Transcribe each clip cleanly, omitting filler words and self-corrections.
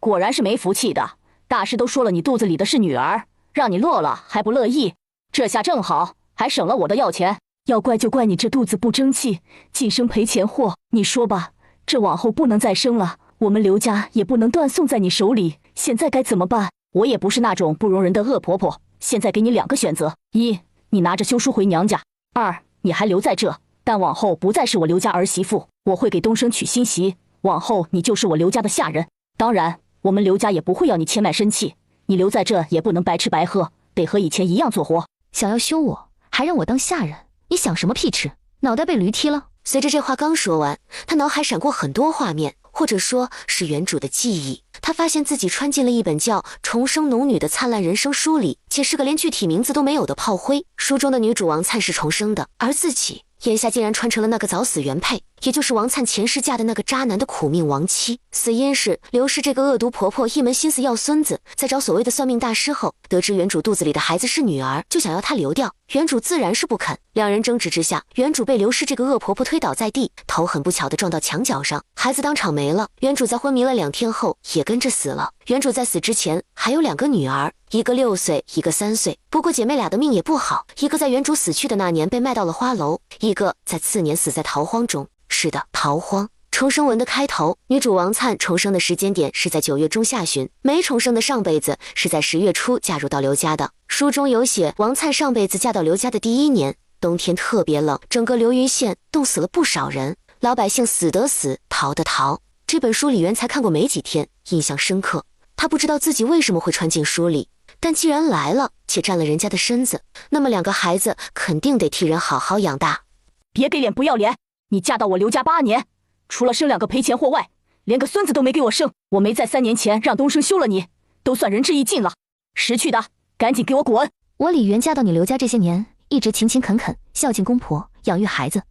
果然是没福气的。大师都说了，你肚子里的是女儿，让你落了还不乐意，这下正好，还省了我的药钱。要怪就怪你这肚子不争气，净生赔钱货。你说吧，这往后不能再生了，我们刘家也不能断送在你手里，现在该怎么办？我也不是那种不容人的恶婆婆，现在给你2个选择：一，你拿着休书回娘家；二，你还留在这，但往后不再是我刘家儿媳妇，我会给东升娶新媳，往后你就是我刘家的下人。当然，我们刘家也不会要你欠卖身契，你留在这也不能白吃白喝，得和以前一样做活。想要休我，还让我当下人，你想什么屁吃？脑袋被驴踢了？随着这话刚说完，他脑海闪过很多画面，或者说是原主的记忆。他发现自己穿进了一本叫《重生农女的灿烂人生》书里，且是个连具体名字都没有的炮灰。书中的女主王灿是重生的，而自己眼下竟然穿成了那个早死原配，也就是王灿前世嫁的那个渣男的苦命亡妻。死因是刘氏这个恶毒婆婆一门心思要孙子，在找所谓的算命大师后，得知原主肚子里的孩子是女儿，就想要她流掉。原主自然是不肯，两人争执之下，原主被刘氏这个恶婆婆推倒在地，头很不巧地撞到墙角上，孩子当场没了。原主在昏迷了2天后也跟着死了。原主在死之前还有2个女儿，一个6岁，一个3岁。不过姐妹俩的命也不好，一个在原主死去的那年被卖到了花楼，一个在次年死在逃荒中。是的，逃荒。重生文的开头，女主王灿重生的时间点是在9月中下旬，没重生的上辈子是在10月初嫁入到刘家的。书中有写，王灿上辈子嫁到刘家的第1年，冬天特别冷，整个流云县冻死了不少人，老百姓死得死，逃得逃。这本书李媛才看过没几天，印象深刻。他不知道自己为什么会穿进书里，但既然来了，且占了人家的身子，那么2个孩子肯定得替人好好养大。别给脸不要脸！你嫁到我刘家8年，除了生2个赔钱货外，连个孙子都没给我生。我没在3年前让东升休了你，都算仁至义尽了。识趣的，赶紧给我滚！我李媛嫁到你刘家这些年，一直勤勤恳恳，孝敬公婆，养育孩子，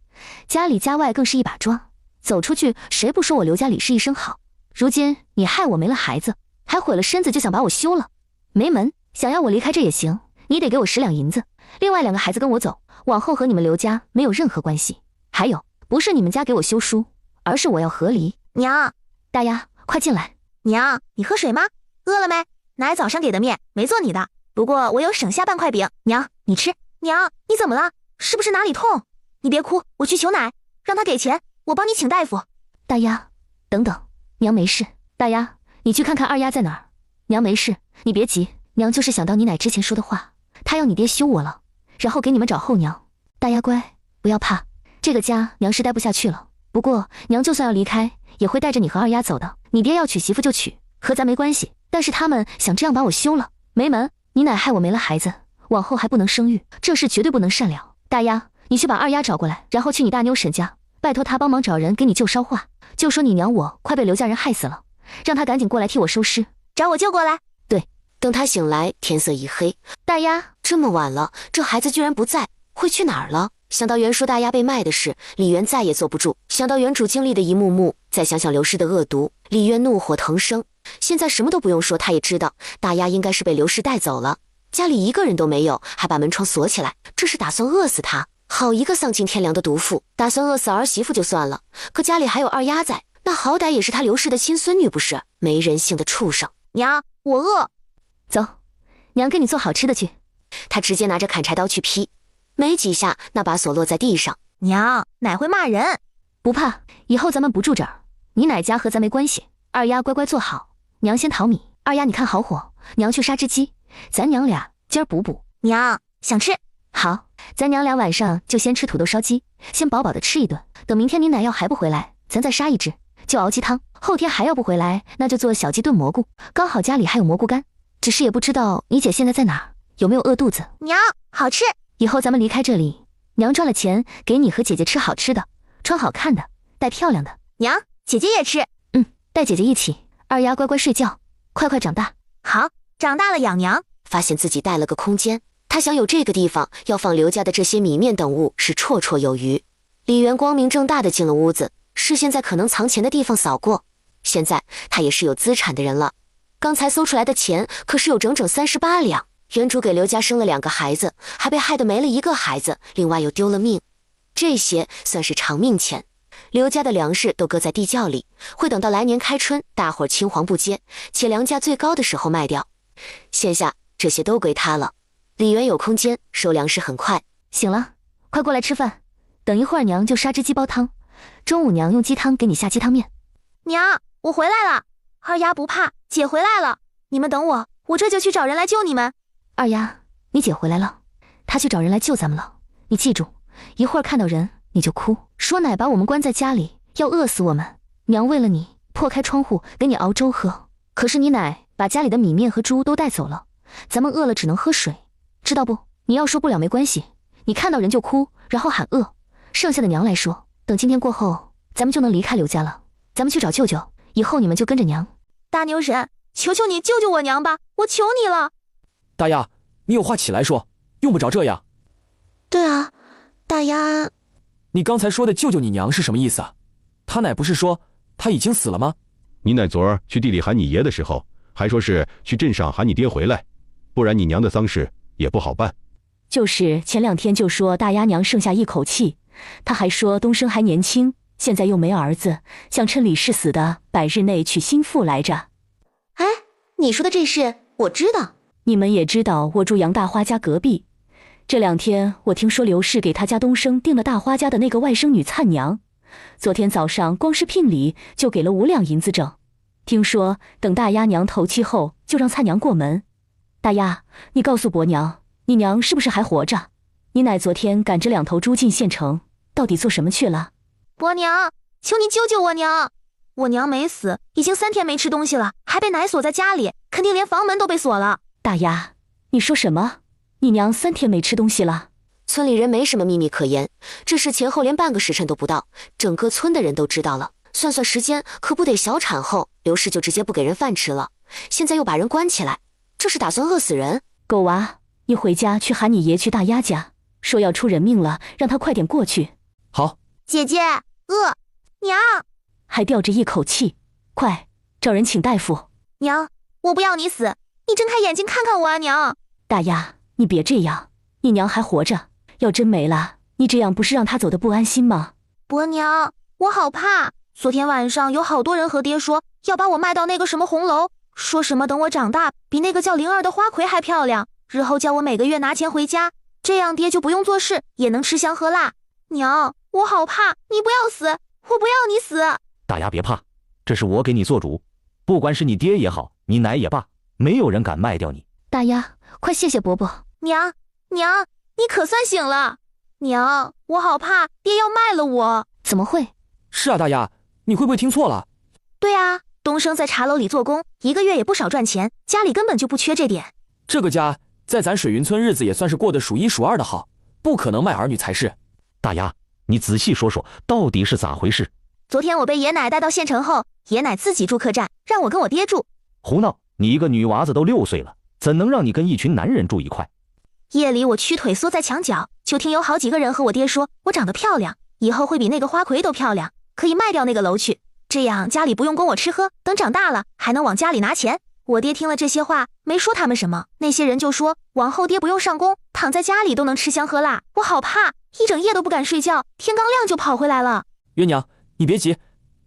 家里家外更是一把抓。走出去，谁不说我刘家李氏一声好？如今你害我没了孩子，还毁了身子，就想把我休了？没门！想要我离开这也行，你得给我10两银子，另外2个孩子跟我走，往后和你们刘家没有任何关系。还有，不是你们家给我休书，而是我要和离。娘，大丫，快进来。娘，你喝水吗？饿了没？奶早上给的面没做你的，不过我有省下半块饼。娘，你吃。娘，你怎么了？是不是哪里痛？你别哭，我去求奶，让他给钱，我帮你请大夫。大丫，等等，娘没事。大丫，你去看看二丫在哪儿。娘没事，你别急，娘就是想到你奶之前说的话，她要你爹休我了，然后给你们找后娘。大丫乖，不要怕，这个家娘是待不下去了。不过娘就算要离开，也会带着你和二丫走的。你爹要娶媳妇就娶，和咱没关系。但是他们想这样把我休了，没门！你奶害我没了孩子，往后还不能生育，这事绝对不能善了。大丫，你去把二丫找过来，然后去你大妞沈家，拜托她帮忙找人给你舅捎话，就说你娘我快被刘家人害死了，让她赶紧过来替我收尸。找我舅过来。对。等他醒来，天色已黑。大丫，这么晚了，这孩子居然不在，会去哪儿了？想到袁叔大丫被卖的事，李渊再也坐不住。想到原主经历的一幕幕，再想想刘氏的恶毒，李渊怒火腾生。现在什么都不用说，他也知道大丫应该是被刘氏带走了，家里一个人都没有，还把门窗锁起来，这是打算饿死他。好一个丧尽天良的毒妇，打算饿死儿媳妇就算了，可家里还有二丫在，那好歹也是他刘氏的亲孙女不是？没人性的畜生！娘，我饿。走，娘给你做好吃的去。他直接拿着砍柴刀去劈，没几下，那把锁落在地上。娘，奶会骂人。不怕，以后咱们不住这儿，你奶家和咱没关系。二丫乖乖坐好，娘先淘米。二丫你看好火，娘去杀只鸡，咱娘俩今儿补补。娘想吃。好，咱娘俩晚上就先吃土豆烧鸡，先饱饱的吃一顿。等明天你奶要还不回来，咱再杀一只，就熬鸡汤。后天还要不回来，那就做小鸡炖蘑菇。刚好家里还有蘑菇干，只是也不知道你姐现在在哪儿，有没有饿肚子。娘，好吃。以后咱们离开这里，娘赚了钱给你和姐姐吃好吃的，穿好看的，带漂亮的。娘，姐姐也吃。带姐姐一起。二丫乖乖睡觉，快快长大。好，长大了养娘。发现自己带了个空间，他想有这个地方要放刘家的这些米面等物是绰绰有余。李元光明正大的进了屋子，视线在可能藏钱的地方扫过。现在他也是有资产的人了，刚才搜出来的钱可是有整整38两。原主给刘家生了2个孩子，还被害得没了1个孩子，另外又丢了命，这些算是长命钱。刘家的粮食都搁在地窖里，会等到来年开春，大伙儿青黄不接，且粮价最高的时候卖掉。现下这些都归他了。李元有空间，收粮食很快。醒了，快过来吃饭。等一会儿娘就杀只鸡煲汤，中午娘用鸡汤给你下鸡汤面。娘，我回来了。二丫不怕，姐回来了。你们等我，我这就去找人来救你们。二丫，你姐回来了，她去找人来救咱们了。你记住，一会儿看到人你就哭，说奶把我们关在家里，要饿死我们。娘为了你破开窗户给你熬粥喝，可是你奶把家里的米面和猪都带走了，咱们饿了只能喝水，知道不？你要说不了没关系，你看到人就哭，然后喊饿，剩下的娘来说。等今天过后，咱们就能离开刘家了。咱们去找舅舅，以后你们就跟着娘。大牛神，求求你救救我娘吧，我求你了。大丫，你有话起来说，用不着这样。对啊，大丫，你刚才说的救救你娘是什么意思啊？他奶不是说他已经死了吗？你奶昨儿去地里喊你爷的时候，还说是去镇上喊你爹回来，不然你娘的丧事也不好办。就是前2天就说大丫娘剩下一口气，他还说东升还年轻，现在又没儿子，想趁李氏死的100日内娶新妇来着。哎，你说的这事我知道。你们也知道我住杨大花家隔壁，这2天我听说刘氏给他家东升定了大花家的那个外甥女灿娘，昨天早上光是聘礼就给了5两银子整，听说等大丫娘头七后就让灿娘过门。大丫，你告诉伯娘，你娘是不是还活着？你奶昨天赶着2头猪进县城，到底做什么去了？伯娘，求你救救我娘！我娘没死，已经3天没吃东西了，还被奶锁在家里，肯定连房门都被锁了。大丫，你说什么？你娘3天没吃东西了？村里人没什么秘密可言，这事前后连半个时辰都不到，整个村的人都知道了。算算时间，可不得小产后，刘氏就直接不给人饭吃了，现在又把人关起来，这是打算饿死人？狗娃，你回家去喊你爷去大丫家，说要出人命了，让他快点过去。好。姐姐，娘，还吊着一口气，快找人请大夫。娘，我不要你死，你睁开眼睛看看我啊，娘。大丫，你别这样，你娘还活着，要真没了，你这样不是让她走得不安心吗？伯娘，我好怕。昨天晚上有好多人和爹说要把我卖到那个什么红楼，说什么等我长大比那个叫灵儿的花魁还漂亮，日后叫我每个月拿钱回家，这样爹就不用做事，也能吃香喝辣。娘，我好怕，你不要死，我不要你死。大丫别怕，这是我给你做主，不管是你爹也好，你奶也罢，没有人敢卖掉你。大丫，快谢谢伯伯。娘，你可算醒了。娘，我好怕爹要卖了我。怎么会？是啊，大丫，你会不会听错了？对啊，东升在茶楼里做工，1个月也不少赚钱，家里根本就不缺这点。这个家在咱水云村日子也算是过得数1数2的好，不可能卖儿女才是。大丫，你仔细说说，到底是咋回事？昨天我被爷奶带到县城后，爷奶自己住客栈，让我跟我爹住。胡闹！你一个女娃子都6岁了，怎能让你跟一群男人住一块？夜里我屈腿缩在墙角，就听有好几个人和我爹说我长得漂亮，以后会比那个花魁都漂亮，可以卖掉那个楼去，这样家里不用供我吃喝，等长大了还能往家里拿钱。我爹听了这些话，没说他们什么，那些人就说往后爹不用上工，躺在家里都能吃香喝辣。我好怕，一整夜都不敢睡觉，天刚亮就跑回来了。冤娘，你别急，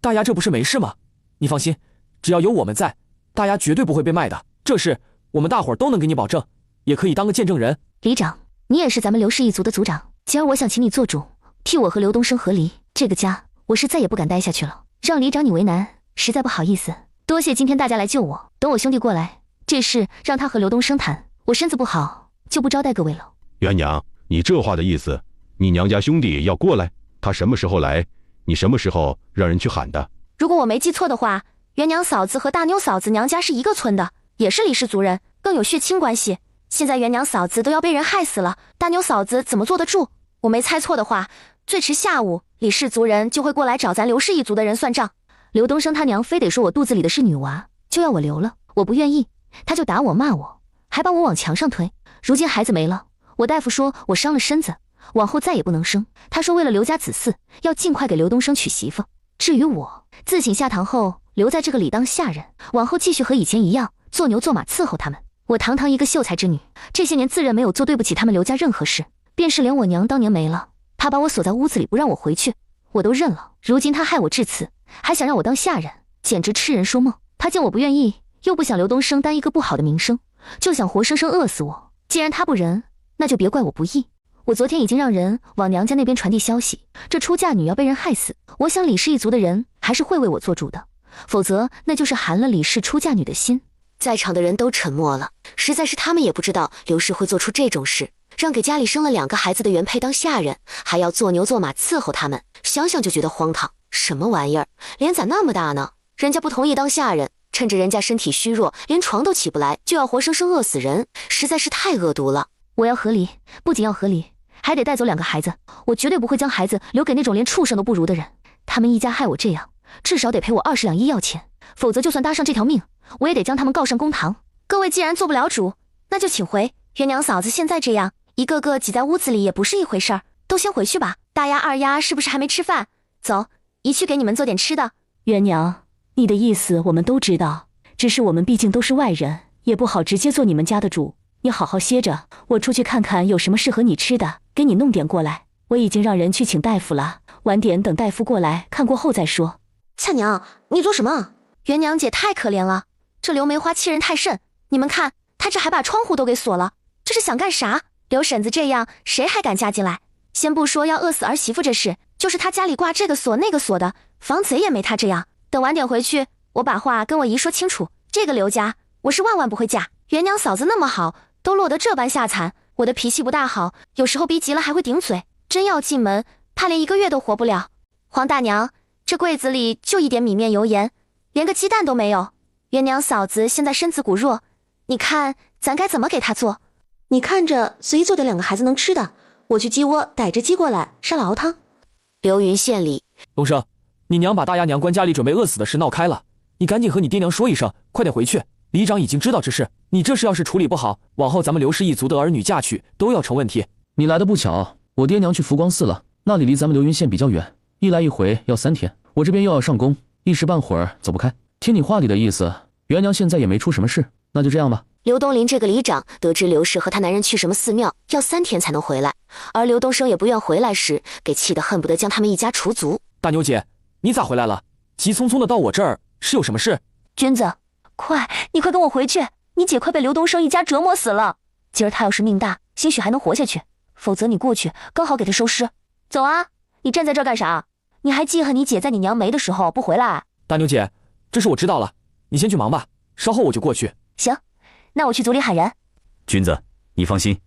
大丫这不是没事吗？你放心，只要有我们在，大丫绝对不会被卖的，这事我们大伙儿都能给你保证，也可以当个见证人。里长，你也是咱们刘氏一族的族长，今儿我想请你做主，替我和刘东升和离。这个家我是再也不敢待下去了，让里长你为难，实在不好意思。多谢今天大家来救我，等我兄弟过来，这事让他和刘东升谈，我身子不好，就不招待各位了。元娘，你这话的意思，你娘家兄弟要过来，他什么时候来？你什么时候让人去喊的？如果我没记错的话，元娘嫂子和大妞嫂子娘家是一个村的，也是李氏族人，更有血亲关系。现在元娘嫂子都要被人害死了，大妞嫂子怎么坐得住？我没猜错的话，最迟下午李氏族人就会过来找咱刘氏一族的人算账。刘东升他娘非得说我肚子里的是女娃，就要我留了，我不愿意，他就打我骂我，还把我往墙上推。如今孩子没了，我大夫说我伤了身子，往后再也不能生。他说为了刘家子嗣，要尽快给刘东升娶媳妇。至于我，自请下堂后留在这个里当下人，往后继续和以前一样做牛做马伺候他们。我堂堂一个秀才之女，这些年自认没有做对不起他们刘家任何事，便是连我娘当年没了，她把我锁在屋子里不让我回去，我都认了。如今他害我至此，还想让我当下人，简直痴人说梦。他见我不愿意，又不想刘东升担一个不好的名声，就想活生生饿死我。既然他不仁，那就别怪我不义。我昨天已经让人往娘家那边传递消息，这出嫁女要被人害死，我想李氏一族的人还是会为我做主的，否则那就是寒了李氏出嫁女的心。在场的人都沉默了，实在是他们也不知道刘氏会做出这种事，让给家里生了2个孩子的原配当下人，还要做牛做马伺候他们，想想就觉得荒唐。什么玩意儿，脸咋那么大呢？人家不同意当下人，趁着人家身体虚弱，连床都起不来，就要活生生饿死人，实在是太恶毒了。我要和离，不仅要和离，还得带走2个孩子，我绝对不会将孩子留给那种连畜生都不如的人。他们一家害我这样，至少得赔我20两医药钱，否则就算搭上这条命，我也得将他们告上公堂。各位既然做不了主，那就请回。元娘嫂子现在这样，一个个挤在屋子里也不是一回事儿，都先回去吧。大丫二丫是不是还没吃饭？走，姨去给你们做点吃的。元娘，你的意思我们都知道，只是我们毕竟都是外人，也不好直接做你们家的主。你好好歇着，我出去看看有什么适合你吃的，给你弄点过来。我已经让人去请大夫了，晚点等大夫过来看过后再说。恰娘，你做什么？元娘姐太可怜了，这刘梅花欺人太甚。你们看，她这还把窗户都给锁了，这是想干啥？刘婶子这样，谁还敢嫁进来？先不说要饿死儿媳妇这事，就是她家里挂这个锁那个锁的，防贼也没她这样。等晚点回去，我把话跟我姨说清楚。这个刘家，我是万万不会嫁。元娘嫂子那么好，都落得这般下场。我的脾气不大好，有时候逼急了还会顶嘴，真要进门，怕连1个月都活不了。黄大娘，这柜子里就一点米面油盐，连个鸡蛋都没有。元娘嫂子现在身子骨弱，你看咱该怎么给她做？你看着随意做点2个孩子能吃的，我去鸡窝逮只鸡过来杀了熬汤。流云县里，东升，你娘把大丫娘关家里准备饿死的事闹开了，你赶紧和你爹娘说一声，快点回去。里长已经知道这事，你这事要是处理不好，往后咱们刘氏一族的儿女嫁去都要成问题。你来的不巧，我爹娘去福光寺了，那里离咱们流云县比较远，一来一回要3天，我这边又要上工，一时半会儿走不开。听你话里的意思，元娘现在也没出什么事，那就这样吧。刘东林这个里长得知刘氏和他男人去什么寺庙，要3天才能回来，而刘东升也不愿回来时，给气得恨不得将他们一家除族。大妞姐，你咋回来了？急匆匆的到我这儿，是有什么事？娟子，快，你快跟我回去，你姐快被刘东升一家折磨死了。今儿他要是命大，兴许还能活下去，否则你过去刚好给他收尸。走啊，你站在这儿干啥？你还记恨你姐在你娘没的时候不回来？大妞姐，这事我知道了，你先去忙吧，稍后我就过去。行，那我去组里喊人。君子，你放心，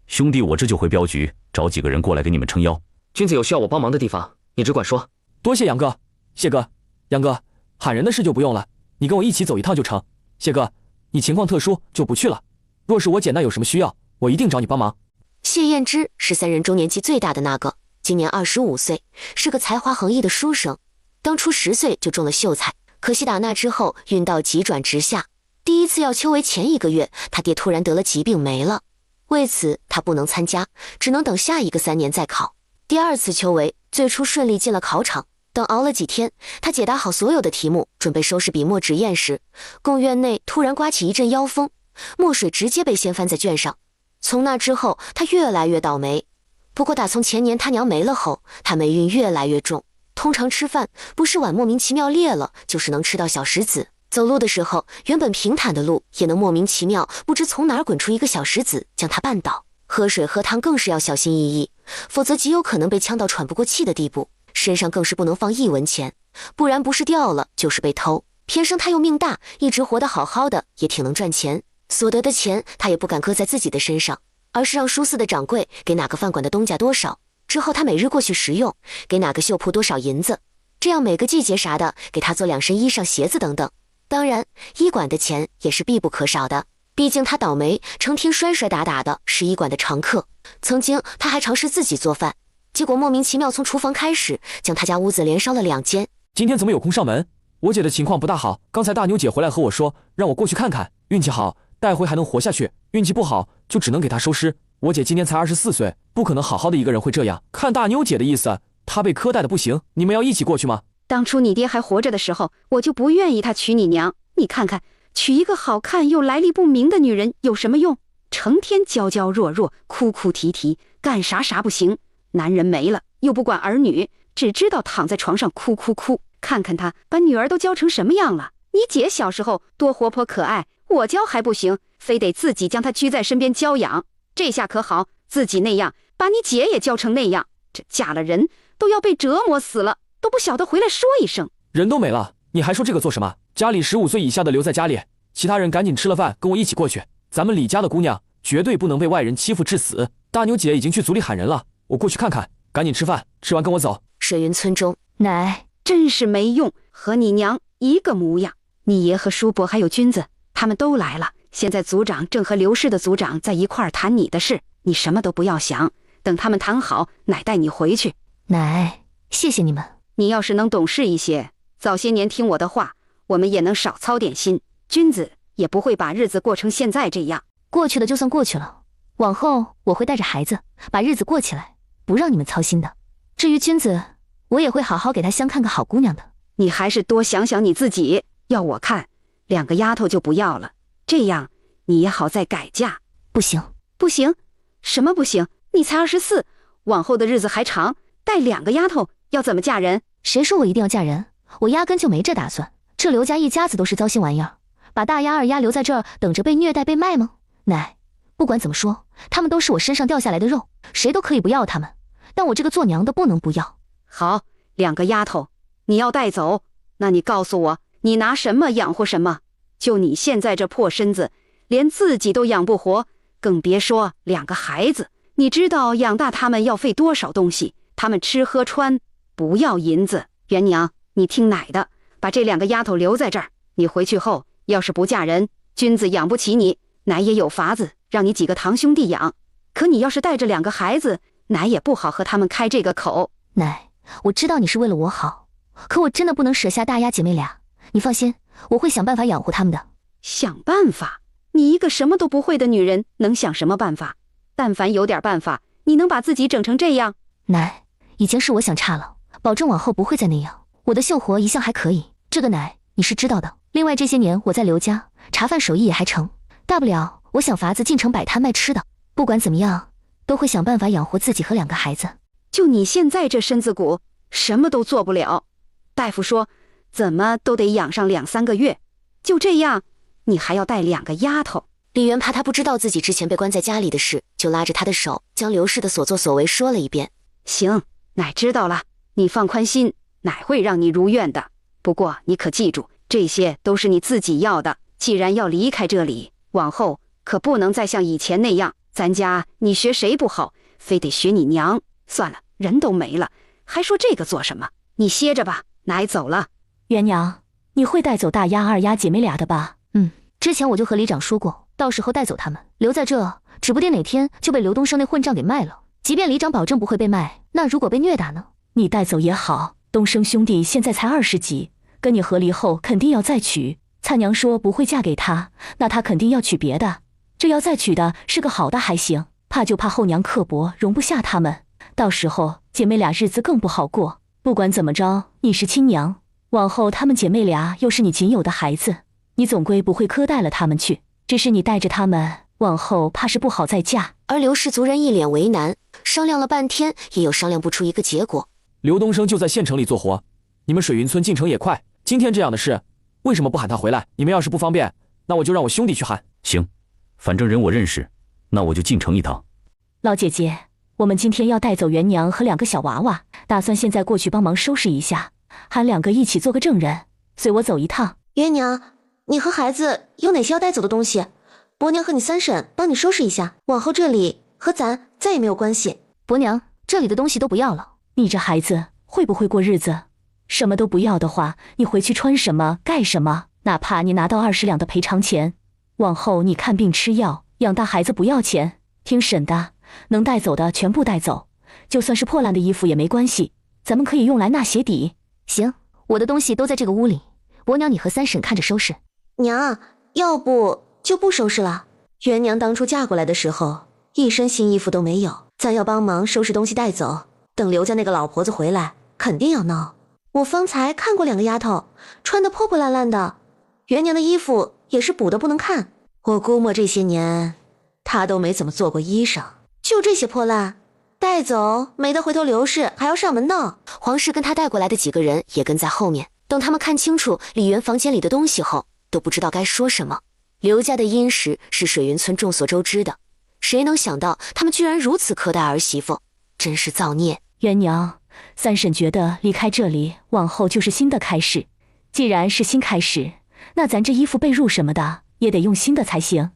兄弟我这就回镖局找几个人过来给你们撑腰。君子有需要我帮忙的地方，你只管说。多谢杨哥，谢哥，杨哥，喊人的事就不用了，你跟我一起走一趟就成。谢哥，你情况特殊就不去了，若是我姐那有什么需要，我一定找你帮忙。谢燕之是3人中年纪最大的那个，今年25岁，是个才华横溢的书生。当初10岁就中了秀才，可惜打那之后运道急转直下。第一次要秋闱前1个月，他爹突然得了疾病没了，为此他不能参加，只能等下一个3年再考。第2次秋闱，最初顺利进了考场，等熬了几天，他解答好所有的题目，准备收拾笔墨纸砚时，贡院内突然刮起一阵妖风，墨水直接被掀翻在卷上。从那之后，他越来越倒霉。不过打从前年他娘没了后，他霉运越来越重。通常吃饭，不是碗莫名其妙裂了，就是能吃到小石子。走路的时候，原本平坦的路也能莫名其妙不知从哪儿滚出一个小石子，将他绊倒。喝水喝汤更是要小心翼翼，否则极有可能被呛到喘不过气的地步。身上更是不能放1文钱，不然不是掉了就是被偷。偏生他又命大，一直活得好好的，也挺能赚钱。所得的钱他也不敢搁在自己的身上，而是让书肆的掌柜给哪个饭馆的东家多少，之后他每日过去食用，给哪个绣铺多少银子，这样每个季节啥的给他做2身衣裳鞋子等等。当然医馆的钱也是必不可少的，毕竟他倒霉成天摔摔打打的是医馆的常客。曾经他还尝试自己做饭，结果莫名其妙从厨房开始将他家屋子连烧了2间。今天怎么有空上门？我姐的情况不大好，刚才大妞姐回来和我说让我过去看看，运气好带回还能活下去，运气不好就只能给她收尸。我姐今年才24岁，不可能好好的一个人会这样。看大妞姐的意思，她被苛待的不行，你们要一起过去吗？当初你爹还活着的时候，我就不愿意他娶你娘。你看看，娶一个好看又来历不明的女人有什么用？成天娇娇弱弱，哭哭啼啼，干啥啥不行。男人没了，又不管儿女，只知道躺在床上哭哭哭。看看他把女儿都教成什么样了。你姐小时候多活泼可爱，我教还不行，非得自己将她拘在身边教养。这下可好，自己那样，把你姐也教成那样，这嫁了人都要被折磨死了，都不晓得回来说一声。人都没了，你还说这个做什么？家里15岁以下的留在家里，其他人赶紧吃了饭跟我一起过去。咱们李家的姑娘绝对不能被外人欺负致死。大牛姐已经去族里喊人了，我过去看看。赶紧吃饭，吃完跟我走。水云村中，奶真是没用，和你娘一个模样。你爷和叔伯还有君子他们都来了，现在族长正和刘氏的族长在一块儿谈你的事，你什么都不要想，等他们谈好，奶带你回去。奶，谢谢你们。你要是能懂事一些，早些年听我的话，我们也能少操点心，君子也不会把日子过成现在这样。过去的就算过去了，往后我会带着孩子把日子过起来，不让你们操心的。至于君子，我也会好好给他相看个好姑娘的。你还是多想想你自己，要我看，2个丫头就不要了，这样你也好再改嫁。不行，不行，什么不行？你才24，往后的日子还长，带2个丫头要怎么嫁人？谁说我一定要嫁人？我压根就没这打算。这刘家一家子都是糟心玩意儿，把大丫二丫留在这儿等着被虐待被卖吗？奶，不管怎么说，他们都是我身上掉下来的肉，谁都可以不要他们，但我这个做娘的不能不要。好，2个丫头你要带走，那你告诉我，你拿什么养活什么？就你现在这破身子，连自己都养不活，更别说2个孩子。你知道养大他们要费多少东西？他们吃喝穿不要银子。元娘，你听奶的，把这2个丫头留在这儿。你回去后要是不嫁人，君子养不起你，奶也有法子让你几个堂兄弟养。可你要是带着2个孩子，奶也不好和他们开这个口。奶，我知道你是为了我好，可我真的不能舍下大丫姐妹俩。你放心，我会想办法养活他们的。想办法？你一个什么都不会的女人，能想什么办法？但凡有点办法，你能把自己整成这样？奶，以前是我想差了，保证往后不会再那样。我的绣活一向还可以，这个奶你是知道的。另外这些年我在刘家茶饭手艺也还成，大不了我想法子进城摆摊卖吃的。不管怎么样，都会想办法养活自己和2个孩子。就你现在这身子骨，什么都做不了。大夫说怎么都得养上2、3个月，就这样你还要带2个丫头。李元怕他不知道自己之前被关在家里的事，就拉着他的手将刘氏的所作所为说了一遍。行，奶知道了，你放宽心，奶会让你如愿的。不过你可记住，这些都是你自己要的，既然要离开这里，往后可不能再像以前那样，咱家你学谁不好，非得学你娘。算了，人都没了，还说这个做什么？你歇着吧，奶走了。元娘，你会带走大丫二丫姐妹俩的吧？之前我就和里长说过，到时候带走他们，留在这，指不定哪天就被刘东升那混账给卖了。即便里长保证不会被卖，那如果被虐打呢？你带走也好，东升兄弟现在才20几，跟你和离后肯定要再娶。灿娘说不会嫁给他，那他肯定要娶别的。这要再娶的是个好的还行，怕就怕后娘刻薄，容不下他们。到时候姐妹俩日子更不好过。不管怎么着，你是亲娘，往后她们姐妹俩又是你仅有的孩子，你总归不会苛待了她们去。只是你带着她们，往后怕是不好再嫁。而刘氏族人一脸为难，商量了半天，也有商量不出一个结果。刘东升就在县城里做活，你们水云村进城也快，今天这样的事，为什么不喊他回来？你们要是不方便，那我就让我兄弟去喊。行，反正人我认识，那我就进城一趟。老姐姐，我们今天要带走元娘和2个小娃娃，打算现在过去帮忙收拾一下，喊2个一起做个证人，随我走一趟。元娘，你和孩子有哪些要带走的东西？伯娘和你三婶帮你收拾一下，往后这里和咱再也没有关系。伯娘，这里的东西都不要了。你这孩子会不会过日子？什么都不要的话，你回去穿什么盖什么？哪怕你拿到20两的赔偿钱，往后你看病吃药养大孩子不要钱。听婶的，能带走的全部带走，就算是破烂的衣服也没关系，咱们可以用来纳鞋底。行，我的东西都在这个屋里，伯娘你和三婶看着收拾。娘，要不就不收拾了。元娘当初嫁过来的时候，一身新衣服都没有，咱要帮忙收拾东西带走。等刘家那个老婆子回来，肯定要闹。我方才看过2个丫头，穿得破破烂烂的，元娘的衣服也是补得不能看。我估摸这些年，她都没怎么做过衣裳，就这些破烂，带走没得回头，刘氏还要上门呢。黄氏跟他带过来的几个人也跟在后面，等他们看清楚李园房间里的东西后，都不知道该说什么。刘家的殷实是水云村众所周知的，谁能想到他们居然如此苛待儿媳妇，真是造孽。元娘，三婶觉得离开这里往后就是新的开始，既然是新开始，那咱这衣服被褥什么的也得用新的才行。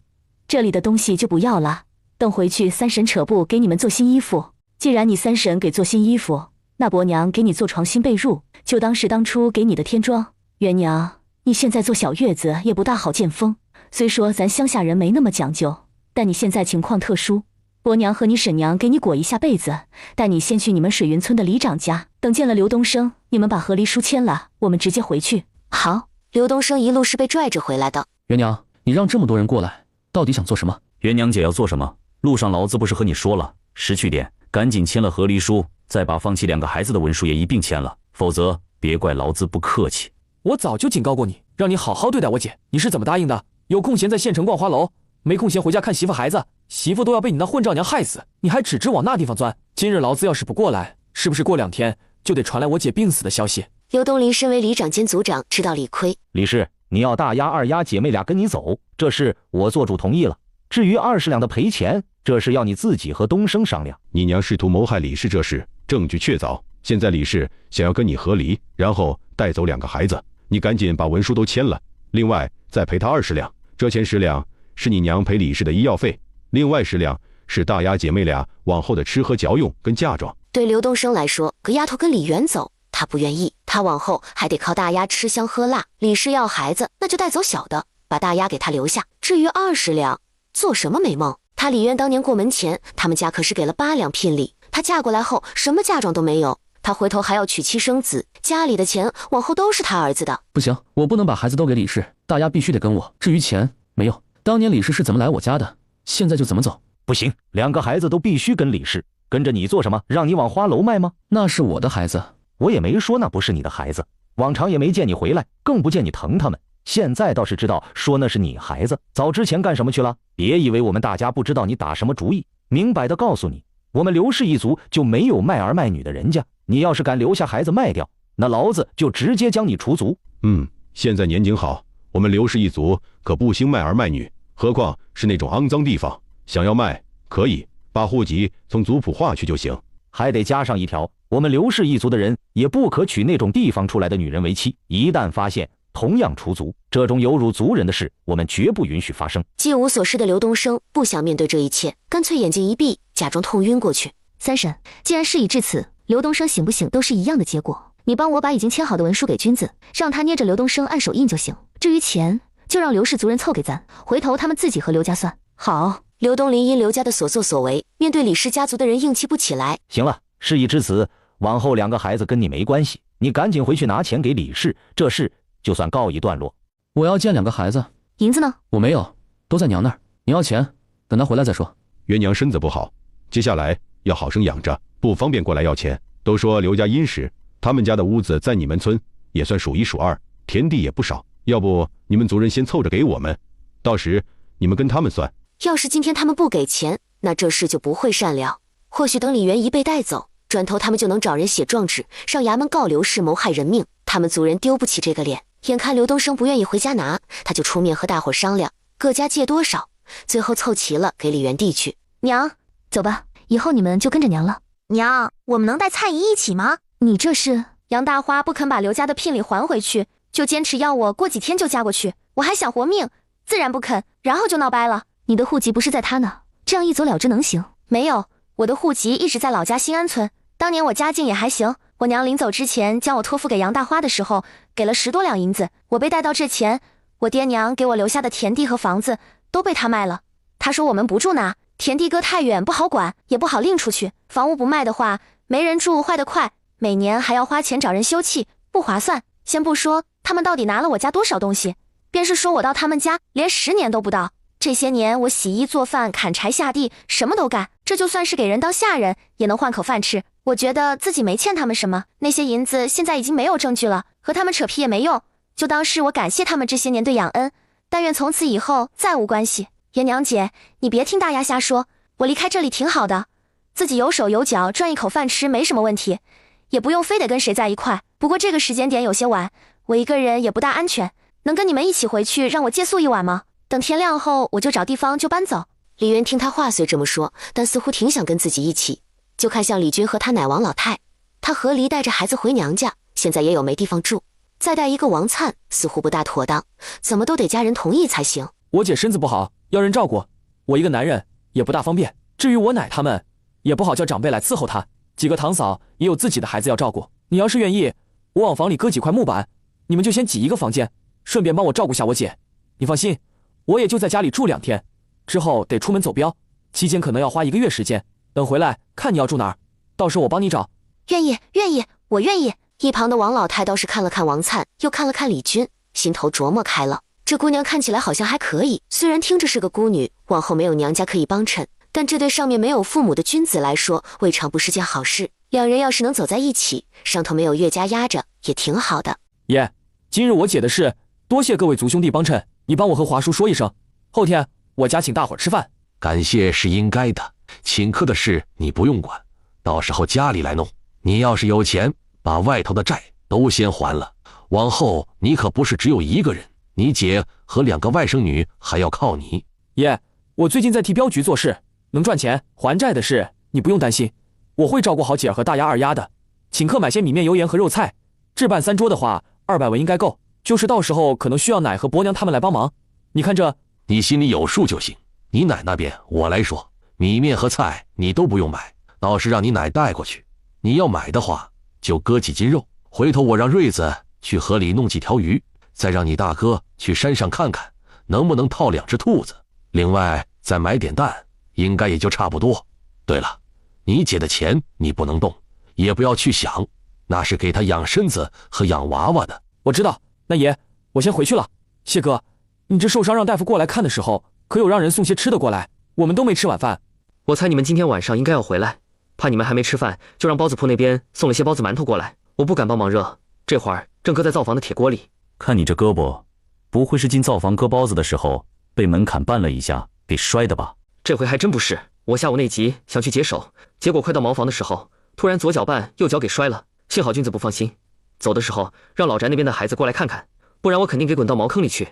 这里的东西就不要了，等回去三婶扯布给你们做新衣服。既然你三婶给做新衣服，那伯娘给你做床新被褥，就当是当初给你的添装。元娘，你现在做小月子也不大好见风，虽说咱乡下人没那么讲究，但你现在情况特殊，伯娘和你婶娘给你裹一下被子，带你先去你们水云村的里长家，等见了刘东升，你们把和离书签了，我们直接回去。好。刘东升一路是被拽着回来的。元娘，你让这么多人过来，到底想做什么？元娘姐要做什么？路上老子不是和你说了，识趣点，赶紧签了和离书，再把放弃2个孩子的文书也一并签了，否则别怪老子不客气。我早就警告过你，让你好好对待我姐，你是怎么答应的？有空闲在县城逛花楼，没空闲回家看媳妇孩子，媳妇都要被你那混账娘害死，你还只知往那地方钻。今日老子要是不过来，是不是过2天就得传来我姐病死的消息？刘东林身为里长兼族长，知道理亏。李氏，你要大丫二丫姐妹俩跟你走，这事我做主同意了。至于20两的赔钱，这事要你自己和东升商量。你娘试图谋害李氏这事，证据确凿。现在李氏想要跟你和离，然后带走2个孩子，你赶紧把文书都签了，另外再赔他20两。这钱10两是你娘赔李氏的医药费，另外10两是大丫姐妹俩往后的吃喝嚼用跟嫁妆。对刘东升来说，个丫头跟李元走，他不愿意，他往后还得靠大丫吃香喝辣。李氏要孩子，那就带走小的，把大丫给他留下。至于20两，做什么美梦？他李渊当年过门前，他们家可是给了8两聘礼。她嫁过来后，什么嫁妆都没有，她回头还要娶妻生子，家里的钱往后都是他儿子的。不行，我不能把孩子都给李氏，大丫必须得跟我。至于钱，没有，当年李氏是怎么来我家的，现在就怎么走。不行，2个孩子都必须跟李氏，跟着你做什么？让你往花楼卖吗？那是我的孩子。我也没说那不是你的孩子，往常也没见你回来，更不见你疼他们。现在倒是知道说那是你孩子，早之前干什么去了？别以为我们大家不知道你打什么主意，明白的告诉你，我们刘氏一族就没有卖儿卖女的人家，你要是敢留下孩子卖掉，那老子就直接将你除族。现在年景好，我们刘氏一族可不兴卖儿卖女，何况是那种肮脏地方。想要卖可以，把户籍从族谱划去就行，还得加上一条，我们刘氏一族的人也不可娶那种地方出来的女人为妻，一旦发现同样除族，这种有辱族人的事我们绝不允许发生。既无所事的刘东升不想面对这一切，干脆眼睛一闭，假装痛晕过去。三婶，既然事已至此，刘东升醒不醒都是一样的结果。你帮我把已经签好的文书给君子，让他捏着刘东升按手印就行。至于钱，就让刘氏族人凑给咱，回头他们自己和刘家算。好。刘东林因刘家的所作所为，面对李氏家族的人硬气不起来。行了，事已至此，往后2个孩子跟你没关系，你赶紧回去拿钱给李氏，这事就算告一段落。我要见2个孩子。银子呢？我没有，都在娘那儿。你要钱，等他回来再说。元娘身子不好，接下来要好生养着，不方便过来要钱。都说刘家殷实，他们家的屋子在你们村也算数1数2，田地也不少。要不你们族人先凑着给我们，到时你们跟他们算。要是今天他们不给钱，那这事就不会善了。或许等李元一被带走，转头他们就能找人写状纸，上衙门告刘氏谋害人命。他们族人丢不起这个脸。眼看刘东升不愿意回家拿，他就出面和大伙商量，各家借多少，最后凑齐了给李元递去。娘，走吧，以后你们就跟着娘了。娘，我们能带蔡姨一起吗？你这是……杨大花不肯把刘家的聘礼还回去，就坚持要我过几天就嫁过去。我还想活命，自然不肯，然后就闹掰了。你的户籍不是在他那，这样一走了之能行？没有，我的户籍一直在老家新安村。当年我家境也还行，我娘临走之前将我托付给杨大花的时候，给了10多两银子。我被带到这前，我爹娘给我留下的田地和房子都被他卖了。他说我们不住那，田地隔太远不好管，也不好拎出去。房屋不卖的话，没人住坏得快，每年还要花钱找人修葺，不划算。先不说他们到底拿了我家多少东西，便是说我到他们家连10年都不到。这些年我洗衣做饭砍柴下地什么都干，这就算是给人当下人也能换口饭吃。我觉得自己没欠他们什么，那些银子现在已经没有证据了，和他们扯皮也没用，就当是我感谢他们这些年对养恩，但愿从此以后再无关系。爷娘姐，你别听大丫瞎说，我离开这里挺好的，自己有手有脚赚一口饭吃没什么问题，也不用非得跟谁在一块。不过这个时间点有些晚，我一个人也不大安全，能跟你们一起回去让我借宿一晚吗？等天亮后我就找地方就搬走。李渊听他话虽这么说，但似乎挺想跟自己一起，就看向李军和他奶王老太。他和离带着孩子回娘家，现在也有没地方住，再带一个王灿似乎不大妥当，怎么都得家人同意才行。我姐身子不好，要人照顾，我一个男人也不大方便。至于我奶他们，也不好叫长辈来伺候她，几个堂嫂也有自己的孩子要照顾。你要是愿意，我往房里搁几块木板，你们就先挤一个房间，顺便帮我照顾下我姐。你放心，我也就在家里住2天，之后得出门走镖，期间可能要花1个月时间。等回来看你要住哪儿，到时候我帮你找。愿意，我愿意。一旁的王老太倒是看了看王灿，又看了看李军，心头琢磨开了。这姑娘看起来好像还可以，虽然听着是个孤女，往后没有娘家可以帮衬，但这对上面没有父母的君子来说，未尝不是件好事。两人要是能走在一起，上头没有岳家压着，也挺好的。爷，今日我姐的事，多谢各位族兄弟帮衬，你帮我和华叔说一声，后天我家请大伙儿吃饭。感谢是应该的，请客的事你不用管，到时候家里来弄。你要是有钱，把外头的债都先还了，往后你可不是只有一个人，你姐和2个外甥女还要靠你。爷，我最近在替镖局做事，能赚钱还债的事你不用担心，我会照顾好姐儿和大丫二丫的。请客买些米面油盐和肉菜，置办3桌的话200文应该够，就是到时候可能需要奶和伯娘他们来帮忙。你看这，你心里有数就行。你奶那边我来说，米面和菜你都不用买，倒是让你奶带过去。你要买的话，就割几斤肉，回头我让瑞子去河里弄几条鱼，再让你大哥去山上看看能不能套2只兔子，另外再买点蛋，应该也就差不多。对了，你姐的钱你不能动，也不要去想，那是给她养身子和养娃娃的。我知道，那爷，我先回去了。谢哥，你这受伤让大夫过来看的时候，可有让人送些吃的过来？我们都没吃晚饭。我猜你们今天晚上应该要回来，怕你们还没吃饭，就让包子铺那边送了些包子馒头过来。我不敢帮忙热，这会儿正搁在灶房的铁锅里。看你这胳膊，不会是进灶房割包子的时候被门槛绊了一下给摔的吧？这回还真不是，我下午那集想去解手，结果快到茅房的时候，突然左脚绊右脚给摔了，幸好君子不放心，走的时候让老宅那边的孩子过来看看，不然我肯定给滚到茅坑里去。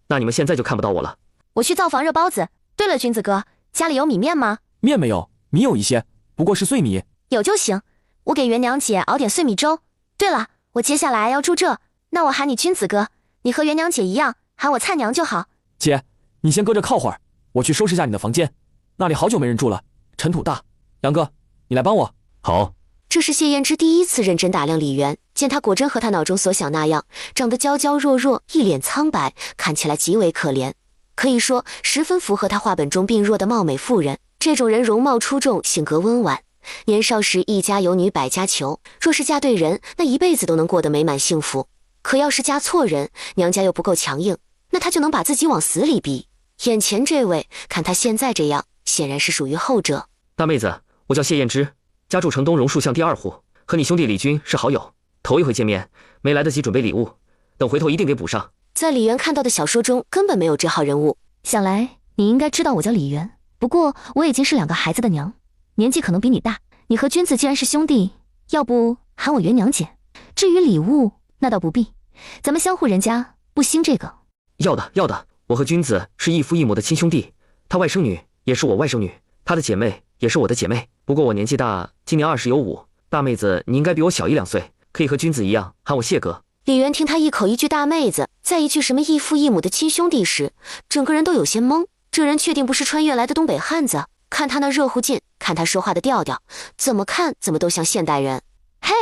那你们现在就看不到我了。我去灶房热包子。对了，君子哥，家里有米面吗？面没有，米有一些，不过是碎米。有就行，我给元娘姐熬点碎米粥。对了，我接下来要住这，那我喊你君子哥，你和元娘姐一样喊我灿娘就好。姐，你先搁这靠会儿，我去收拾下你的房间，那里好久没人住了，尘土大。杨哥，你来帮我。好。这是谢燕之第一次认真打量李元，见他果真和他脑中所想那样，长得娇娇弱弱，一脸苍白，看起来极为可怜，可以说十分符合他画本中病弱的貌美妇人。这种人容貌出众，性格温婉，年少时一家有女百家求，若是嫁对人，那一辈子都能过得美满幸福。可要是嫁错人，娘家又不够强硬，那他就能把自己往死里逼。眼前这位，看他现在这样，显然是属于后者。大妹子，我叫谢燕之，家住城东榕树巷第2户，和你兄弟李军是好友，头一回见面，没来得及准备礼物，等回头一定给补上。在李元看到的小说中根本没有这号人物。想来你应该知道我叫李元，不过我已经是2个孩子的娘，年纪可能比你大。你和君子既然是兄弟，要不喊我元娘姐。至于礼物，那倒不必，咱们相互人家不兴这个。要的，我和君子是异父异母的亲兄弟，他外甥女也是我外甥女，他的姐妹也是我的姐妹。不过我年纪大，今年20有5，大妹子你应该比我小1-2岁，可以和君子一样喊我谢哥。李元听他一口一句大妹子，再一句什么异父异母的亲兄弟时，整个人都有些懵。这人确定不是穿越来的东北汉子，看他那热乎劲，看他说话的调调，怎么看怎么都像现代人。嘿，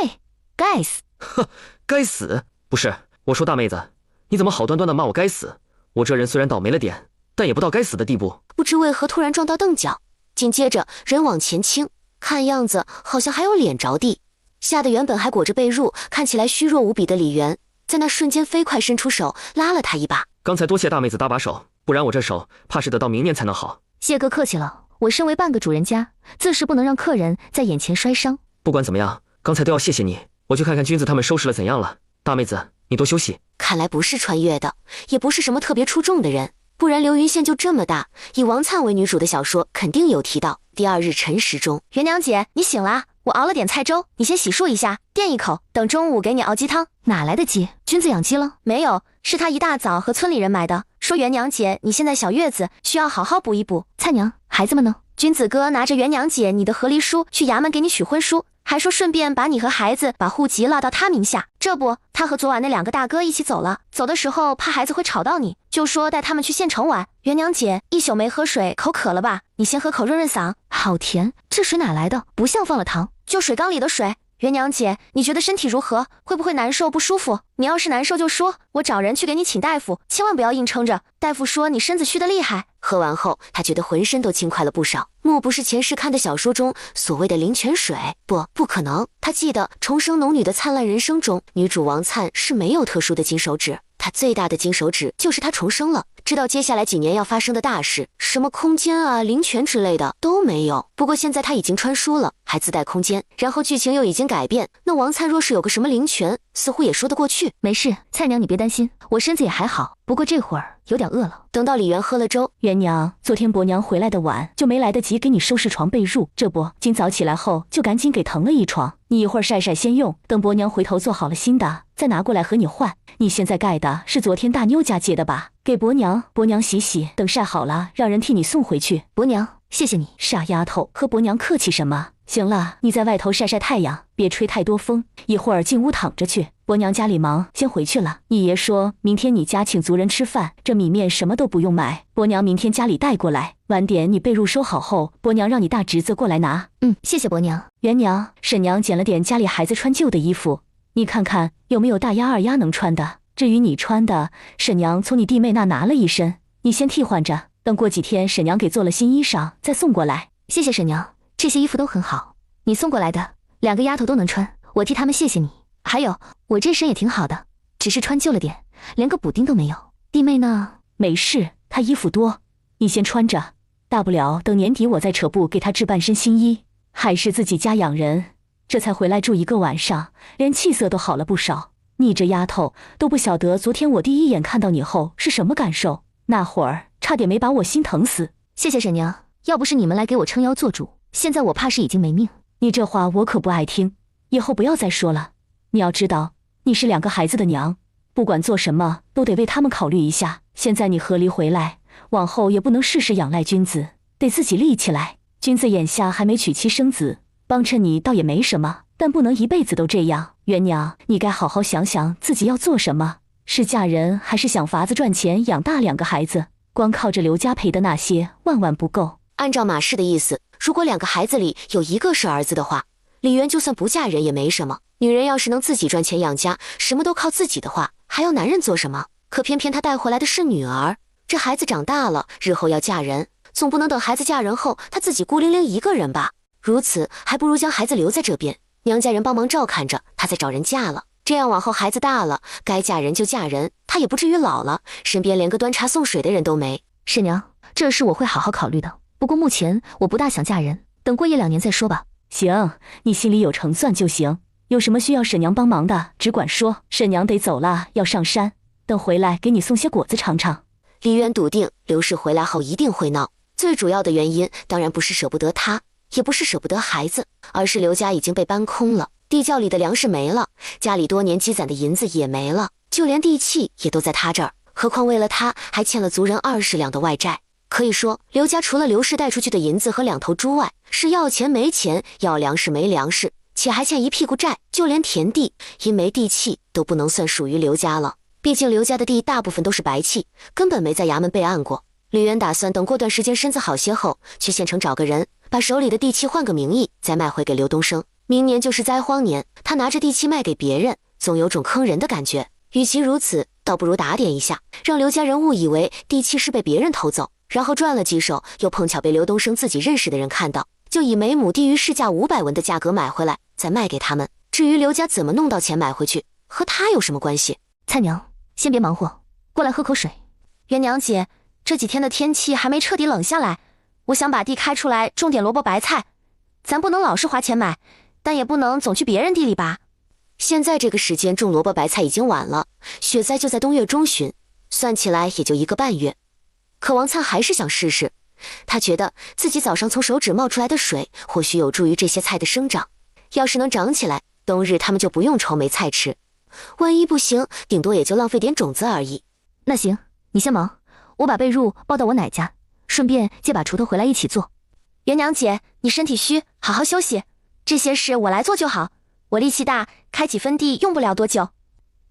该死！呵，该死！不是，我说大妹子，你怎么好端端的骂我该死？我这人虽然倒霉了点，但也不到该死的地步。不知为何突然撞到凳脚，紧接着人往前倾，看样子好像还有脸着地，吓得原本还裹着被褥看起来虚弱无比的李元，在那瞬间飞快伸出手拉了他一把。刚才多谢大妹子搭把手，不然我这手怕是得到明年才能好。谢哥客气了，我身为半个主人家，自是不能让客人在眼前摔伤。不管怎么样，刚才都要谢谢你，我去看看君子他们收拾了怎样了。大妹子，你多休息。看来不是穿越的，也不是什么特别出众的人，不然刘云县就这么大，以王灿为女主的小说肯定有提到。第二日辰时中，元娘姐，你醒啦？我熬了点菜粥，你先洗漱一下，垫一口，等中午给你熬鸡汤。哪来的鸡？君子养鸡了？没有，是他一大早和村里人买的，说元娘姐你现在小月子，需要好好补一补。蔡娘，孩子们呢？君子哥拿着元娘姐你的和离书去衙门给你许婚书，还说顺便把你和孩子把户籍落到他名下。这不，他和昨晚那2个大哥一起走了，走的时候怕孩子会吵到你，就说带他们去县城玩。元娘姐一宿没喝水，口渴了吧？你先喝口润润嗓。好甜，这水哪来的？不像放了糖。就水缸里的水。元娘姐，你觉得身体如何？会不会难受不舒服？你要是难受就说，我找人去给你请大夫，千万不要硬撑着。大夫说你身子虚得厉害。喝完后，他觉得浑身都轻快了不少。莫不是前世看的小说中所谓的灵泉水？不可能。他记得《重生农女的灿烂人生》中，女主王灿是没有特殊的金手指，她最大的金手指就是她重生了。知道接下来几年要发生的大事，什么空间啊、灵泉之类的都没有。不过现在她已经穿书了，还自带空间，然后剧情又已经改变，那王灿若是有个什么灵泉，似乎也说得过去。没事，蔡娘你别担心，我身子也还好，不过这会儿有点饿了。等到李元喝了粥，元娘，昨天伯娘回来的晚，就没来得及给你收拾床被褥，这不，今早起来后就赶紧给腾了一床，你一会儿晒晒先用，等伯娘回头做好了新的，再拿过来和你换。你现在盖的是昨天大妞家借的吧？给伯娘洗洗，等晒好了，让人替你送回去。伯娘，谢谢你。傻丫头，和伯娘客气什么？行了，你在外头晒晒太阳，别吹太多风，一会儿进屋躺着去。伯娘家里忙，先回去了。你爷说明天你家请族人吃饭，这米面什么都不用买，伯娘明天家里带过来。晚点你被褥收好后，伯娘让你大侄子过来拿。谢谢伯娘。元娘，沈娘捡了点家里孩子穿旧的衣服，你看看有没有大丫二丫能穿的。至于你穿的，沈娘从你弟妹那拿了一身，你先替换着，等过几天沈娘给做了新衣裳再送过来。谢谢沈娘，这些衣服都很好，你送过来的2个丫头都能穿，我替她们谢谢你。还有，我这身也挺好的，只是穿旧了点，连个补丁都没有。弟妹呢？没事，她衣服多，你先穿着，大不了等年底我再扯布给她置半身新衣。还是自己家养人，这才回来住1个晚上，连气色都好了不少。你这丫头都不晓得昨天我第一眼看到你后是什么感受，那会儿差点没把我心疼死。谢谢沈娘，要不是你们来给我撑腰做主，现在我怕是已经没命。你这话我可不爱听，以后不要再说了。你要知道，你是2个孩子的娘，不管做什么都得为他们考虑一下。现在你和离回来，往后也不能事事仰赖君子，得自己立起来。君子眼下还没娶妻生子，帮衬你倒也没什么，但不能一辈子都这样。元娘，你该好好想想自己要做什么，是嫁人还是想法子赚钱养大2个孩子？光靠着刘家赔的那些万万不够。按照马氏的意思，如果2个孩子里有1个是儿子的话，李媛就算不嫁人也没什么。女人要是能自己赚钱养家，什么都靠自己的话，还要男人做什么？可偏偏她带回来的是女儿，这孩子长大了，日后要嫁人，总不能等孩子嫁人后她自己孤零零1个人吧？如此还不如将孩子留在这边，娘家人帮忙照看着，她再找人嫁了。这样往后孩子大了，该嫁人就嫁人，她也不至于老了，身边连个端茶送水的人都没。沈娘，这事我会好好考虑的，不过目前我不大想嫁人，等过1、2年再说吧。行，你心里有成算就行，有什么需要沈娘帮忙的只管说。沈娘得走了，要上山，等回来给你送些果子尝尝。李渊笃定刘氏回来后一定会闹，最主要的原因当然不是舍不得他，也不是舍不得孩子，而是刘家已经被搬空了，地窖里的粮食没了，家里多年积攒的银子也没了，就连地契也都在他这儿，何况为了他还欠了族人20两的外债。可以说刘家除了刘氏带出去的银子和2头猪外，是要钱没钱，要粮食没粮食，且还欠一屁股债，就连田地因没地契都不能算属于刘家了。毕竟刘家的地大部分都是白契，根本没在衙门备案过。李渊打算等过段时间身子好些后，去县城找个人，把手里的地契换个名义，再卖回给刘东升。明年就是灾荒年，他拿着地契卖给别人，总有种坑人的感觉。与其如此，倒不如打点一下，让刘家人误以为地契是被别人偷走，然后赚了几手，又碰巧被刘东升自己认识的人看到，就以每亩低于市价500文的价格买回来，再卖给他们。至于刘家怎么弄到钱买回去，和他有什么关系？蔡娘，先别忙活，过来喝口水。元娘姐，这几天的天气还没彻底冷下来，我想把地开出来种点萝卜白菜，咱不能老是花钱买，但也不能总去别人地里吧。现在这个时间种萝卜白菜已经晚了，雪灾就在冬月中旬，算起来也就1个半月。可王灿还是想试试。他觉得自己早上从手指冒出来的水，或许有助于这些菜的生长。要是能长起来，冬日他们就不用愁没菜吃。万一不行，顶多也就浪费点种子而已。那行，你先忙，我把被褥抱到我奶家，顺便借把锄头回来一起做。元娘姐，你身体虚，好好休息，这些事我来做就好。我力气大，开几分地用不了多久。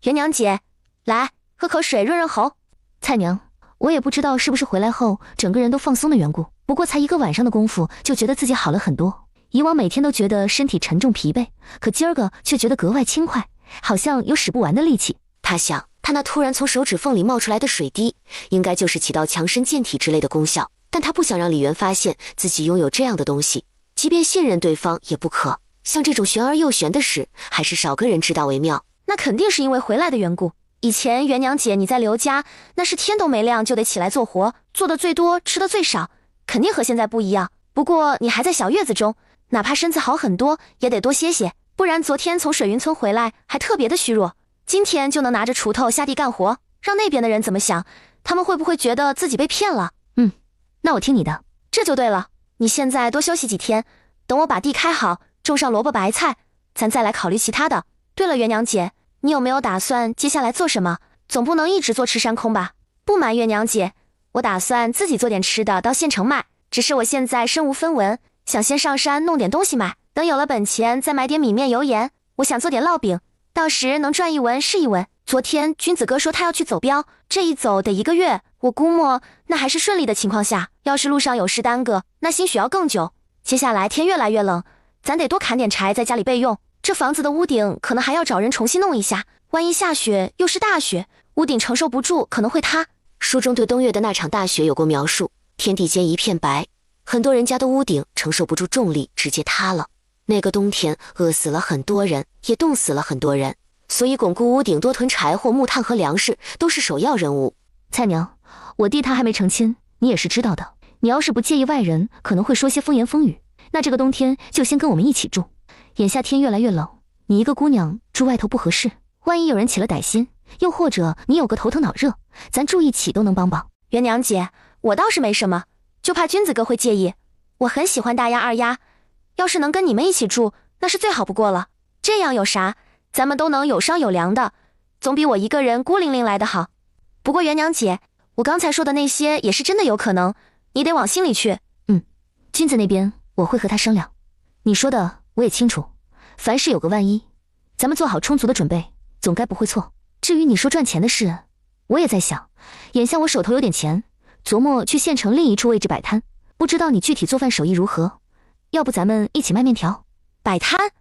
元娘姐，来喝口水润润喉。蔡娘，我也不知道是不是回来后整个人都放松的缘故，不过才一个晚上的功夫就觉得自己好了很多。以往每天都觉得身体沉重疲惫，可今儿个却觉得格外轻快，好像有使不完的力气。他想，他那突然从手指缝里冒出来的水滴，应该就是起到强身健体之类的功效。但他不想让李媛发现自己拥有这样的东西，即便信任对方也不可。像这种玄而又玄的事，还是少个人知道为妙。那肯定是因为回来的缘故。以前元娘姐你在刘家，那是天都没亮就得起来做活，做的最多，吃的最少，肯定和现在不一样。不过你还在小月子中，哪怕身子好很多，也得多歇歇，不然昨天从水云村回来还特别的虚弱，今天就能拿着锄头下地干活，让那边的人怎么想？他们会不会觉得自己被骗了？那我听你的。这就对了，你现在多休息几天，等我把地开好，种上萝卜白菜，咱再来考虑其他的。对了，元娘姐，你有没有打算接下来做什么？总不能一直坐吃山空吧？不瞒元娘姐，我打算自己做点吃的到县城卖，只是我现在身无分文，想先上山弄点东西卖，等有了本钱再买点米面油盐。我想做点烙饼，到时能赚一文是一文。昨天君子哥说他要去走镖，这一走得1个月，我估摸那还是顺利的情况下，要是路上有事耽搁，那兴许要更久。接下来天越来越冷，咱得多砍点柴在家里备用。这房子的屋顶可能还要找人重新弄一下，万一下雪又是大雪，屋顶承受不住，可能会塌。书中对冬月的那场大雪有过描述，天地间一片白，很多人家的屋顶承受不住重力，直接塌了。那个冬天饿死了很多人，也冻死了很多人，所以巩固屋顶、多囤柴火、木炭和粮食都是首要任务。蔡娘，我弟他还没成亲，你也是知道的。你要是不介意外人可能会说些风言风语，那这个冬天就先跟我们一起住。眼下天越来越冷，你一个姑娘住外头不合适，万一有人起了歹心，又或者你有个头疼脑热，咱住一起都能帮帮。元娘姐，我倒是没什么，就怕君子哥会介意。我很喜欢大丫二丫，要是能跟你们一起住，那是最好不过了。这样有啥，咱们都能有商有量的，总比我一个人孤零零来的好。不过元娘姐，我刚才说的那些也是真的有可能，你得往心里去。君子那边我会和他商量，你说的我也清楚，凡事有个万一，咱们做好充足的准备，总该不会错。至于你说赚钱的事，我也在想，眼下我手头有点钱，琢磨去县城另一处位置摆摊，不知道你具体做饭手艺如何？要不咱们一起卖面条？摆摊？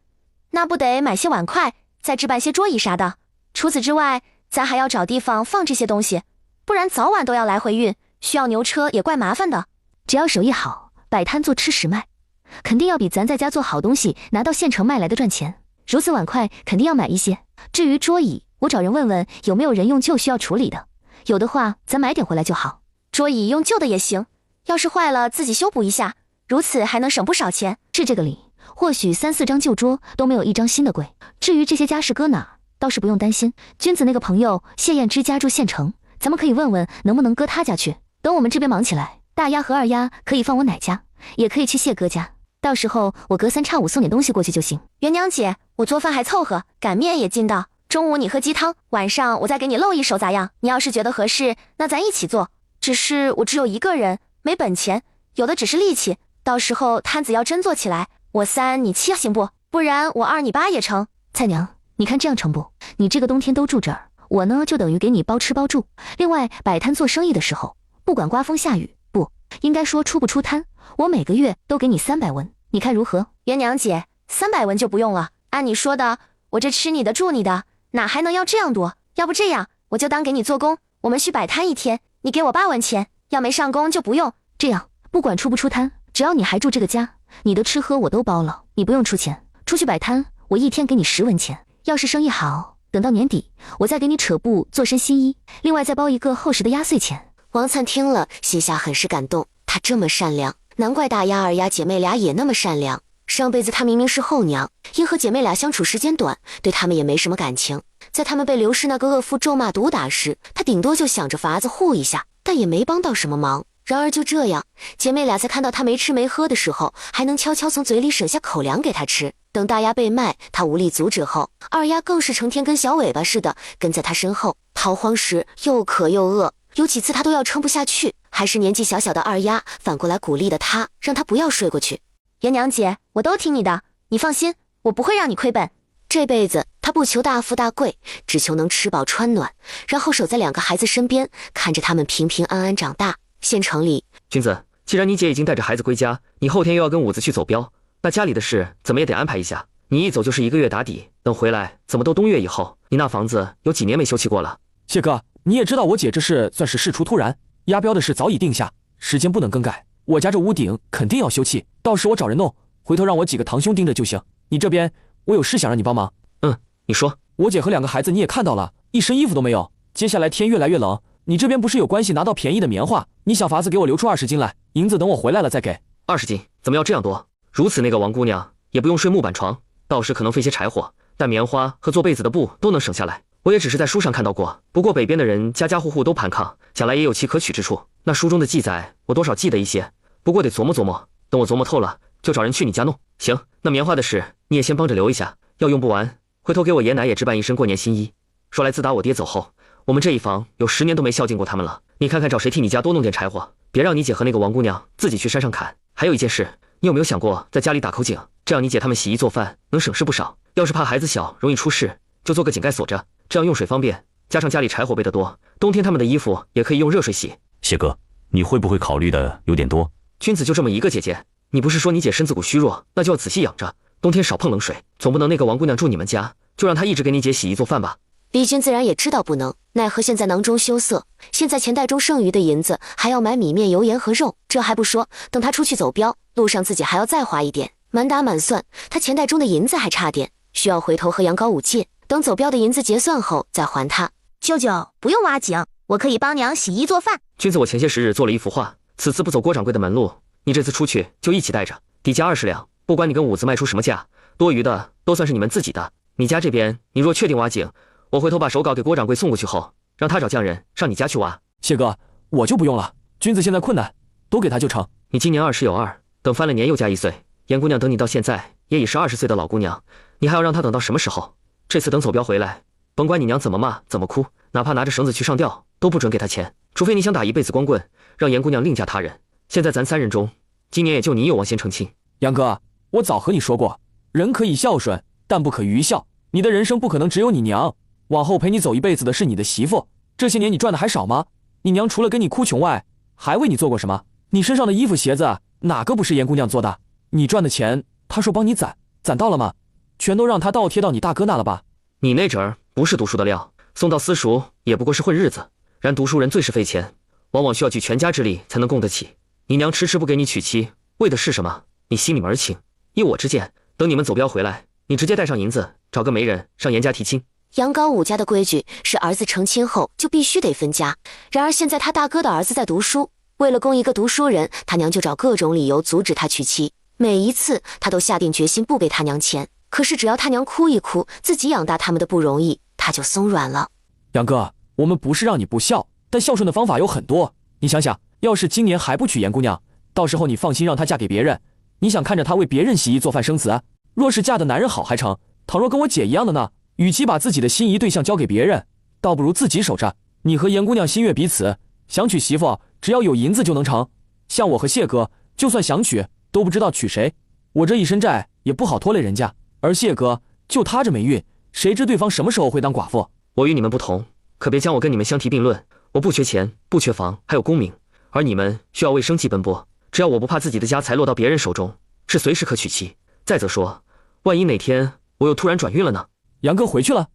那不得买些碗筷，再置办些桌椅啥的。除此之外，咱还要找地方放这些东西，不然早晚都要来回运，需要牛车也怪麻烦的。只要手艺好，摆摊做吃食卖，肯定要比咱在家做好东西拿到县城卖来的赚钱。如此碗筷肯定要买一些，至于桌椅，我找人问问有没有人用旧需要处理的，有的话咱买点回来就好。桌椅用旧的也行，要是坏了自己修补一下，如此还能省不少钱。是这个理，或许3、4张旧桌都没有一张新的贵。至于这些家事搁哪儿，倒是不用担心。君子那个朋友谢燕之家住县城，咱们可以问问能不能搁他家去。等我们这边忙起来，大丫和二丫可以放我奶家，也可以去谢哥家，到时候我隔3差5送点东西过去就行。元娘姐，我做饭还凑合，擀面也劲道。中午你喝鸡汤，晚上我再给你露一手咋样？你要是觉得合适，那咱一起做。只是我只有一个人，没本钱，有的只是力气。到时候摊子要真做起来，我3你7行不？不然我2你8也成。蔡娘，你看这样成不？你这个冬天都住这儿，我呢就等于给你包吃包住。另外摆摊做生意的时候，不管刮风下雨，不应该说出不出摊，我每个月都给你300文，你看如何？元娘姐，300文就不用了。按你说的，我这吃你的住你的，哪还能要这样多？要不这样，我就当给你做工，我们去摆摊1天，你给我8文钱，要没上工就不用。这样，不管出不出摊，只要你还住这个家，你的吃喝我都包了，你不用出钱。出去摆摊，我1天给你10文钱。要是生意好，等到年底，我再给你扯布做身新衣，另外再包一个厚实的压岁钱。王灿听了，心下很是感动，他这么善良，难怪大丫二丫姐妹俩也那么善良。上辈子她明明是后娘，因和姐妹俩相处时间短，对她们也没什么感情。在她们被刘氏那个恶妇咒骂毒打时，她顶多就想着法子护一下，但也没帮到什么忙。然而就这样，姐妹俩在看到她没吃没喝的时候，还能悄悄从嘴里省下口粮给她吃。等大鸭被卖，她无力阻止后，二鸭更是成天跟小尾巴似的跟在她身后。逃荒时又渴又饿，有几次她都要撑不下去，还是年纪小小的二鸭反过来鼓励的她，让她不要睡过去。元娘姐，我都听你的，你放心，我不会让你亏本。这辈子她不求大富大贵，只求能吃饱穿暖，然后守在两个孩子身边，看着他们平平安安长大。县城里，君子，既然你姐已经带着孩子归家，你后天又要跟五子去走镖，那家里的事怎么也得安排一下。你一走就是1个月打底，等回来怎么都冬月以后，你那房子有几年没修葺过了？谢哥，你也知道我姐这事算是事出突然，押镖的事早已定下，时间不能更改。我家这屋顶肯定要修葺，到时我找人弄，回头让我几个堂兄盯着就行。你这边我有事想让你帮忙。你说。我姐和2个孩子你也看到了，一身衣服都没有，接下来天越来越冷，你这边不是有关系拿到便宜的棉花，你想法子给我留出20斤来，银子等我回来了再给。20斤？怎么要这样多？如此那个王姑娘也不用睡木板床，到时可能费些柴火，但棉花和做被子的布都能省下来。我也只是在书上看到过，不过北边的人家家户户都盘炕，想来也有其可取之处。那书中的记载我多少记得一些，不过得琢磨琢磨，等我琢磨透了就找人去你家弄。行，那棉花的事你也先帮着留一下，要用不完回头给我爷奶也置办一身过年新衣。说来自打我爹走后，我们这一房有10年都没孝敬过他们了，你看看找谁替你家多弄点柴火，别让你姐和那个王姑娘自己去山上砍。还有一件事，你有没有想过在家里打口井，这样你姐他们洗衣做饭能省事不少。要是怕孩子小容易出事，就做个井盖锁着，这样用水方便，加上家里柴火备得多，冬天他们的衣服也可以用热水洗。谢哥，你会不会考虑的有点多？君子就这么一个姐姐，你不是说你姐身子骨虚弱，那就要仔细养着，冬天少碰冷水，总不能那个王姑娘住你们家，就让她一直给你姐洗衣做饭吧。李军自然也知道不能，奈何现在囊中羞涩，现在钱袋中剩余的银子还要买米面油盐和肉，这还不说，等他出去走镖，路上自己还要再花一点，满打满算，他钱袋中的银子还差点，需要回头和杨高武借，等走镖的银子结算后再还他。舅舅，不用挖井，我可以帮娘洗衣做饭。君子，我前些时日做了一幅画，此次不走郭掌柜的门路，你这次出去就一起带着，底价20两，不管你跟五子卖出什么价，多余的都算是你们自己的。你家这边，你若确定挖井，我回头把手稿给郭掌柜送过去后，让他找匠人上你家去挖。谢哥，我就不用了，君子现在困难，都给他就成。你今年20有2，等翻了年又加1岁，严姑娘等你到现在也已是20岁的老姑娘，你还要让她等到什么时候？这次等走镖回来，甭管你娘怎么骂怎么哭，哪怕拿着绳子去上吊，都不准给她钱，除非你想打一辈子光棍，让严姑娘另嫁他人。现在咱3人中，今年也就你有望先成亲。杨哥，我早和你说过，人可以孝顺，但不可愚孝。你的人生不可能只有你娘，往后陪你走一辈子的是你的媳妇。这些年你赚的还少吗？你娘除了跟你哭穷外，还为你做过什么？你身上的衣服鞋子哪个不是严姑娘做的？你赚的钱，她说帮你攒到了吗？全都让她倒贴到你大哥那了吧？你那阵儿不是读书的料，送到私塾也不过是混日子。然读书人最是费钱，往往需要举全家之力才能供得起。你娘迟迟不给你娶妻，为的是什么？你心里门清。依我之见，等你们走镖回来，你直接带上银子，找个媒人上严家提亲。杨高武家的规矩是儿子成亲后就必须得分家，然而现在他大哥的儿子在读书，为了供一个读书人，他娘就找各种理由阻止他娶妻。每一次他都下定决心不给他娘钱，可是只要他娘哭一哭，自己养大他们的不容易，他就松软了。杨哥，我们不是让你不孝，但孝顺的方法有很多。你想想，要是今年还不娶严姑娘，到时候你放心让她嫁给别人，你想看着她为别人洗衣做饭生子？若是嫁的男人好还成，倘若跟我姐一样的呢？与其把自己的心仪对象交给别人，倒不如自己守着。你和严姑娘心悦彼此，想娶媳妇只要有银子就能成。像我和谢哥，就算想娶，都不知道娶谁。我这一身债也不好拖累人家，而谢哥就他这霉运，谁知对方什么时候会当寡妇？我与你们不同，可别将我跟你们相提并论。我不缺钱，不缺房，还有功名，而你们需要为生计奔波。只要我不怕自己的家财落到别人手中，是随时可娶妻。再则说，万一哪天我又突然转运了呢？杨哥回去了，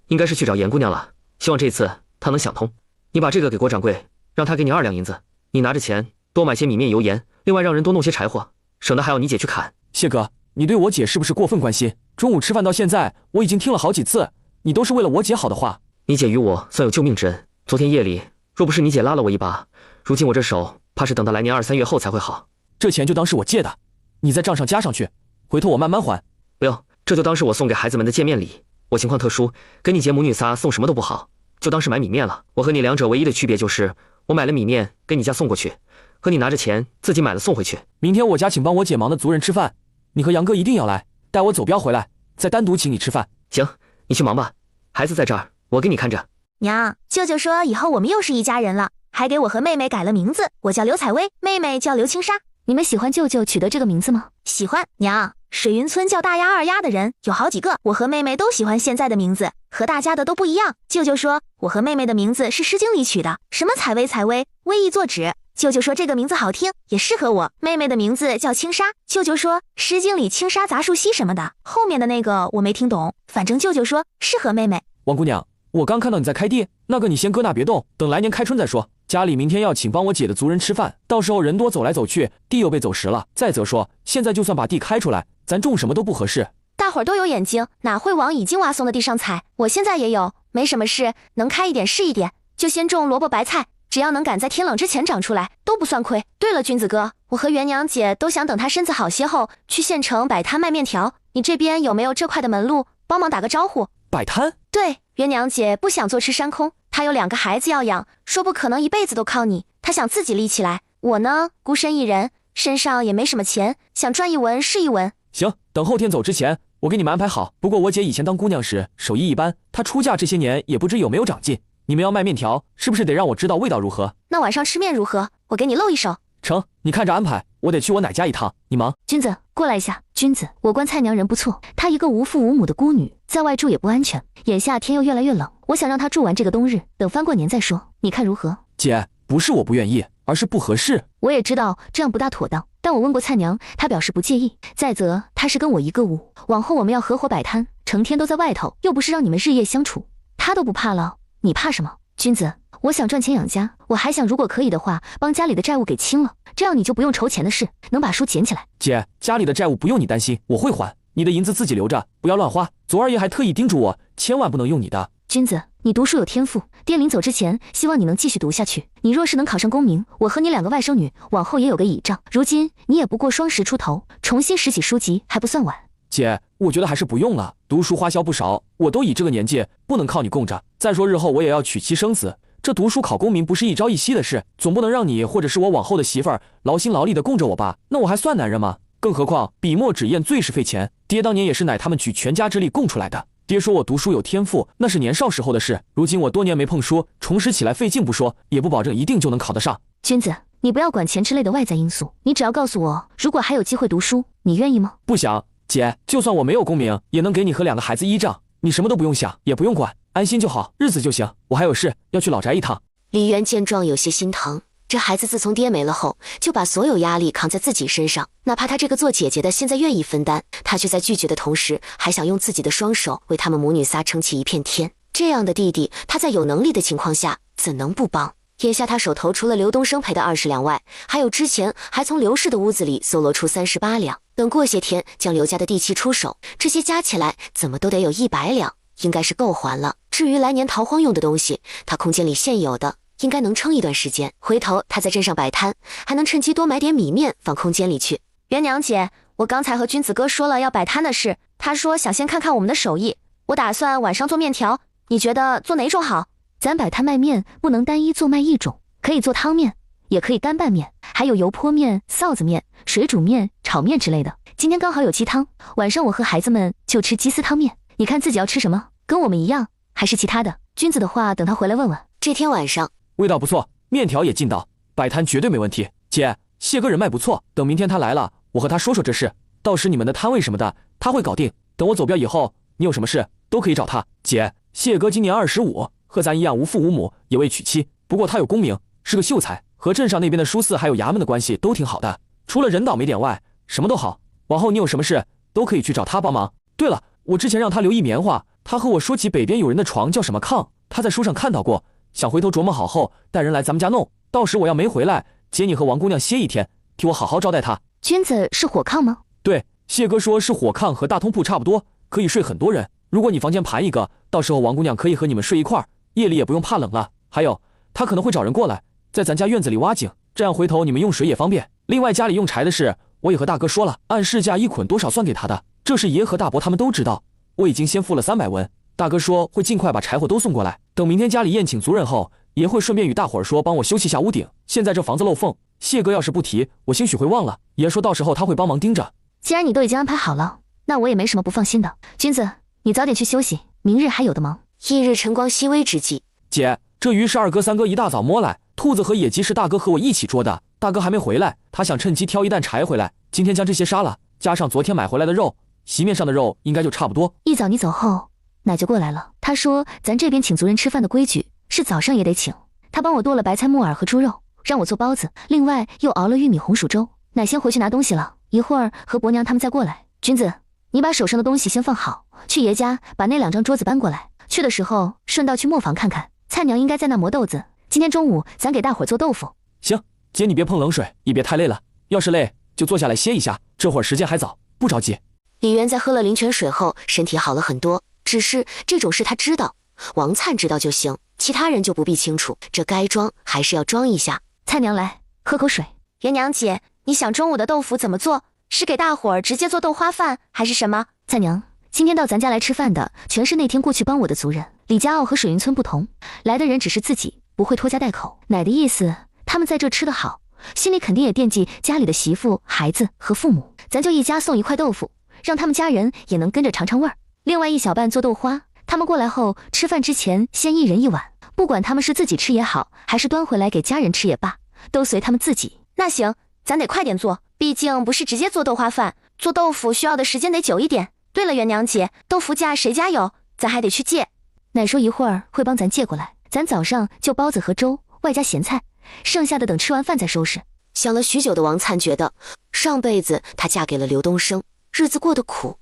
应该是去找严姑娘了。希望这次她能想通。你把这个给郭掌柜，让他给你2两银子，你拿着钱多买些米面油盐，另外让人多弄些柴火，省得还要你姐去砍。谢哥，你对我姐是不是过分关心？中午吃饭到现在，我已经听了好几次，你都是为了我姐好的话。你姐与我算有救命之恩，昨天夜里若不是你姐拉了我一把，如今我这手怕是等到来年2、3月后才会好。这钱就当是我借的，你在账上加上去，回头我慢慢还。不用，这就当是我送给孩子们的见面礼。我情况特殊，给你姐母女仨送什么都不好，就当是买米面了。我和你两者唯一的区别就是，我买了米面给你家送过去，和你拿着钱自己买了送回去。明天我家请帮我姐忙的族人吃饭，你和杨哥一定要来，带我走镖回来，再单独请你吃饭。行，你去忙吧，孩子在这儿，我给你看着。娘，舅舅说以后我们又是一家人了，还给我和妹妹改了名字，我叫刘采薇，妹妹叫刘青纱。你们喜欢舅舅取得这个名字吗？喜欢。娘，水云村叫大丫二丫的人有好几个，我和妹妹都喜欢现在的名字，和大家的都不一样。舅舅说我和妹妹的名字是诗经里取的，什么采薇采薇，微意作止。舅舅说这个名字好听，也适合我。妹妹的名字叫青纱，舅舅说诗经里青纱杂树稀什么的，后面的那个我没听懂，反正舅舅说适合妹妹。王姑娘，我刚看到你在开地，那个你先搁那别动，等来年开春再说。家里明天要请帮我姐的族人吃饭，到时候人多走来走去，地又被走实了。再则说，现在就算把地开出来，咱种什么都不合适。大伙儿都有眼睛，哪会往已经挖松的地上踩？我现在也有，没什么事，能开一点是一点，就先种萝卜白菜，只要能赶在天冷之前长出来，都不算亏。对了，君子哥，我和元娘姐都想等她身子好些后，去县城摆摊卖面条，你这边有没有这块的门路，帮忙打个招呼？摆摊？对，元娘姐不想坐吃山空，她有2个孩子要养，说不可能一辈子都靠你，她想自己立起来。我呢，孤身一人，身上也没什么钱，想赚一文是一文。行，等后天走之前，我给你们安排好。不过我姐以前当姑娘时手艺一般，她出嫁这些年也不知有没有长进。你们要卖面条，是不是得让我知道味道如何？那晚上吃面如何？我给你露一手。成，你看着安排，我得去我奶家一趟，你忙。君子，过来一下。君子，我观蔡娘人不错，她一个无父无母的孤女，在外住也不安全。眼下天又越来越冷，我想让她住完这个冬日，等翻过年再说，你看如何？姐，不是我不愿意，而是不合适。我也知道这样不大妥当，但我问过蔡娘，她表示不介意。再则她是跟我一个屋，往后我们要合伙摆摊，成天都在外头，又不是让你们日夜相处，她都不怕了，你怕什么？君子，我想赚钱养家，我还想如果可以的话，帮家里的债务给清了，这样你就不用愁钱的事，能把书捡起来。姐，家里的债务不用你担心，我会还。你的银子自己留着，不要乱花。昨儿爷还特意叮嘱我，千万不能用你的。君子，你读书有天赋，爹临走之前希望你能继续读下去。你若是能考上功名，我和你2个外甥女往后也有个倚仗。如今你也不过20出头，重新拾起书籍还不算晚。姐，我觉得还是不用了，读书花销不少，我都已这个年纪，不能靠你供着。再说日后我也要娶妻生子，这读书考功名不是一朝一夕的事，总不能让你或者是我往后的媳妇儿劳心劳力的供着我吧？那我还算男人吗？更何况笔墨纸砚最是费钱，爹当年也是乃他们举全家之力供出来的。爹说我读书有天赋，那是年少时候的事，如今我多年没碰书，重拾起来费劲不说，也不保证一定就能考得上。君子，你不要管钱之类的外在因素，你只要告诉我，如果还有机会读书，你愿意吗？不想。姐，就算我没有功名，也能给你和2个孩子依仗，你什么都不用想，也不用管，安心就好，日子就行。我还有事要去老宅一趟。李渊见状有些心疼，这孩子自从爹没了后，就把所有压力扛在自己身上，哪怕他这个做姐姐的现在愿意分担，他却在拒绝的同时，还想用自己的双手为他们母女仨撑起一片天。这样的弟弟，他在有能力的情况下，怎能不帮？眼下他手头除了刘东升赔的20两外，还有之前还从刘氏的屋子里搜罗出38两，等过些天将刘家的地契出手，这些加起来怎么都得有100两，应该是够还了。至于来年逃荒用的东西，他空间里现有的应该能撑一段时间，回头他在镇上摆摊，还能趁机多买点米面放空间里去。元娘姐，我刚才和君子哥说了要摆摊的事，他说想先看看我们的手艺，我打算晚上做面条，你觉得做哪种好？咱摆摊卖面不能单一做卖一种，可以做汤面，也可以干拌面，还有油泼面、臊子面、水煮面、炒面之类的。今天刚好有鸡汤，晚上我和孩子们就吃鸡丝汤面，你看自己要吃什么？跟我们一样，还是其他的？君子的话等他回来问问。这天晚上味道不错，面条也劲道，摆摊绝对没问题。姐，谢哥人脉不错，等明天他来了，我和他说说这事，到时你们的摊位什么的他会搞定。等我走镖以后，你有什么事都可以找他。姐，谢哥今年25，和咱一样无父无母，也未娶妻，不过他有功名，是个秀才，和镇上那边的书肆还有衙门的关系都挺好的，除了人倒霉点外，什么都好。往后你有什么事都可以去找他帮忙。对了，我之前让他留意棉花，他和我说起北边有人的床叫什么炕，他在书上看到过，想回头琢磨好后带人来咱们家弄，到时我要没回来，姐你和王姑娘歇一天，替我好好招待他。君子是火炕吗？对，谢哥说是火炕和大通铺差不多，可以睡很多人。如果你房间盘一个，到时候王姑娘可以和你们睡一块儿，夜里也不用怕冷了。还有，他可能会找人过来，在咱家院子里挖井，这样回头你们用水也方便。另外家里用柴的事，我也和大哥说了，按市价一捆多少算给他的，这事爷和大伯他们都知道。我已经先付了300文，大哥说会尽快把柴火都送过来，等明天家里宴请族人后，也会顺便与大伙儿说帮我修葺下屋顶。现在这房子漏缝，谢哥要是不提，我兴许会忘了。爷说到时候他会帮忙盯着。既然你都已经安排好了，那我也没什么不放心的。君子，你早点去休息，明日还有的忙。翌日晨光熹微之际，姐，这鱼是二哥三哥一大早摸来，兔子和野鸡是大哥和我一起捉的。大哥还没回来，他想趁机挑一担柴回来，今天将这些杀了，加上昨天买回来的肉，席面上的肉应该就差不多。一早你走后，奶就过来了。他说咱这边请族人吃饭的规矩是早上也得请，他帮我剁了白菜、木耳和猪肉，让我做包子，另外又熬了玉米红薯粥。奶先回去拿东西了，一会儿和伯娘他们再过来。君子，你把手上的东西先放好，去爷家把那2张桌子搬过来。去的时候顺道去磨坊看看，菜娘应该在那磨豆子。今天中午咱给大伙做豆腐。行，姐你别碰冷水，也别太累了，要是累就坐下来歇一下，这会儿时间还早，不着急。李渊在喝了灵泉水后身体好了很多，只是这种事他知道，王灿知道就行，其他人就不必清楚，这该装还是要装一下。菜娘来，喝口水。元娘姐，你想中午的豆腐怎么做？是给大伙儿直接做豆花饭还是什么？菜娘，今天到咱家来吃饭的全是那天过去帮我的族人。李家坳和水云村不同，来的人只是自己，不会拖家带口。奶的意思，他们在这吃得好，心里肯定也惦记家里的媳妇、孩子和父母。咱就一家送一块豆腐，让他们家人也能跟着尝尝味儿。另外一小半做豆花，他们过来后吃饭之前先一人一碗，不管他们是自己吃也好，还是端回来给家人吃也罢，都随他们自己。那行，咱得快点做，毕竟不是直接做豆花饭，做豆腐需要的时间得久一点。对了，元娘姐，豆腐架谁家有？咱还得去借。奶说一会儿会帮咱借过来，咱早上就包子和粥，外加咸菜，剩下的等吃完饭再收拾。想了许久的王灿觉得，上辈子她嫁给了刘东升，日子过得苦，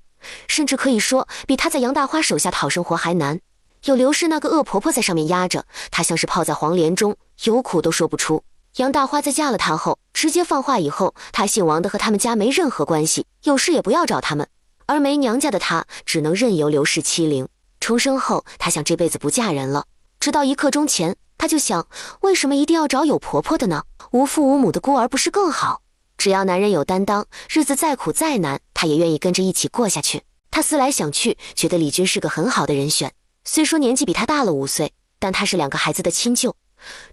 甚至可以说比她在杨大花手下讨生活还难。有刘氏那个恶婆婆在上面压着，她像是泡在黄连中，有苦都说不出。杨大花在嫁了他后，直接放话以后，她姓王的和他们家没任何关系，有事也不要找他们。而没娘家的她，只能任由刘氏欺凌。重生后，她想这辈子不嫁人了。直到一刻钟前，她就想，为什么一定要找有婆婆的呢？无父无母的孤儿不是更好？只要男人有担当，日子再苦再难，她也愿意跟着一起过下去。她思来想去，觉得李军是个很好的人选。虽说年纪比她大了5岁，但她是2个孩子的亲舅。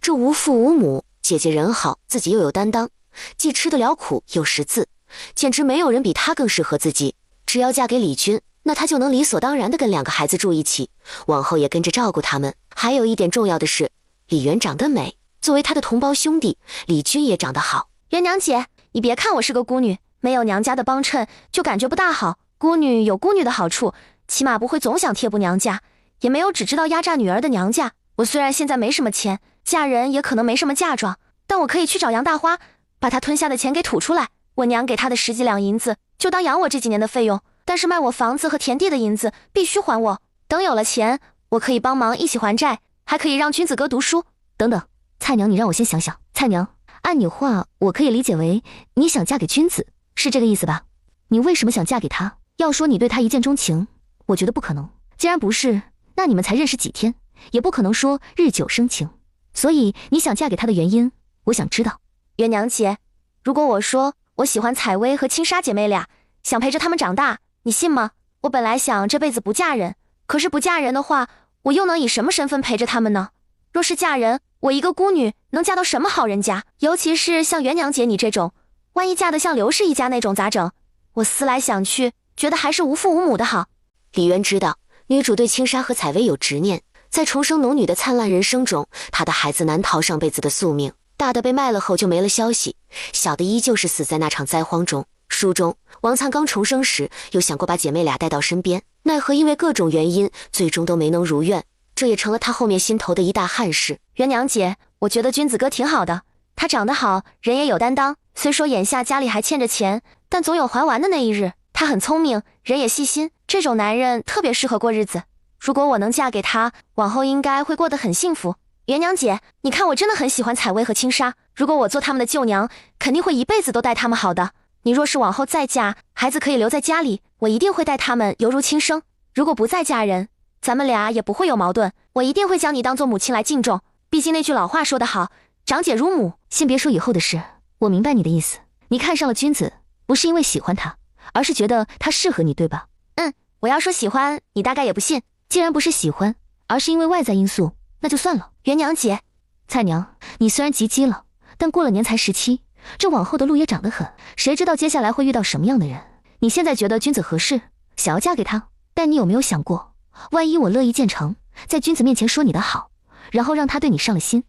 这无父无母，姐姐人好，自己又有担当，既吃得了苦又识字，简直没有人比她更适合自己。只要嫁给李军，那她就能理所当然地跟2个孩子住一起，往后也跟着照顾他们。还有一点重要的是，李媛长得美，作为她的同胞兄弟，李军也长得好。元娘姐，你别看我是个孤女，没有娘家的帮衬，就感觉不大好。孤女有孤女的好处，起码不会总想贴补娘家，也没有只知道压榨女儿的娘家。我虽然现在没什么钱，嫁人也可能没什么嫁妆，但我可以去找杨大花，把她吞下的钱给吐出来。我娘给她的10几两银子，就当养我这几年的费用，但是卖我房子和田地的银子必须还我。等有了钱，我可以帮忙一起还债，还可以让君子哥读书。等等，菜娘，你让我先想想。菜娘，按你话，我可以理解为你想嫁给君子，是这个意思吧？你为什么想嫁给他？要说你对他一见钟情，我觉得不可能。既然不是，那你们才认识几天，也不可能说日久生情。所以你想嫁给他的原因，我想知道。元娘姐，如果我说我喜欢采薇和青纱姐妹俩，想陪着她们长大，你信吗？我本来想这辈子不嫁人，可是不嫁人的话，我又能以什么身份陪着她们呢？若是嫁人，我一个孤女能嫁到什么好人家？尤其是像元娘姐你这种，万一嫁得像刘氏一家那种咋整？我思来想去，觉得还是无父无母的好。李渊知道女主对青纱和采薇有执念，在重生农女的灿烂人生中，她的孩子难逃上辈子的宿命。大的被卖了后就没了消息，小的依旧是死在那场灾荒中。书中，王灿刚重生时有想过把姐妹俩带到身边，奈何因为各种原因，最终都没能如愿，这也成了他后面心头的一大憾事。元娘姐，我觉得君子哥挺好的，他长得好，人也有担当，虽说眼下家里还欠着钱，但总有还完的那一日。他很聪明，人也细心，这种男人特别适合过日子。如果我能嫁给他，往后应该会过得很幸福。元娘姐，你看我真的很喜欢采薇和青纱，如果我做他们的舅娘，肯定会一辈子都待他们好的。你若是往后再嫁，孩子可以留在家里，我一定会待他们犹如亲生。如果不再嫁人，咱们俩也不会有矛盾，我一定会将你当做母亲来敬重。毕竟那句老话说得好，长姐如母。先别说以后的事，我明白你的意思。你看上了君子，不是因为喜欢他，而是觉得他适合你，对吧？我要说喜欢，你大概也不信。既然不是喜欢，而是因为外在因素，那就算了。元娘姐，蔡娘，你虽然及笄了，但过了年才17，这往后的路也长得很，谁知道接下来会遇到什么样的人？你现在觉得君子合适，想要嫁给他，但你有没有想过，万一我乐意建成，在君子面前说你的好，然后让他对你上了心，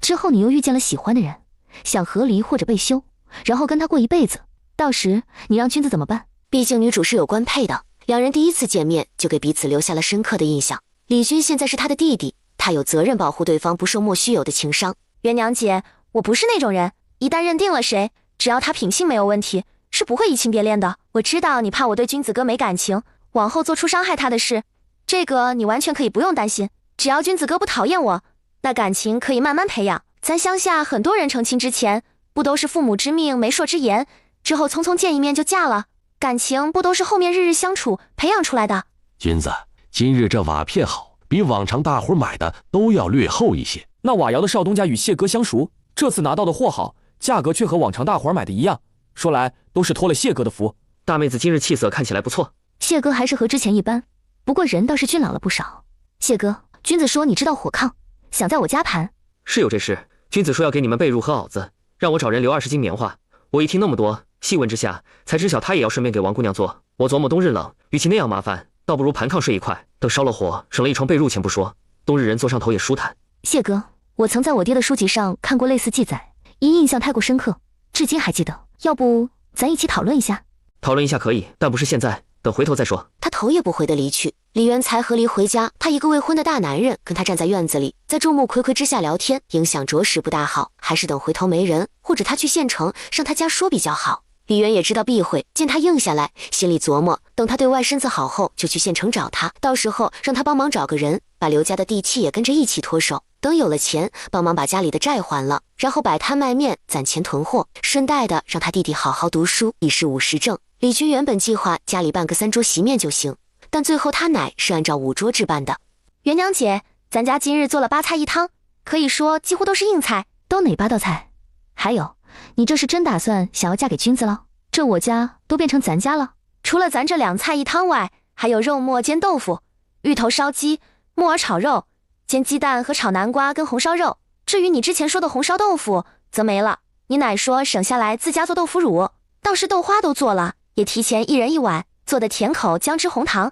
之后你又遇见了喜欢的人，想和离或者被休，然后跟他过一辈子，到时你让君子怎么办？毕竟女主是有官配的，两人第一次见面就给彼此留下了深刻的印象。李军现在是他的弟弟，他有责任保护对方不受莫须有的情伤。元娘姐，我不是那种人，一旦认定了谁，只要他品性没有问题，是不会移情别恋的。我知道你怕我对君子哥没感情，往后做出伤害他的事，这个你完全可以不用担心。只要君子哥不讨厌我，那感情可以慢慢培养。咱乡下很多人成亲之前，不都是父母之命媒妁之言，之后匆匆见一面就嫁了，感情不都是后面日日相处培养出来的？君子，今日这瓦片好，比往常大伙买的都要略厚一些。那瓦窑的少东家与谢哥相熟，这次拿到的货好，价格却和往常大伙买的一样，说来都是托了谢哥的福。大妹子今日气色看起来不错。谢哥还是和之前一般，不过人倒是俊朗了不少。谢哥，君子说你知道火炕，想在我家盘。是有这事，君子说要给你们被褥和袄子，让我找人留20斤棉花。我一听那么多，细问之下才知晓他也要顺便给王姑娘做。我琢磨冬日冷，与其那样麻烦，倒不如盘炕睡一块，等烧了火，省了一床被褥钱不说，冬日人坐上头也舒坦。谢哥，我曾在我爹的书籍上看过类似记载，因印象太过深刻，至今还记得。要不咱一起讨论一下？讨论一下可以，但不是现在，等回头再说。他头也不回地离去。李元才和离回家，他一个未婚的大男人跟他站在院子里，在众目睽睽之下聊天，影响着实不大好，还是等回头没人，或者他去县城上他家说比较好。李元也知道避讳，见他应下来，心里琢磨，等他对外身子好后，就去县城找他，到时候让他帮忙找个人，把刘家的地契也跟着一起脱手。等有了钱，帮忙把家里的债还了，然后摆摊卖面攒钱囤货，顺带的让他弟弟好好读书，以示武时政。李军原本计划家里办个3桌席面就行，但最后他乃是按照5桌置办的。元娘姐，咱家今日做了8菜1汤，可以说几乎都是硬菜。都哪8道菜？还有，你这是真打算想要嫁给君子了？这我家都变成咱家了。除了咱这2菜1汤外，还有肉末煎豆腐、芋头烧鸡、木耳炒肉、煎鸡蛋和炒南瓜跟红烧肉。至于你之前说的红烧豆腐，则没了。你奶说省下来自家做豆腐乳，倒是豆花都做了，也提前1人1碗，做的甜口姜汁红糖。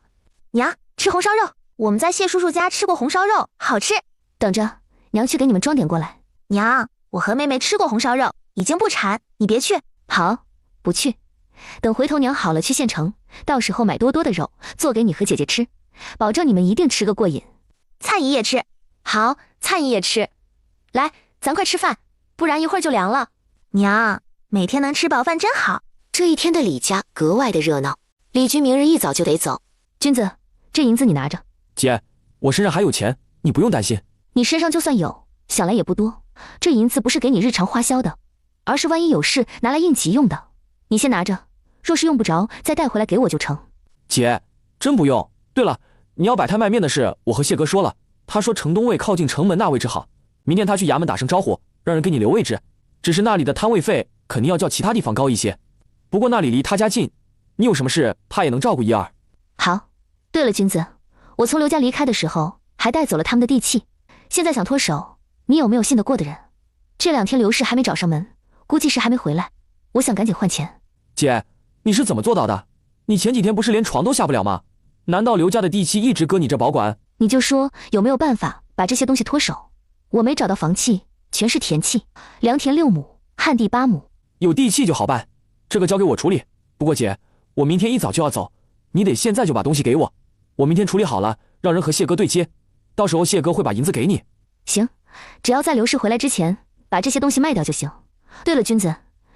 娘，吃红烧肉，我们在谢叔叔家吃过红烧肉，好吃。等着，娘去给你们装点过来。娘，我和妹妹吃过红烧肉，已经不馋，你别去。好，不去。等回头娘好了去县城，到时候买多多的肉做给你和姐姐吃，保证你们一定吃个过瘾。灿姨也吃。好，灿姨也吃。来，咱快吃饭，不然一会儿就凉了。娘，每天能吃饱饭真好。这一天的李家格外的热闹。李军明日一早就得走。君子，这银子你拿着。姐，我身上还有钱，你不用担心。你身上就算有，想来也不多。这银子不是给你日常花销的，而是万一有事拿来应急用的。你先拿着，若是用不着，再带回来给我就成。姐，真不用。对了，你要摆摊卖面的事，我和谢哥说了，他说城东位靠近城门那位置好，明天他去衙门打声招呼，让人给你留位置。只是那里的摊位费肯定要较其他地方高一些，不过那里离他家近，你有什么事他也能照顾一二。好，对了，君子，我从刘家离开的时候还带走了他们的地契，现在想脱手，你有没有信得过的人？这2天刘氏还没找上门，估计是还没回来，我想赶紧换钱。姐，你是怎么做到的？你前几天不是连床都下不了吗？难道刘家的地契一直搁你这保管？你就说有没有办法把这些东西脱手？我没找到房契，全是田契，良田6亩，旱地8亩。有地契就好办，这个交给我处理。不过姐，我明天一早就要走，你得现在就把东西给我，我明天处理好了，让人和谢哥对接，到时候谢哥会把银子给你。行，只要在刘氏回来之前把这些东西卖掉就行。对了，君子，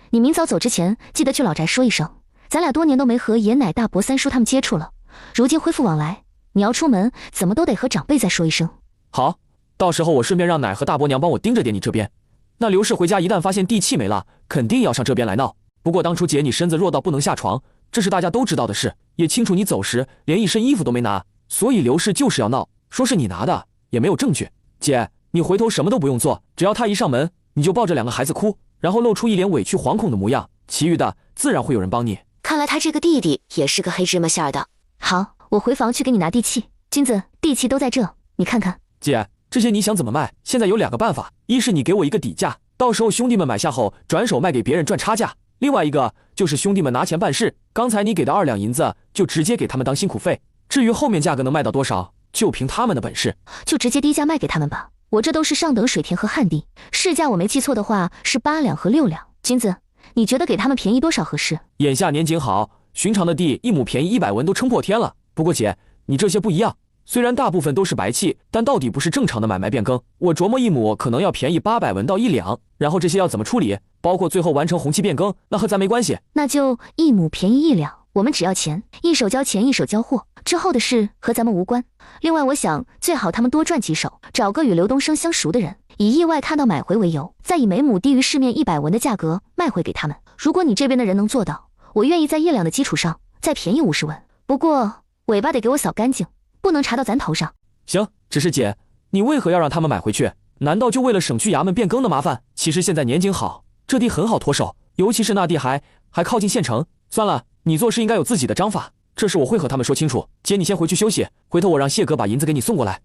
你明早走之前记得去老宅说一声，咱俩多年都没和爷奶大伯三叔他们接触了，如今恢复往来，你要出门怎么都得和长辈再说一声。好，到时候我顺便让奶和大伯娘帮我盯着点你这边。那刘氏回家一旦发现地契没了，肯定要上这边来闹。不过当初姐你身子弱到不能下床，这是大家都知道的事，也清楚你走时连一身衣服都没拿，所以刘氏就是要闹，说是你拿的，也没有证据。姐，你回头什么都不用做，只要他一上门，你就抱着2个孩子哭，然后露出一脸委屈惶恐的模样，其余的自然会有人帮你。看来他这个弟弟也是个黑芝麻馅儿的。好，我回房去给你拿地契。君子，地契都在这，你看看。姐，这些你想怎么卖？现在有2个办法，一是你给我一个底价，到时候兄弟们买下后转手卖给别人赚差价；另外一个就是兄弟们拿钱办事，刚才你给的2两银子就直接给他们当辛苦费，至于后面价格能卖到多少，就凭他们的本事。就直接低价卖给他们吧，我这都是上等水田和旱地，市价我没记错的话是8两和6两。君子，你觉得给他们便宜多少合适？眼下年景好，寻常的地1亩便宜100文都撑破天了。不过姐，你这些不一样，虽然大部分都是白气，但到底不是正常的买卖变更。我琢磨1亩可能要便宜800文到1两，然后这些要怎么处理，包括最后完成红漆变更，那和咱没关系。那就1亩便宜1两，我们只要钱，一手交钱一手交货，之后的事和咱们无关。另外我想最好他们多赚几手，找个与刘东升相熟的人，以意外看到买回为由，再以每亩低于市面100文的价格卖回给他们。如果你这边的人能做到，我愿意在1两的基础上再便宜50文，不过尾巴得给我扫干净，不能查到咱头上。行，只是姐，你为何要让他们买回去？难道就为了省去衙门变更的麻烦？其实现在年景好，这地很好脱手，尤其是那地还靠近县城。算了，你做事应该有自己的章法，这事我会和他们说清楚。姐，你先回去休息，回头我让谢哥把银子给你送过来。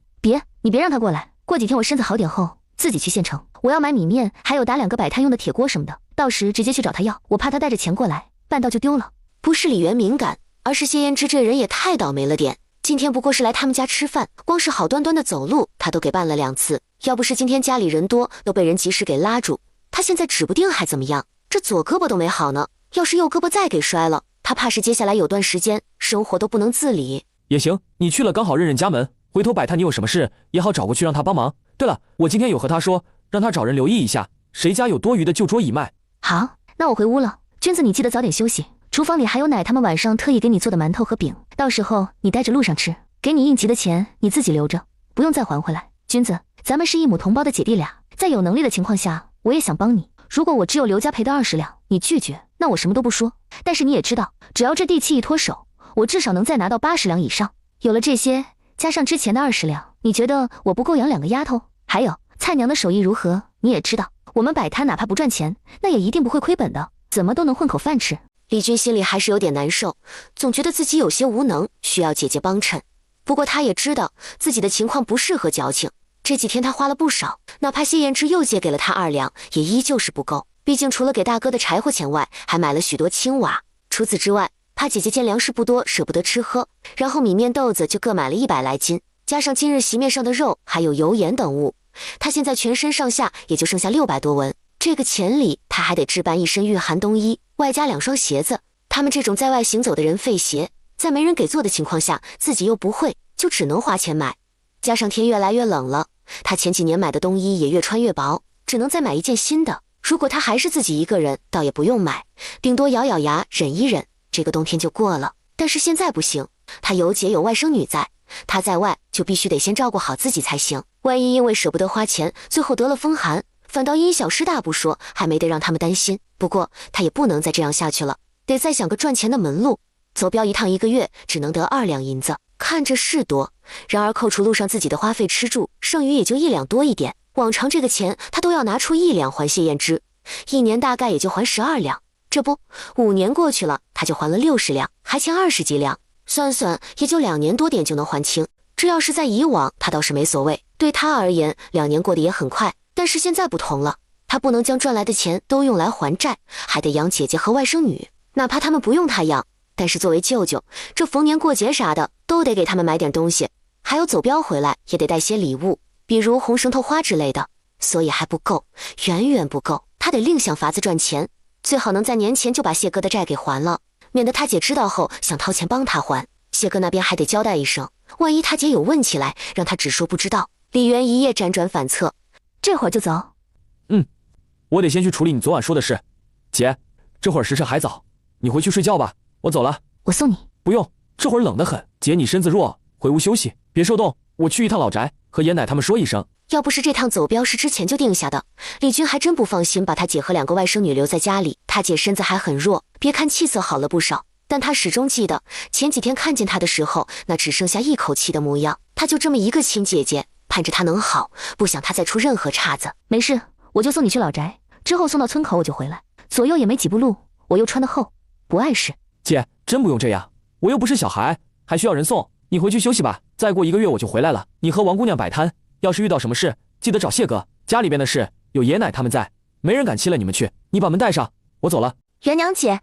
你别让他过来，过几天我身子好点后自己去县城，我要买米面，还有打2个摆摊用的铁锅什么的，到时直接去找他要，我怕他带着钱过来，办到就丢了。不是李元敏感，而是谢嫣之这人也太倒霉了点。今天不过是来他们家吃饭，光是好端端的走路他都给绊了2次，要不是今天家里人多都被人及时给拉住，他现在指不定还怎么样。这左胳膊都没好呢，要是右胳膊再给摔了，他怕是接下来有段时间生活都不能自理。也行，你去了刚好认认家门，回头摆摊你有什么事也好找过去让他帮忙。对了，我今天有和他说让他找人留意一下，谁家有多余的就桌椅卖。好，那我回屋了。君子你记得早点休息，厨房里还有奶他们晚上特意给你做的馒头和饼，到时候你带着路上吃，给你应急的钱你自己留着，不用再还回来。君子，咱们是一亩同胞的姐弟俩，在有能力的情况下我也想帮你，如果我只有刘家赔的20两你拒绝，那我什么都不说，但是你也知道，只要这地契一脱手，我至少能再拿到80两以上，有了这些加上之前的20两，你觉得我不够养2个丫头？还有蔡娘的手艺如何？你也知道，我们摆摊哪怕不赚钱，那也一定不会亏本的，怎么都能混口饭吃。李军心里还是有点难受，总觉得自己有些无能，需要姐姐帮衬。不过他也知道自己的情况不适合矫情，这几天他花了不少，哪怕谢嫣之又借给了他2两，也依旧是不够。毕竟除了给大哥的柴火钱外，还买了许多青瓦。除此之外，怕姐姐见粮食不多舍不得吃喝，然后米面豆子就各买了100来斤，加上今日席面上的肉还有油盐等物，他现在全身上下也就剩下600多文。这个钱里他还得置办1身御寒冬衣，外加2双鞋子。他们这种在外行走的人废鞋，在没人给做的情况下，自己又不会，就只能花钱买。加上天越来越冷了，他前几年买的冬衣也越穿越薄，只能再买一件新的。如果他还是自己一个人，倒也不用买，顶多咬咬牙忍一忍，这个冬天就过了。但是现在不行，他有姐有外甥女在，他在外就必须得先照顾好自己才行。万一因为舍不得花钱，最后得了风寒，反倒因小失大不说，还没得让他们担心。不过他也不能再这样下去了，得再想个赚钱的门路。走镖一趟1个月只能得2两银子，看着是多，然而扣除路上自己的花费吃住，剩余也就1两多一点。往常这个钱他都要拿出1两还谢嫣之，1年大概也就还12两。这不，5年过去了，他就还了60两，还欠20几两，算算也就2年多点就能还清。这要是在以往，他倒是没所谓，对他而言2年过得也很快。但是现在不同了，他不能将赚来的钱都用来还债，还得养姐姐和外甥女，哪怕他们不用他养，但是作为舅舅，这逢年过节啥的都得给他们买点东西，还有走镖回来也得带些礼物，比如红绳头花之类的，所以还不够，远远不够。他得另想法子赚钱，最好能在年前就把谢哥的债给还了，免得他姐知道后想掏钱帮他还，谢哥那边还得交代一声，万一他姐有问起来，让他只说不知道。李元一夜辗转反侧，这会儿就走。我得先去处理你昨晚说的事。姐，这会儿时辰还早，你回去睡觉吧，我走了。我送你。不用，这会儿冷得很。姐，你身子弱，回屋休息，别受冻。我去一趟老宅，和爷奶他们说一声。要不是这趟走镖是之前就定下的，李军还真不放心把他姐和2个外甥女留在家里。他姐身子还很弱，别看气色好了不少，但他始终记得前几天看见他的时候，那只剩下一口气的模样。他就这么一个亲姐姐，盼着他能好，不想他再出任何岔子。没事，我就送你去老宅，之后送到村口我就回来，左右也没几步路，我又穿得厚，不碍事。姐，真不用这样，我又不是小孩，还需要人送。你回去休息吧，再过1个月我就回来了。你和王姑娘摆摊，要是遇到什么事，记得找谢哥。家里边的事有爷奶他们在，没人敢欺了你们去。你把门带上，我走了。元娘姐，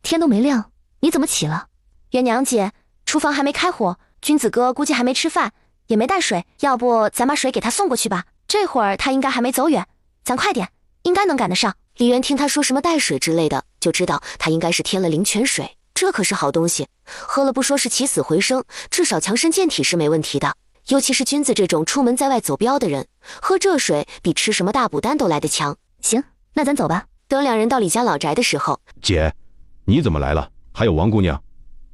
天都没亮，你怎么起了？元娘姐，厨房还没开火，君子哥估计还没吃饭，也没带水，要不咱把水给他送过去吧？这会儿他应该还没走远，咱快点，应该能赶得上。李渊听他说什么带水之类的，就知道他应该是添了灵泉水，这可是好东西，喝了不说是起死回生，至少强身健体是没问题的。尤其是君子这种出门在外走镖的人，喝这水比吃什么大补丹都来得强。行，那咱走吧。等两人到李家老宅的时候，姐，你怎么来了？还有王姑娘，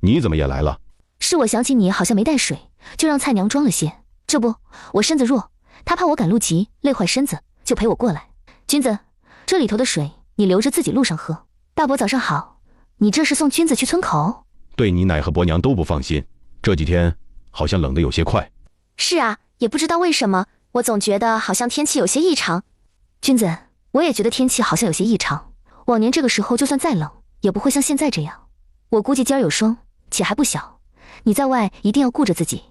你怎么也来了？是我想起你好像没带水，就让蔡娘装了些。这不，我身子弱，她怕我赶路急累坏身子，就陪我过来。君子，这里头的水你留着自己路上喝。大伯早上好，你这是送君子去村口？对你奶和伯娘都不放心，这几天好像冷得有些快。是啊，也不知道为什么，我总觉得好像天气有些异常。君子，我也觉得天气好像有些异常。往年这个时候就算再冷，也不会像现在这样。我估计今儿有霜，且还不小，你在外一定要顾着自己。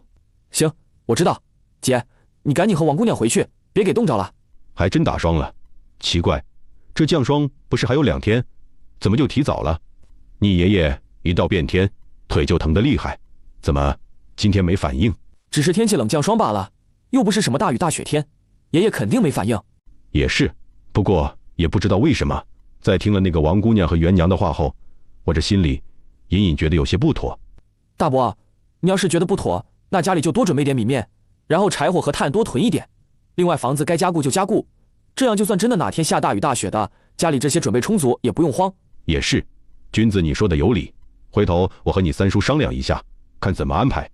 行，我知道。姐，你赶紧和王姑娘回去，别给冻着了。还真打霜了，奇怪，这降霜不是还有2天，怎么就提早了？你爷爷一到变天，腿就疼得厉害，怎么今天没反应？只是天气冷降霜罢了，又不是什么大雨大雪天，爷爷肯定没反应。也是，不过也不知道为什么，在听了那个王姑娘和元娘的话后，我这心里隐隐觉得有些不妥。大伯，你要是觉得不妥，那家里就多准备点米面，然后柴火和炭多囤一点。另外房子该加固就加固，这样就算真的哪天下大雨大雪的，家里这些准备充足，也不用慌。也是，君子你说的有理，回头我和你三叔商量一下，看怎么安排。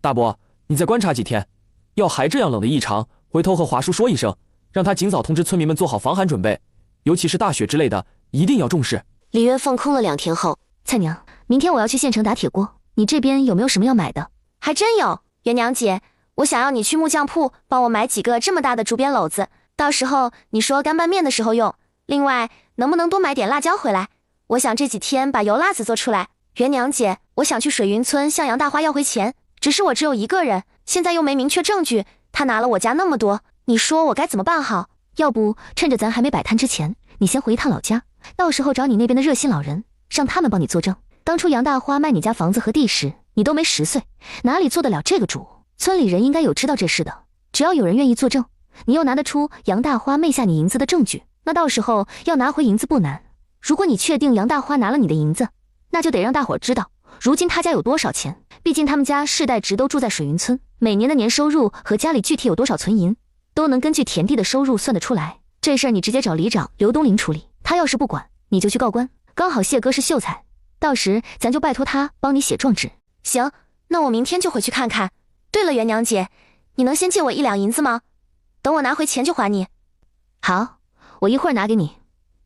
大伯，你再观察几天，要还这样冷的异常，回头和华叔说一声，让他尽早通知村民们做好防寒准备，尤其是大雪之类的，一定要重视。李渊放空了2天后，蔡娘，明天我要去县城打铁锅，你这边有没有什么要买的？还真有，元娘姐，我想要你去木匠铺帮我买几个这么大的竹编篓子，到时候你说干拌面的时候用。另外，能不能多买点辣椒回来？我想这几天把油辣子做出来。元娘姐，我想去水云村向杨大花要回钱，只是我只有一个人，现在又没明确证据，他拿了我家那么多，你说我该怎么办好？要不趁着咱还没摆摊之前，你先回一趟老家，到时候找你那边的热心老人，让他们帮你作证。当初杨大花卖你家房子和地时，你都没10岁，哪里做得了这个主？村里人应该有知道这事的，只要有人愿意作证，你又拿得出杨大花昧下你银子的证据，那到时候要拿回银子不难。如果你确定杨大花拿了你的银子，那就得让大伙知道，如今他家有多少钱。毕竟他们家世代直都住在水云村，每年的年收入和家里具体有多少存银，都能根据田地的收入算得出来。这事儿你直接找里长刘东林处理，他要是不管，你就去告官。刚好谢哥是秀才，到时咱就拜托他帮你写状纸。行，那我明天就回去看看。对了，元娘姐，你能先借我1两银子吗？等我拿回钱就还你。好，我一会儿拿给你。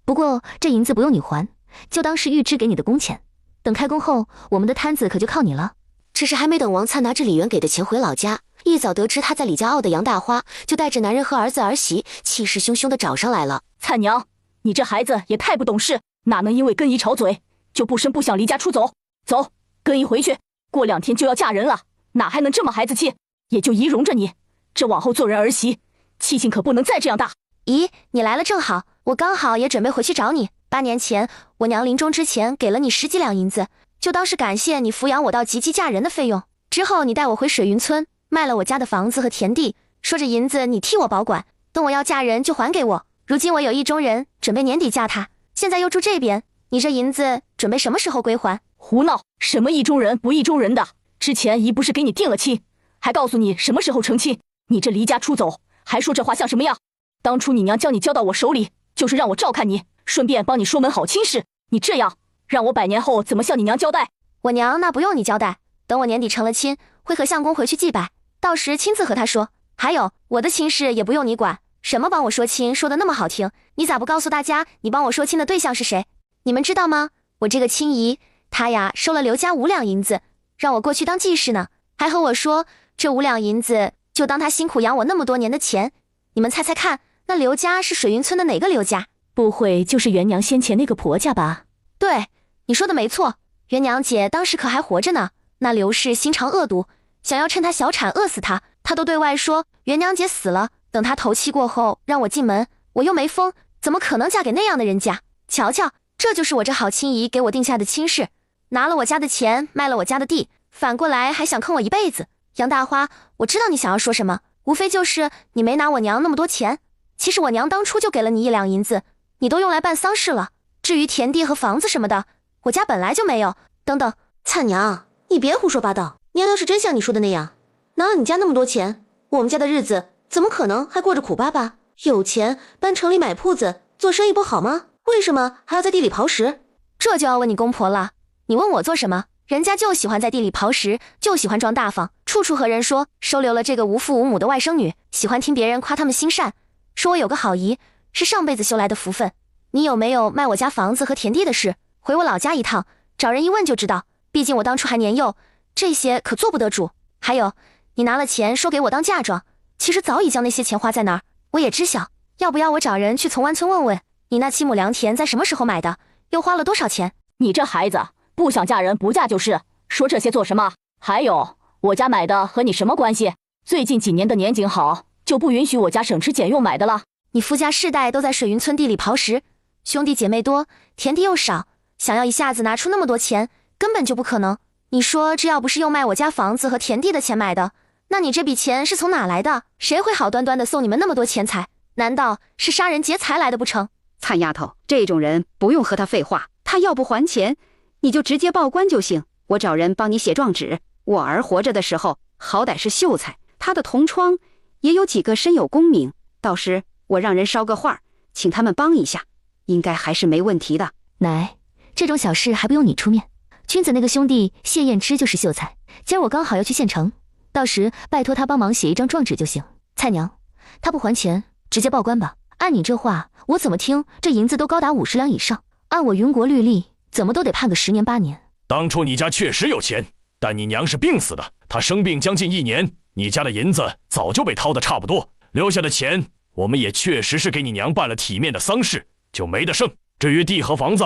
不过这银子不用你还，就当是预支给你的工钱。等开工后，我们的摊子可就靠你了。只是还没等王灿拿着李元给的钱回老家，一早得知他在李家傲的杨大花，就带着男人和儿子儿媳气势汹汹地找上来了。灿娘，你这孩子也太不懂事，哪能因为跟姨吵嘴就不声不响离家出走？走，跟姨回去，过2天就要嫁人了，哪还能这么孩子气？也就姨容着你，这往后做人儿媳，气性可不能再这样大。姨，你来了正好，我刚好也准备回去找你。8年前，我娘临终之前给了你10几两银子，就当是感谢你抚养我到及笄嫁人的费用。之后你带我回水云村，卖了我家的房子和田地，说这银子你替我保管，等我要嫁人就还给我。如今我有意中人，准备年底嫁他，现在又住这边，你这银子准备什么时候归还？胡闹，什么意中人不意中人的？之前姨不是给你定了亲，还告诉你什么时候成亲，你这离家出走，还说这话像什么样？当初你娘将你交到我手里，就是让我照看你，顺便帮你说门好亲事。你这样，让我100年后怎么向你娘交代？我娘那不用你交代，等我年底成了亲，会和相公回去祭拜，到时亲自和他说。还有，我的亲事也不用你管，什么帮我说亲说的那么好听，你咋不告诉大家你帮我说亲的对象是谁？你们知道吗？我这个亲姨，她呀收了刘家5两银子，让我过去当继室呢，还和我说这5两银子就当她辛苦养我那么多年的钱。你们猜猜看，那刘家是水云村的哪个刘家？不会就是元娘先前那个婆家吧？对，你说的没错，元娘姐当时可还活着呢。那刘氏心肠恶毒，想要趁她小产饿死她，她都对外说元娘姐死了，等她头七过后让我进门，我又没疯，怎么可能嫁给那样的人家？瞧瞧，这就是我这好亲姨给我定下的亲事，拿了我家的钱，卖了我家的地，反过来还想坑我一辈子。杨大花，我知道你想要说什么，无非就是你没拿我娘那么多钱。其实我娘当初就给了你1两银子，你都用来办丧事了。至于田地和房子什么的，我家本来就没有。等等，灿娘，你别胡说八道。娘要是真像你说的那样，哪有你家那么多钱？我们家的日子怎么可能还过着苦巴巴？有钱搬城里买铺子，做生意不好吗？为什么还要在地里刨食？这就要问你公婆了。你问我做什么？人家就喜欢在地里刨食，就喜欢装大方，处处和人说收留了这个无父无母的外甥女，喜欢听别人夸他们心善，说我有个好姨，是上辈子修来的福分。你有没有卖我家房子和田地的事？回我老家一趟，找人一问就知道。毕竟我当初还年幼，这些可做不得主。还有，你拿了钱说给我当嫁妆，其实早已将那些钱花在哪儿，我也知晓。要不要我找人去从湾村问问，你那7亩良田在什么时候买的，又花了多少钱？你这孩子不想嫁人不嫁就是，说这些做什么？还有，我家买的和你什么关系？最近几年的年景好，就不允许我家省吃俭用买的了。你夫家世代都在水云村地里刨食，兄弟姐妹多，田地又少，想要一下子拿出那么多钱，根本就不可能。你说这要不是用卖我家房子和田地的钱买的，那你这笔钱是从哪来的？谁会好端端的送你们那么多钱财？难道是杀人劫财来的不成？灿丫头，这种人不用和他废话，他要不还钱，你就直接报官就行。我找人帮你写状纸。我儿活着的时候，好歹是秀才，他的同窗也有几个身有功名，到时我让人捎个话，请他们帮一下，应该还是没问题的。奶，这种小事还不用你出面。君子那个兄弟谢燕之就是秀才，今儿我刚好要去县城，到时拜托他帮忙写一张状纸就行。蔡娘，他不还钱，直接报官吧。按你这话，我怎么听这银子都高达50两以上，按我云国律例，怎么都得判个10年8年。当初你家确实有钱，但你娘是病死的，她生病将近1年，你家的银子早就被掏得差不多，留下的钱我们也确实是给你娘办了体面的丧事，就没得剩。至于地和房子，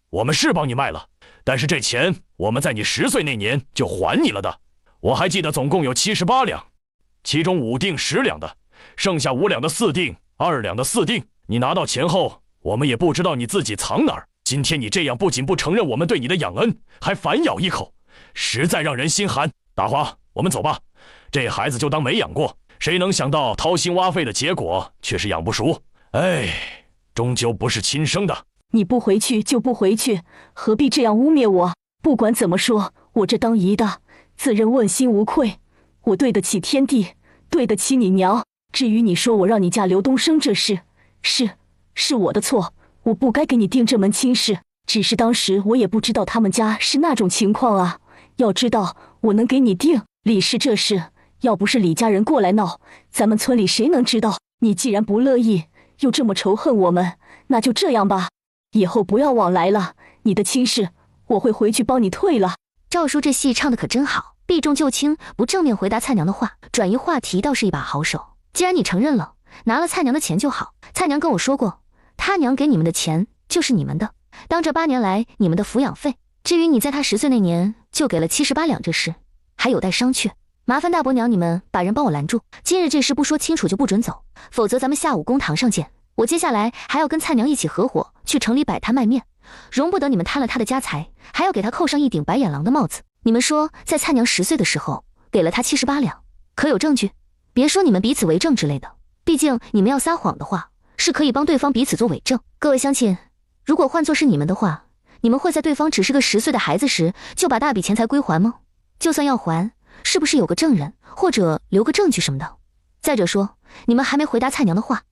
我们是帮你卖了，但是这钱我们在你10岁那年就还你了的。我还记得总共有78两，其中5锭10两的，剩下5两的4锭，2两的4锭。你拿到钱后，我们也不知道你自己藏哪儿。今天你这样，不仅不承认我们对你的养恩，还反咬一口，实在让人心寒。大花，我们走吧，这孩子就当没养过，谁能想到掏心挖肺的结果却是养不熟。哎，终究不是亲生的。你不回去就不回去，何必这样污蔑我？不管怎么说，我这当姨的自认问心无愧，我对得起天地，对得起你娘。至于你说我让你嫁刘东升这事，是我的错，我不该给你定这门亲事。只是当时我也不知道他们家是那种情况啊。要知道我能给你定李氏这事，要不是李家人过来闹，咱们村里谁能知道？你既然不乐意，又这么仇恨我们，那就这样吧，以后不要往来了。你的亲事我会回去帮你退了。赵叔这戏唱的可真好，避重就轻，不正面回答蔡娘的话，转移话题倒是一把好手。既然你承认了，拿了蔡娘的钱就好。蔡娘跟我说过，她娘给你们的钱就是你们的，当这8年来你们的抚养费。至于你在她10岁那年就给了78两这事，还有待商榷。麻烦大伯娘你们把人帮我拦住，今日这事不说清楚就不准走，否则咱们下午公堂上见。我接下来还要跟蔡娘一起合伙去城里摆摊卖面，容不得你们贪了她的家财，还要给她扣上一顶白眼狼的帽子。你们说在蔡娘10岁的时候给了她78两，可有证据？别说你们彼此为证之类的，毕竟你们要撒谎的话，是可以帮对方彼此做伪证。各位乡亲，如果换作是你们的话，你们会在对方只是个10岁的孩子时就把大笔钱财归还吗？就算要还，是不是有个证人或者留个证据什么的？再者说，你们还没回答蔡娘的话，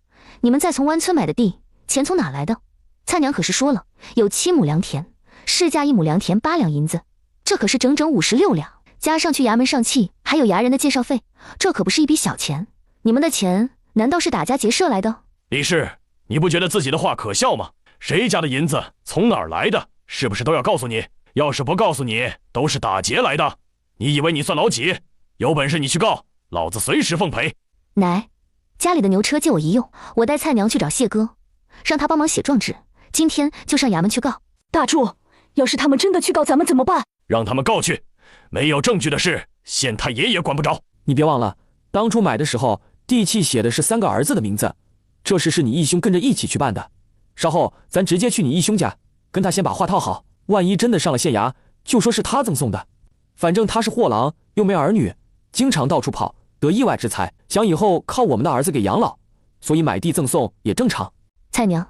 你们在从湾村买的地，钱从哪来的？蔡娘可是说了，有7亩良田，市价1亩良田8两银子，这可是整整56两，加上去衙门上契，还有衙人的介绍费，这可不是一笔小钱。你们的钱难道是打家劫舍来的？李氏，你不觉得自己的话可笑吗？谁家的银子从哪儿来的，是不是都要告诉你？要是不告诉你，都是打劫来的。你以为你算老几？有本事你去告，老子随时奉陪。奶，家里的牛车借我一用，我带蔡娘去找谢哥，让他帮忙写状纸，今天就上衙门去告。大柱，要是他们真的去告咱们怎么办？让他们告去，没有证据的事，县太爷也管不着。你别忘了，当初买的时候，地契写的是3个儿子的名字，这事是你义兄跟着一起去办的。稍后咱直接去你义兄家，跟他先把话套好，万一真的上了县衙，就说是他赠送的。反正他是货郎，又没儿女，经常到处跑，得意外之财，想以后靠我们的儿子给养老，所以买地赠送也正常。蔡娘，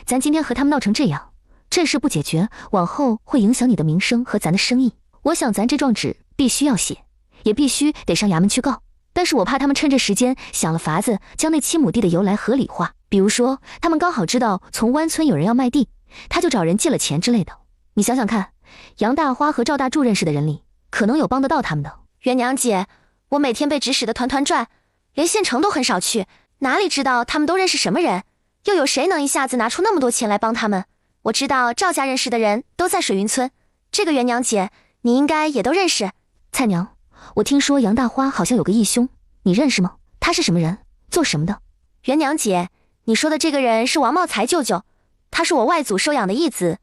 咱今天和他们闹成这样，这事不解决，往后会影响你的名声和咱的生意。我想咱这状纸必须要写，也必须得上衙门去告。但是我怕他们趁这时间想了法子，将那7亩地的由来合理化。比如说，他们刚好知道从湾村有人要卖地，他就找人借了钱之类的。你想想看，杨大花和赵大柱认识的人里，可能有帮得到他们的。元娘姐，我每天被指使的团团转，连县城都很少去，哪里知道他们都认识什么人？又有谁能一下子拿出那么多钱来帮他们？我知道赵家认识的人都在水云村，这个元娘姐，你应该也都认识。蔡娘，我听说杨大花好像有个义兄，你认识吗？他是什么人？做什么的？元娘姐，你说的这个人是王茂才舅舅，他是我外祖收养的义子，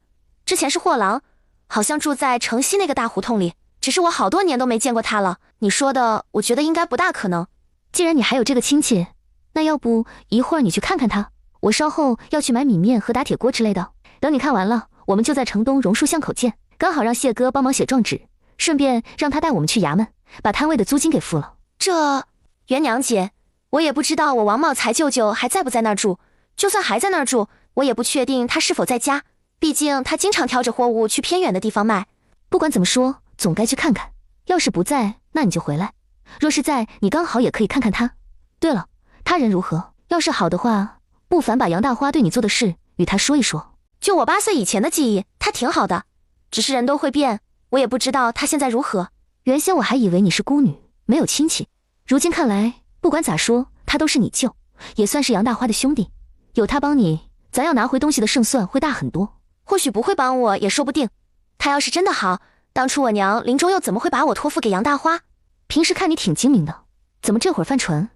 之前是货郎，好像住在城西那个大胡同里，只是我好多年都没见过他了。你说的，我觉得应该不大可能。既然你还有这个亲戚，那要不一会儿你去看看他，我稍后要去买米面和打铁锅之类的。等你看完了，我们就在城东榕树巷口见，刚好让谢哥帮忙写状纸，顺便让他带我们去衙门，把摊位的租金给付了。这，元娘姐，我也不知道我王茂才舅舅还在不在那儿住，就算还在那儿住，我也不确定他是否在家，毕竟他经常挑着货物去偏远的地方卖。不管怎么说，总该去看看，要是不在，那你就回来，若是在，你刚好也可以看看他。对了，他人如何？要是好的话，不妨把杨大花对你做的事与他说一说。就我8岁以前的记忆，他挺好的，只是人都会变，我也不知道他现在如何。原先我还以为你是孤女，没有亲戚，如今看来，不管咋说，他都是你舅，也算是杨大花的兄弟，有他帮你，咱要拿回东西的胜算会大很多。或许不会帮我也说不定，他要是真的好，当初我娘临终又怎么会把我托付给杨大花？平时看你挺精明的，怎么这会儿犯蠢？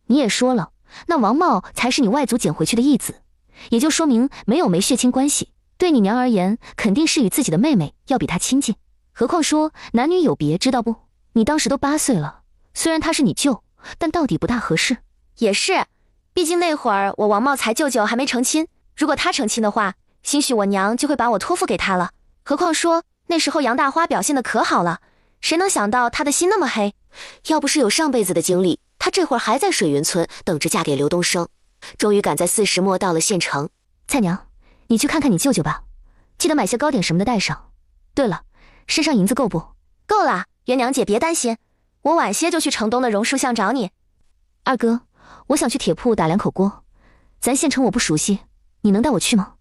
你也说了，那王茂才是你外祖捡回去的义子，也就说明没有血亲关系，对你娘而言，肯定是与自己的妹妹要比他亲近。何况说男女有别，知道不？你当时都8岁了，虽然他是你舅，但到底不大合适。也是，毕竟那会儿我王茂才舅舅还没成亲，如果他成亲的话，兴许我娘就会把我托付给他了。何况说那时候杨大花表现得可好了，谁能想到他的心那么黑？要不是有上辈子的经历，他这会儿还在水云村等着嫁给刘东升，终于赶在40末到了县城。蔡娘，你去看看你舅舅吧，记得买些糕点什么的带上。对了，身上银子够不？够了，元娘姐别担心，我晚些就去城东的榕树巷找你。二哥，我想去铁铺打2口锅，咱县城我不熟悉，你能带我去吗？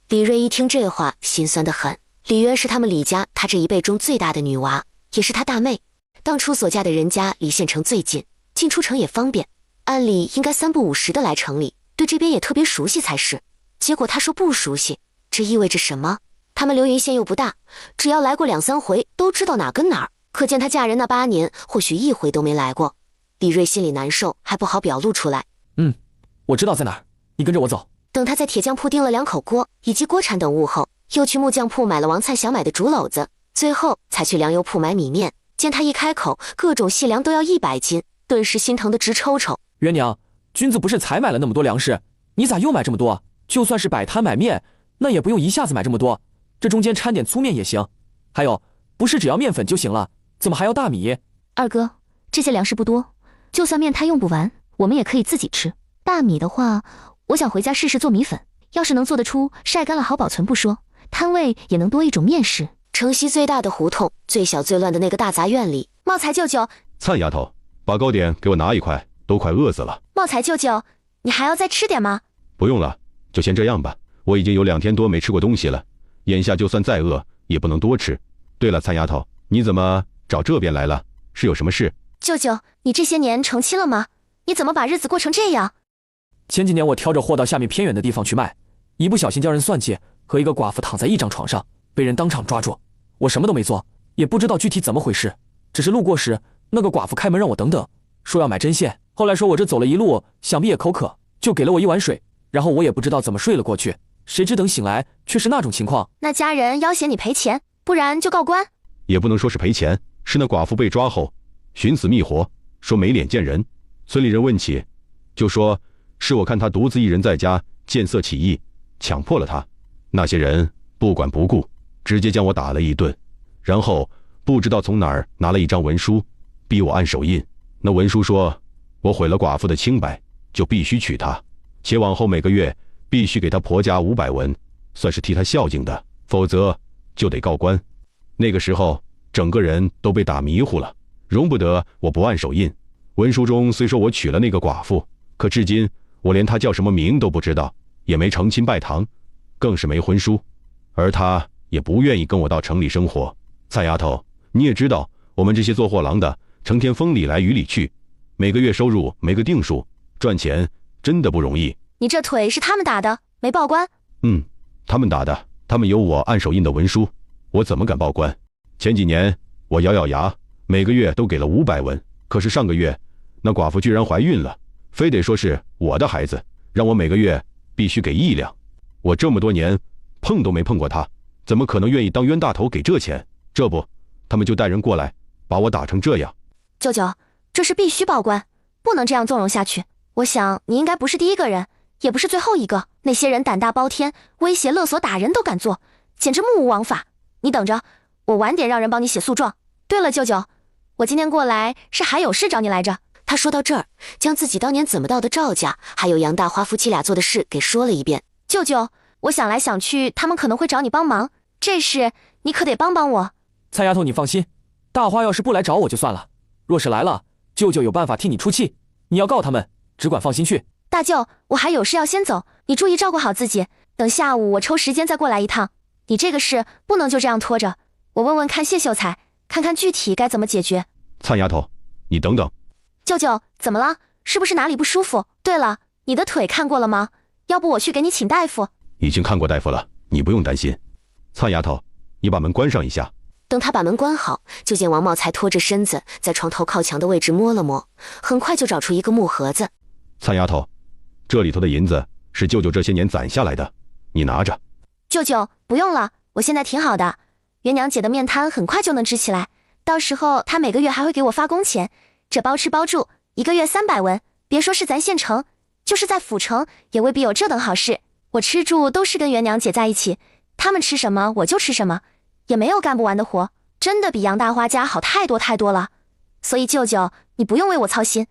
李瑞一听这话，心酸得很。李渊是他们李家他这一辈中最大的女娃，也是他大妹。当初所嫁的人家离县城最近，进出城也方便，按理应该3不5时的来城里，对这边也特别熟悉才是。结果他说不熟悉，这意味着什么？他们流云县又不大，只要来过2、3回，都知道哪跟哪儿。可见他嫁人那8年，或许1回都没来过。李瑞心里难受，还不好表露出来。我知道在哪儿，你跟着我走。等他在铁匠铺订了2口锅以及锅铲等物后，又去木匠铺买了王菜想买的竹篓子，最后才去粮油铺买米面。见他一开口，各种细粮都要100斤，顿时心疼得直抽抽。元娘，君子不是才买了那么多粮食，你咋又买这么多？就算是摆摊买面，那也不用一下子买这么多，这中间掺点粗面也行。还有，不是只要面粉就行了，怎么还要大米？二哥，这些粮食不多，就算面摊用不完，我们也可以自己吃。大米的话，我想回家试试做米粉，要是能做得出，晒干了好保存不说，摊位也能多一种面食。城西最大的胡同，最小最乱的那个大杂院里，茂才舅舅，蔡丫头，把糕点给我拿1块，都快饿死了。茂才舅舅，你还要再吃点吗？不用了，就先这样吧。我已经有2天多没吃过东西了，眼下就算再饿，也不能多吃。对了，蔡丫头，你怎么找这边来了？是有什么事？舅舅，你这些年成亲了吗？你怎么把日子过成这样？前几年我挑着货到下面偏远的地方去卖，一不小心叫人算计，和一个寡妇躺在一张床上，被人当场抓住。我什么都没做，也不知道具体怎么回事，只是路过时，那个寡妇开门让我等等，说要买针线。后来说我这走了一路，想必也口渴，就给了我1碗水，然后我也不知道怎么睡了过去，谁知等醒来却是那种情况。那家人要挟你赔钱，不然就告官。也不能说是赔钱，是那寡妇被抓后寻死觅活，说没脸见人，村里人问起，就说是我看他独自一人在家见色起意，强迫了他。那些人不管不顾，直接将我打了一顿，然后不知道从哪儿拿了一张文书，逼我按手印。那文书说我毁了寡妇的清白，就必须娶她，且往后每个月必须给她婆家500文，算是替她孝敬的，否则就得告官。那个时候整个人都被打迷糊了，容不得我不按手印。文书中虽说我娶了那个寡妇，可至今我连她叫什么名都不知道，也没成亲拜堂，更是没婚书，而她也不愿意跟我到城里生活。蔡丫头，你也知道，我们这些做货郎的成天风里来雨里去，每个月收入没个定数，赚钱真的不容易。你这腿是他们打的，没报官？他们打的，他们有我按手印的文书，我怎么敢报官？前几年我咬咬牙，每个月都给了500文，可是上个月那寡妇居然怀孕了，非得说是我的孩子，让我每个月必须给1两。我这么多年碰都没碰过她，怎么可能愿意当冤大头给这钱？这不，他们就带人过来，把我打成这样。舅舅，这事必须报官，不能这样纵容下去。我想你应该不是第一个人，也不是最后一个。那些人胆大包天，威胁勒索打人都敢做，简直目无王法。你等着，我晚点让人帮你写诉状。对了，舅舅，我今天过来是还有事找你来着。他说到这儿，将自己当年怎么到的赵家，还有杨大花夫妻俩做的事给说了一遍。舅舅，我想来想去，他们可能会找你帮忙，这事你可得帮帮我。蔡丫头，你放心，大花要是不来找我就算了，若是来了，舅舅有办法替你出气。你要告他们，只管放心去。大舅，我还有事要先走，你注意照顾好自己，等下午我抽时间再过来一趟。你这个事不能就这样拖着，我问问看谢秀才，看看具体该怎么解决。蔡丫头，你等等。舅舅，怎么了？是不是哪里不舒服？对了，你的腿看过了吗？要不我去给你请大夫。已经看过大夫了，你不用担心。蔡丫头，你把门关上一下。等他把门关好，就见王茂才拖着身子在床头靠墙的位置摸了摸，很快就找出一个木盒子。蔡丫头，这里头的银子是舅舅这些年攒下来的，你拿着。舅舅，不用了，我现在挺好的。元娘姐的面瘫很快就能治起来，到时候她每个月还会给我发工钱，这包吃包住，1个月300文，别说是咱县城，就是在府城也未必有这等好事。我吃住都是跟元娘姐在一起，他们吃什么我就吃什么，也没有干不完的活，真的比杨大花家好太多太多了。所以舅舅，你不用为我操心。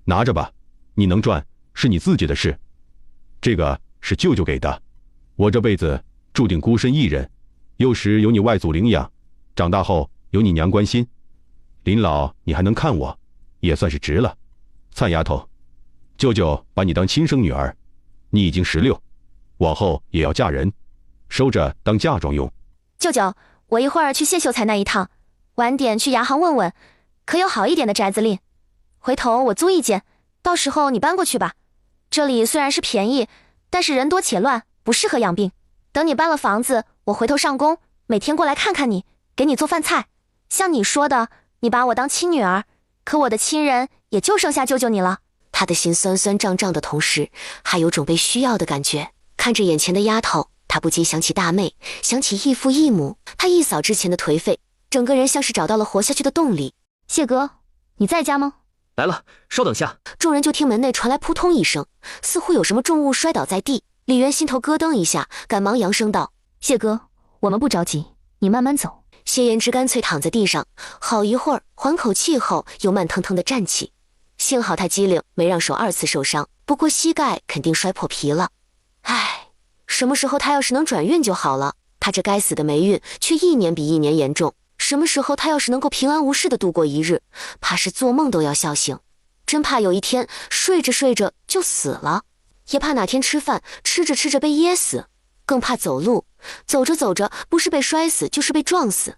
拿着吧，你能赚是你自己的事，这个是舅舅给的。我这辈子注定孤身一人，幼时有你外祖领养，长大后有你娘关心，临老你还能看我，也算是值了。蔡丫头，舅舅把你当亲生女儿，你已经16，往后也要嫁人，收着当嫁妆用。舅舅，我一会儿去谢秀才那一趟，晚点去牙行问问，可有好一点的宅子赁，回头我租一间，到时候你搬过去吧。这里虽然是便宜，但是人多且乱，不适合养病。等你搬了房子，我回头上工，每天过来看看你，给你做饭菜。像你说的，你把我当亲女儿，可我的亲人也就剩下舅舅你了。他的心酸酸胀胀的同时，还有种被需要的感觉。看着眼前的丫头，他不禁想起大妹，想起义父义母。他一扫之前的颓废，整个人像是找到了活下去的动力。谢哥，你在家吗？来了，稍等下。众人就听门内传来扑通一声，似乎有什么重物摔倒在地。李渊心头咯噔一下，赶忙扬声道：谢哥，我们不着急，你慢慢走。谢言之干脆躺在地上，好一会儿，缓口气后又慢腾腾地站起。幸好他机灵，没让手2次受伤，不过膝盖肯定摔破皮了。唉，什么时候他要是能转运就好了。他这该死的霉运却1年比1年严重。什么时候他要是能够平安无事地度过一日，怕是做梦都要笑醒。真怕有一天睡着睡着就死了，也怕哪天吃饭吃着吃着被噎死，更怕走路走着走着不是被摔死就是被撞死。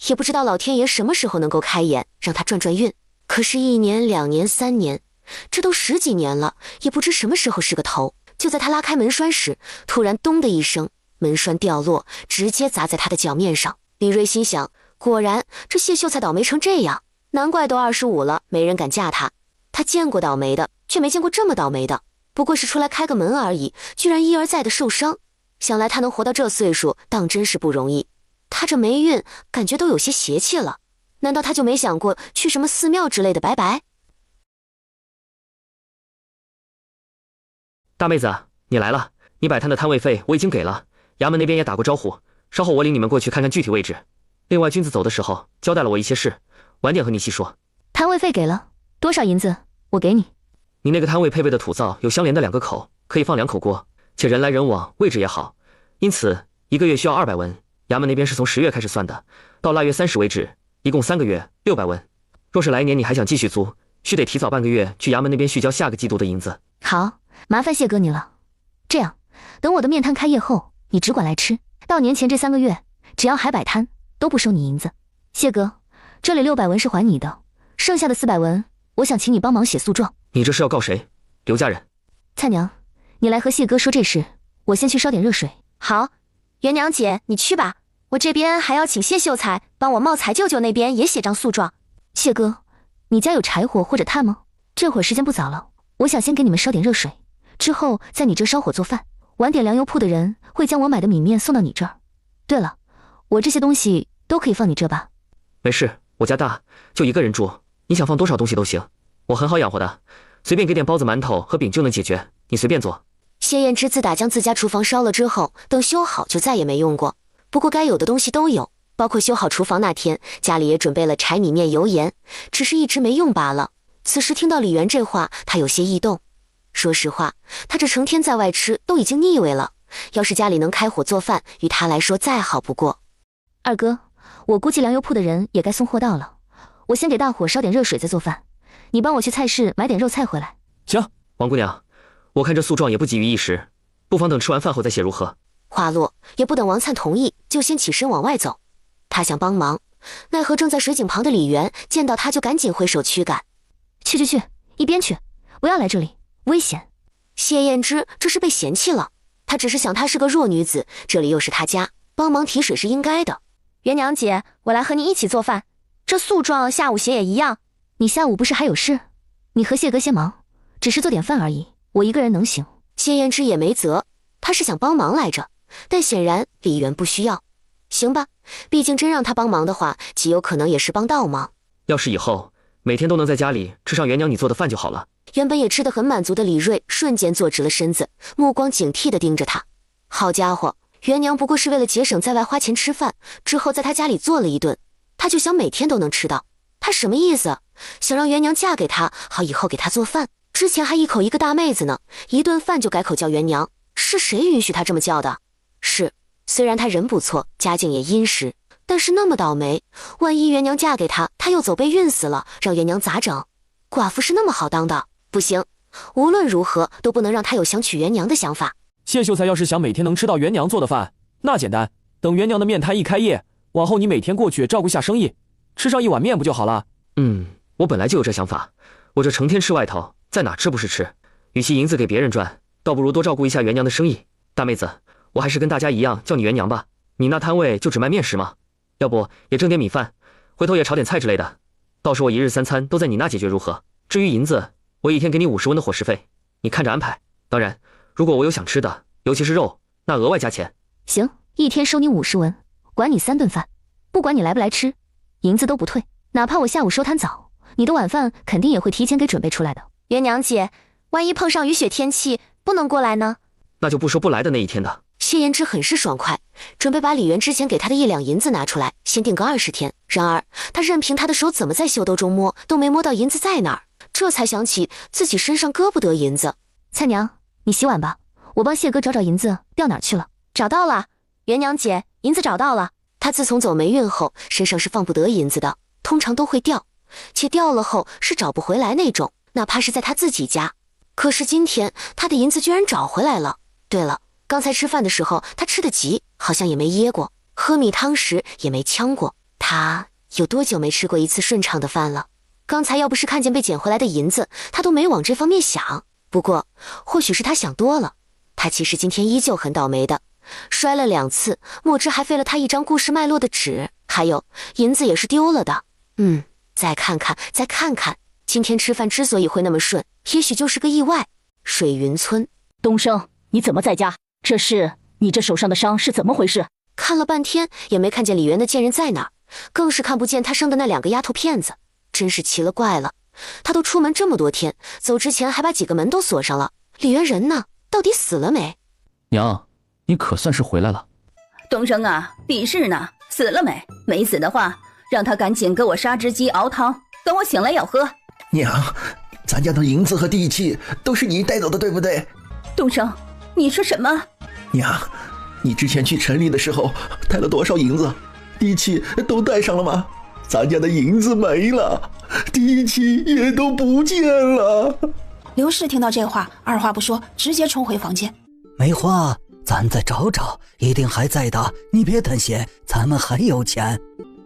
也不知道老天爷什么时候能够开眼让他转转运。可是1年2年3年，这都10几年了，也不知什么时候是个头。就在他拉开门栓时，突然咚的一声，门栓掉落，直接砸在他的脚面上。李锐心想，果然这谢秀才倒霉成这样，难怪都25了没人敢嫁他。他见过倒霉的，却没见过这么倒霉的。不过是出来开个门而已，居然一而再的受伤。想来他能活到这岁数，当真是不容易。他这霉运感觉都有些邪气了，难道他就没想过去什么寺庙之类的拜拜？大妹子，你来了，你摆摊的摊位费我已经给了，衙门那边也打过招呼，稍后我领你们过去看看具体位置。另外，君子走的时候交代了我一些事，晚点和你细说。摊位费给了多少银子？我给你。你那个摊位配备的土灶有相连的2个口，可以放2口锅，且人来人往，位置也好，因此1个月需要200文。衙门那边是从10月开始算的，到腊月30为止，一共3个月，600文。若是来年你还想继续租，须得提早半个月去衙门那边续交下个季度的银子。好，麻烦谢哥你了。这样，等我的面摊开业后，你只管来吃，到年前这3个月，只要还摆摊，都不收你银子。谢哥，这里600文是还你的，剩下的400文，我想请你帮忙写诉状。你这是要告谁？刘家人？蔡娘，你来和谢哥说这事，我先去烧点热水。好，元娘姐，你去吧，我这边还要请谢秀才帮我茂才舅舅那边也写张诉状。谢哥，你家有柴火或者炭吗？这会儿时间不早了，我想先给你们烧点热水，之后在你这烧火做饭。晚点粮油铺的人会将我买的米面送到你这儿。对了，我这些东西都可以放你这吧？没事，我家大，就1个人住，你想放多少东西都行，我很好养活的，随便给点包子、馒头和饼就能解决，你随便做。谢燕之自打将自家厨房烧了之后，等修好就再也没用过。不过该有的东西都有，包括修好厨房那天，家里也准备了柴米面油盐，只是一直没用罢了。此时听到李元这话，他有些异动。说实话，他这成天在外吃都已经腻味了，要是家里能开火做饭，于他来说再好不过。二哥，我估计粮油铺的人也该送货到了，我先给大伙烧点热水再做饭，你帮我去菜市买点肉菜回来。行，王姑娘，我看这诉状也不急于一时，不妨等吃完饭后再写如何？话落，也不等王灿同意，就先起身往外走。他想帮忙，奈何正在水井旁的李元见到他就赶紧挥手驱赶。去，一边去，不要来这里，危险。谢燕之这是被嫌弃了，他只是想她是个弱女子，这里又是他家，帮忙提水是应该的。元娘姐，我来和你一起做饭，这诉状下午写也一样。你下午不是还有事？你和谢哥先忙，只是做点饭而已，我一个人能行。谢燕之也没责，他是想帮忙来着，但显然李元不需要。行吧，毕竟真让他帮忙的话，极有可能也是帮倒忙。要是以后每天都能在家里吃上元娘你做的饭就好了。原本也吃得很满足的李锐瞬间坐直了身子，目光警惕地盯着他。好家伙，元娘不过是为了节省在外花钱吃饭，之后在他家里做了一顿，他就想每天都能吃到。他什么意思？想让元娘嫁给他，好以后给他做饭。之前还一口一个大妹子呢，一顿饭就改口叫元娘，是谁允许他这么叫的？是，虽然他人不错，家境也殷实，但是那么倒霉，万一元娘嫁给他，他又走背运死了，让元娘咋整？寡妇是那么好当的？不行，无论如何都不能让他有想娶元娘的想法。谢秀才要是想每天能吃到元娘做的饭，那简单，等元娘的面摊一开业，往后你每天过去照顾下生意，吃上一碗面不就好了？我本来就有这想法，我这成天吃外头，在哪吃不是吃？与其银子给别人赚，倒不如多照顾一下元娘的生意。大妹子，我还是跟大家一样叫你元娘吧。你那摊位就只卖面食吗？要不也蒸点米饭，回头也炒点菜之类的。到时我1日3餐都在你那解决如何？至于银子，我一天给你50文的伙食费，你看着安排。当然，如果我有想吃的，尤其是肉，那额外加钱。行，一天收你50文，管你3顿饭，不管你来不来吃，银子都不退。哪怕我下午收摊早，你的晚饭肯定也会提前给准备出来的。元娘姐，万一碰上雨雪天气不能过来呢？那就不说不来的那一天的。谢延之很是爽快，准备把李元之前给他的1两银子拿出来，先定个20天。然而他任凭他的手怎么在袖兜中摸，都没摸到银子在哪儿，这才想起自己身上搁不得银子。蔡娘，你洗碗吧，我帮谢哥找找银子掉哪儿去了。找到了，元娘姐，银子找到了。他自从走霉运后，身上是放不得银子的，通常都会掉，且掉了后是找不回来那种，哪怕是在他自己家。可是今天他的银子居然找回来了。对了，刚才吃饭的时候他吃得急，好像也没噎过，喝米汤时也没呛过。他有多久没吃过一次顺畅的饭了？刚才要不是看见被捡回来的银子，他都没往这方面想。不过或许是他想多了，他其实今天依旧很倒霉的，摔了2次，莫之还废了他一张故事脉络的纸，还有银子也是丢了的。再看看，今天吃饭之所以会那么顺，也许就是个意外。水云村，东升，你怎么在家？这是你这手上的伤是怎么回事？看了半天也没看见李元的贱人在哪儿，更是看不见他生的那2个丫头片子，真是奇了怪了。他都出门这么多天，走之前还把几个门都锁上了，李元人呢？到底死了没？娘，你可算是回来了。东升啊，李氏呢？死了没？没死的话，让他赶紧给我杀只鸡熬汤，等我醒来要喝。娘，咱家的银子和地契都是你带走的，对不对？东升，你说什么？娘，你之前去城里的时候带了多少银子？地契都带上了吗？咱家的银子没了，地契也都不见了。刘氏听到这话，二话不说，直接冲回房间。梅花，咱再找找，一定还在的，你别担心，咱们还有钱。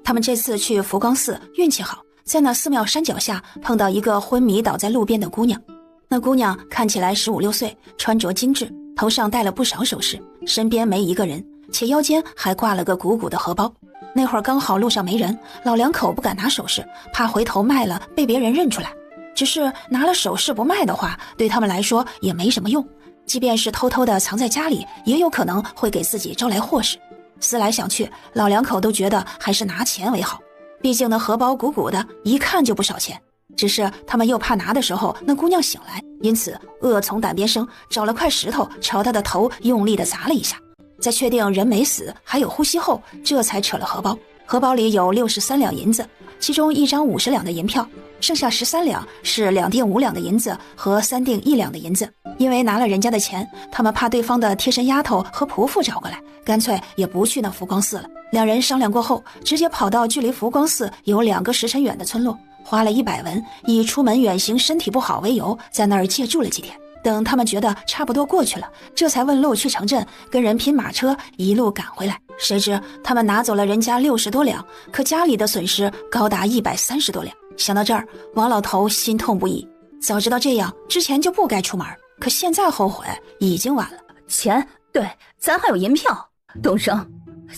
他们这次去福光寺，运气好，在那寺庙山脚下碰到一个昏迷倒在路边的姑娘。那姑娘看起来15、16岁，穿着精致，头上戴了不少首饰，身边没一个人，且腰间还挂了个鼓鼓的荷包。那会儿刚好路上没人，老两口不敢拿首饰，怕回头卖了被别人认出来。只是拿了首饰不卖的话，对他们来说也没什么用，即便是偷偷的藏在家里，也有可能会给自己招来祸事。思来想去，老两口都觉得还是拿钱为好，毕竟那荷包鼓鼓的，一看就不少钱。只是他们又怕拿的时候那姑娘醒来，因此恶从胆边生，找了块石头朝她的头用力的砸了一下，在确定人没死还有呼吸后，这才扯了荷包。荷包里有63两银子，其中1张50两的银票，剩下13两是2锭5两的银子和3锭1两的银子。因为拿了人家的钱，他们怕对方的贴身丫头和仆妇找过来，干脆也不去那福光寺了。两人商量过后，直接跑到距离福光寺有2个时辰远的村落，花了100文，以出门远行身体不好为由，在那儿借住了几天。等他们觉得差不多过去了，这才问路去城镇，跟人拼马车一路赶回来。谁知他们拿走了人家60多两，可家里的损失高达130多两。想到这儿，王老头心痛不已。早知道这样，之前就不该出门，可现在后悔已经晚了。钱，对，咱还有银票。东升，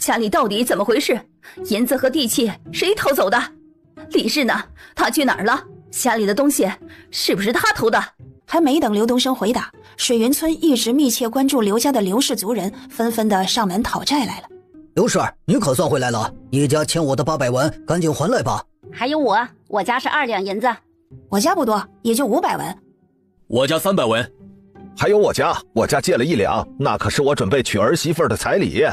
家里到底怎么回事？银子和地契谁偷走的？李氏呢？他去哪儿了？家里的东西是不是他偷的？还没等刘东升回答，水云村一直密切关注刘家的刘氏族人纷纷的上门讨债来了。刘氏，你可算回来了，你家欠我的800文，赶紧还来吧。还有我家是2两银子。我家不多，也就500文。我家300文。还有我家借了1两，那可是我准备娶儿媳妇的彩礼。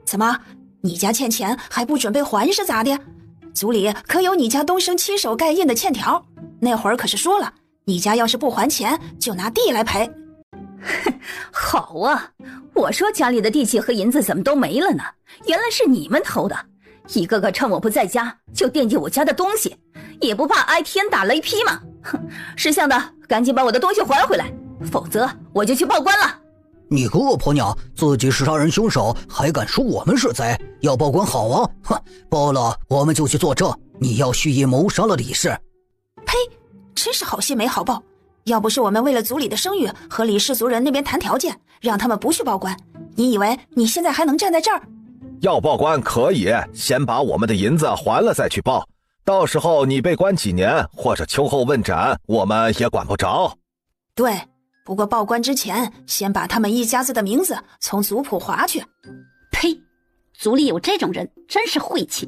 怎么，你家欠钱还不准备还是咋的？族里可有你家东升亲手盖印的欠条，那会儿可是说了，你家要是不还钱，就拿地来赔。好啊，我说家里的地契和银子怎么都没了呢？原来是你们偷的，一个个趁我不在家就惦记我家的东西，也不怕挨天打雷劈吗？哼，识相的赶紧把我的东西还回来，否则我就去报官了。你个恶婆娘，自己是杀人凶手，还敢说我们是贼？要报官好啊！哼，报了我们就去作证，你要蓄意谋杀了李氏。呸！真是好心没好报。要不是我们为了族里的声誉和李氏族人那边谈条件，让他们不去报官，你以为你现在还能站在这儿？要报官可以，先把我们的银子还了再去报，到时候你被关几年或者秋后问斩，我们也管不着。对，不过报官之前，先把他们一家子的名字从族谱划去。呸！族里有这种人，真是晦气。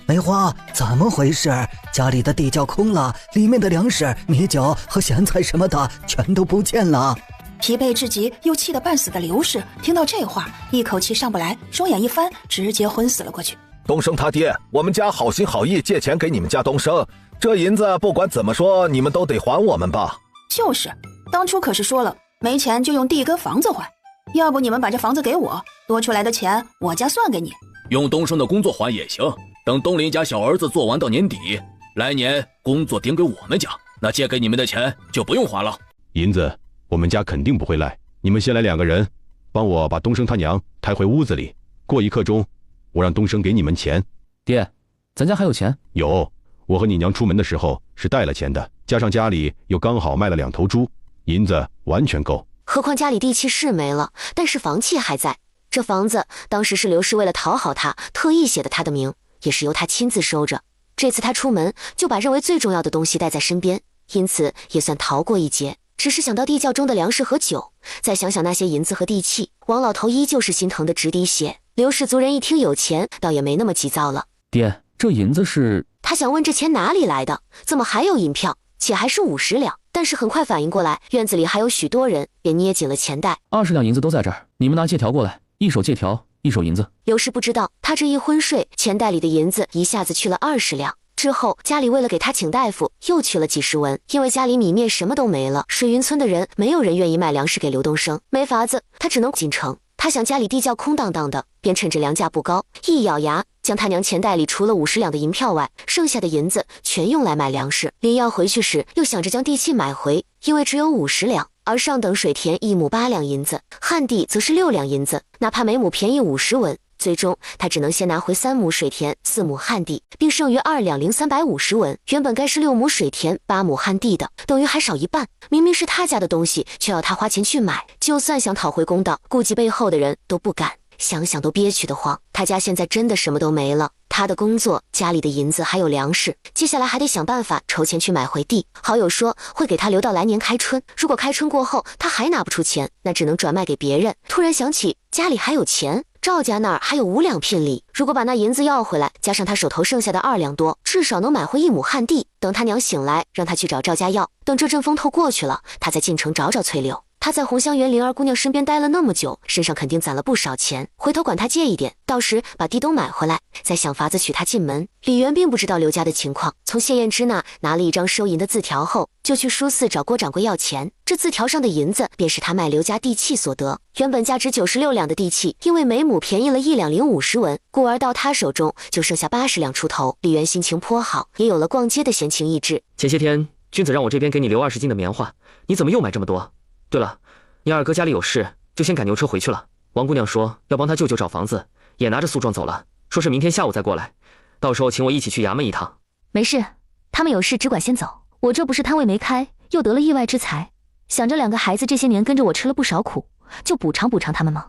梅花，怎么回事？家里的地窖空了，里面的粮食、米酒和咸菜什么的全都不见了。疲惫至极又气得半死的刘氏听到这话，一口气上不来，双眼一翻，直接昏死了过去。东升他爹，我们家好心好意借钱给你们家东升，这银子不管怎么说，你们都得还我们吧？就是，当初可是说了，没钱就用地跟房子还，要不你们把这房子给我，多出来的钱我家算给你。用东升的工作还也行，等东林家小儿子做完到年底，来年工作顶给我们家，那借给你们的钱就不用还了。银子我们家肯定不会赖，你们先来2个人，帮我把东升他娘抬回屋子里，过1刻钟，我让东升给你们钱。爹，咱家还有钱？有，我和你娘出门的时候是带了钱的，加上家里又刚好卖了2头猪，银子完全够。何况家里地契是没了，但是房契还在。这房子当时是刘氏为了讨好他，特意写的他的名，也是由他亲自收着。这次他出门就把认为最重要的东西带在身边，因此也算逃过一劫。只是想到地窖中的粮食和酒，再想想那些银子和地契，王老头依旧是心疼的直滴血。刘氏族人一听有钱，倒也没那么急躁了。爹，这银子是……他想问这钱哪里来的，怎么还有银票，且还是50两。但是很快反应过来，院子里还有许多人，便捏紧了钱袋。20两银子都在这儿，你们拿借条过来，一手借条，一手银子。刘氏不知道，他这一昏睡，钱袋里的银子一下子去了20两。之后家里为了给他请大夫，又去了几十文，因为家里米面什么都没了。水云村的人没有人愿意卖粮食给刘东升，没法子，他只能进城。他想家里地窖空荡荡的，便趁着粮价不高，一咬牙将他娘钱袋里除了50两的银票外，剩下的银子全用来买粮食。临要回去时，又想着将地契买回，因为只有50两，而上等水田1亩8两银子，旱地则是6两银子，哪怕每亩便宜50文。最终他只能先拿回3亩水田4亩旱地，并剩余2两0350文。原本该是6亩水田8亩旱地的，等于还少一半。明明是他家的东西，却要他花钱去买，就算想讨回公道，顾及背后的人都不敢，想想都憋屈得慌。他家现在真的什么都没了，他的工作、家里的银子还有粮食，接下来还得想办法筹钱去买回地。好友说会给他留到来年开春，如果开春过后他还拿不出钱，那只能转卖给别人。突然想起家里还有钱，赵家那儿还有5两聘礼，如果把那银子要回来，加上他手头剩下的2两多，至少能买回1亩旱地。等他娘醒来，让他去找赵家要。等这阵风头过去了，他再进城找找翠柳。他在红香园灵儿姑娘身边待了那么久，身上肯定攒了不少钱，回头管他借一点，到时把地都买回来，再想法子娶她进门。李渊并不知道刘家的情况，从谢燕之那拿了一张收银的字条后，就去书肆找郭掌柜要钱。这字条上的银子便是他卖刘家地契所得，原本价值96两的地契，因为每亩便宜了1两050文，故而到他手中就剩下80两出头。李渊心情颇好，也有了逛街的闲情逸致。前些天君子让我这边给你留20斤的棉花，你怎么又买这么多？对了，你二哥家里有事，就先赶牛车回去了。王姑娘说要帮他舅舅找房子，也拿着诉状走了，说是明天下午再过来，到时候请我一起去衙门一趟。没事，他们有事只管先走，我这不是摊位没开，又得了意外之财，想着2个孩子这些年跟着我吃了不少苦，就补偿补偿他们吗？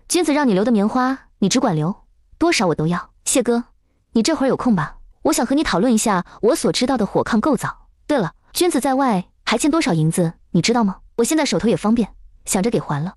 君子让你留的棉花，你只管留，多少我都要。谢哥，你这会儿有空吧？我想和你讨论一下我所知道的火炕构造。对了，君子在外还欠多少银子，你知道吗？我现在手头也方便，想着给还了。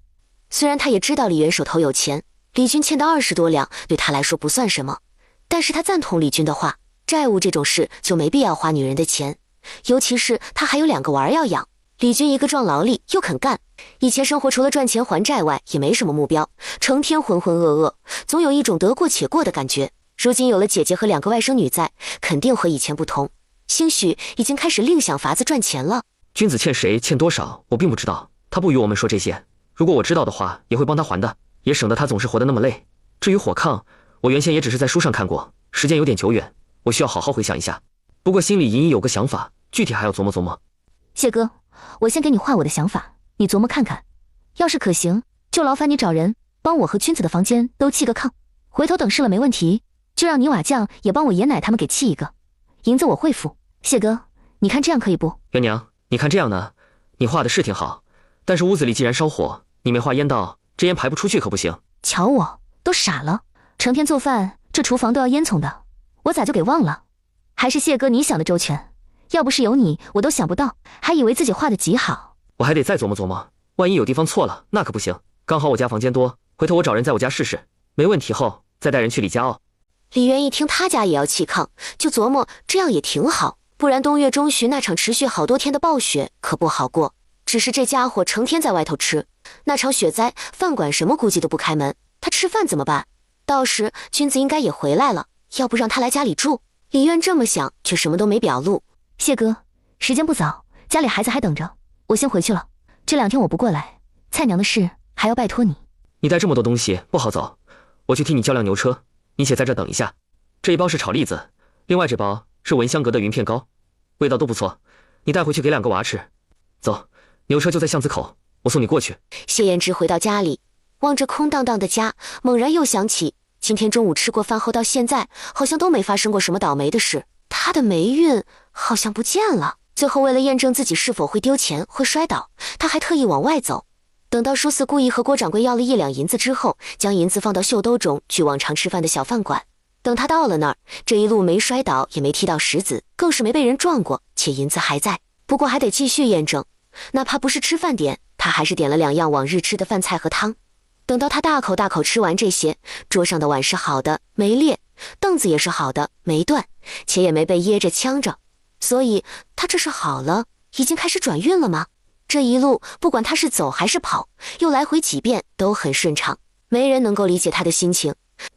虽然他也知道李渊手头有钱，李军欠的20多两对他来说不算什么，但是他赞同李军的话，债务这种事就没必要花女人的钱，尤其是他还有2个娃儿要养。李军一个壮劳力又肯干，以前生活除了赚钱还债外也没什么目标，成天浑浑噩噩，总有一种得过且过的感觉。如今有了姐姐和2个外甥女在，肯定和以前不同，兴许已经开始另想法子赚钱了。君子欠谁欠多少我并不知道，他不与我们说这些，如果我知道的话也会帮他还的，也省得他总是活得那么累。至于火炕，我原先也只是在书上看过，时间有点久远，我需要好好回想一下，不过心里隐隐有个想法，具体还要琢磨琢磨。谢哥，我先给你画我的想法，你琢磨看看，要是可行，就劳烦你找人帮我和君子的房间都砌个炕，回头等试了没问题，就让泥瓦匠也帮我爷奶他们给砌一个，银子我会付。谢哥，你看这样可以不？元娘，你看这样呢？你画的是挺好，但是屋子里既然烧火，你没画烟道，这烟排不出去可不行。瞧我都傻了，成天做饭，这厨房都要烟囱的，我咋就给忘了？还是谢哥你想的周全，要不是有你，我都想不到，还以为自己画的极好。我还得再琢磨琢磨，万一有地方错了，那可不行。刚好我家房间多，回头我找人在我家试试，没问题后再带人去李家哦。李渊一听他家也要砌炕，就琢磨这样也挺好，不然冬月中旬那场持续好多天的暴雪可不好过。只是这家伙成天在外头吃，那场雪灾饭馆什么估计都不开门，他吃饭怎么办？到时君子应该也回来了，要不让他来家里住？李渊这么想，却什么都没表露。谢哥，时间不早，家里孩子还等着，我先回去了。这2天我不过来，菜娘的事还要拜托你。你带这么多东西不好走，我去替你叫辆牛车，你且在这等一下。这一包是炒栗子，另外这包是闻香阁的云片糕，味道都不错，你带回去给2个娃吃。走，牛车就在巷子口，我送你过去。谢延之回到家里，望着空荡荡的家，猛然又想起今天中午吃过饭后到现在，好像都没发生过什么倒霉的事，他的霉运好像不见了。最后为了验证自己是否会丢钱会摔倒，他还特意往外走。等到书肆故意和郭掌柜要了1两银子之后，将银子放到袖兜中，去往常吃饭的小饭馆。等他到了那儿，这一路没摔倒，也没踢到石子，更是没被人撞过，且银子还在。不过还得继续验证，哪怕不是吃饭点，他还是点了2样往日吃的饭菜和汤。等到他大口大口吃完这些，桌上的碗是好的，没裂；凳子也是好的，没断，且也没被噎着呛着。所以他这是好了，已经开始转运了吗？这一路不管他是走还是跑，又来回几遍都很顺畅，没人能够理解他的心情。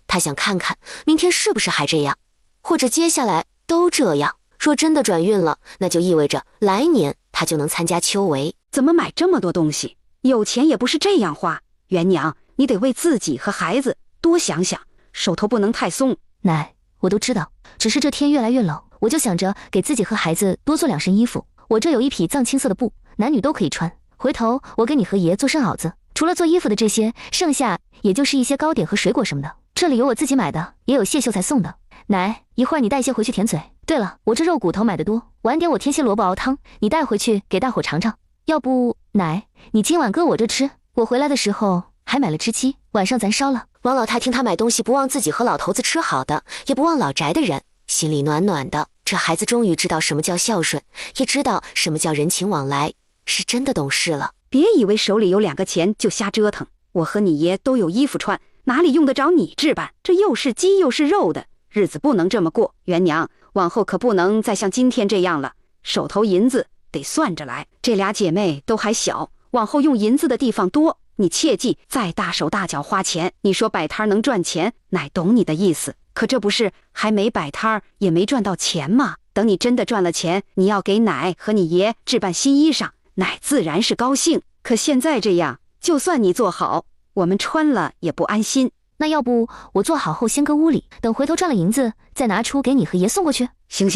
他想看看明天是不是还这样，或者接下来都这样。若真的转运了，那就意味着来年他就能参加秋闱。怎么买这么多东西？有钱也不是这样花。元娘，你得为自己和孩子多想想，手头不能太松。奶，我都知道，只是这天越来越冷，我就想着给自己和孩子多做2身衣服。我这有一匹藏青色的布，男女都可以穿。回头我给你和爷做身袄子，除了做衣服的这些，剩下也就是一些糕点和水果什么的。这里有我自己买的，也有谢秀才送的。奶，一会儿你带些回去舔嘴。对了，我这肉骨头买的多，晚点我添些萝卜熬汤，你带回去给大伙尝尝。要不，奶，你今晚搁我这吃，我回来的时候还买了只鸡，晚上咱烧了。王老太听他买东西不忘自己和老头子吃好的，也不忘老宅的人，心里暖暖的。这孩子终于知道什么叫孝顺，也知道什么叫人情往来，是真的懂事了。别以为手里有2个钱就瞎折腾，我和你爷都有衣服穿，哪里用得着你置办？这又是鸡又是肉的日子，不能这么过。元娘，往后可不能再像今天这样了，手头银子得算着来。这俩姐妹都还小，往后用银子的地方多，你切记再大手大脚花钱。你说摆摊能赚钱，奶懂你的意思，可这不是还没摆摊也没赚到钱吗？等你真的赚了钱，你要给奶和你爷置办新衣裳，奶自然是高兴。可现在这样，就算你做好，我们穿了也不安心。那要不我做好后先搁屋里，等回头赚了银子再拿出给你和爷送过去。行，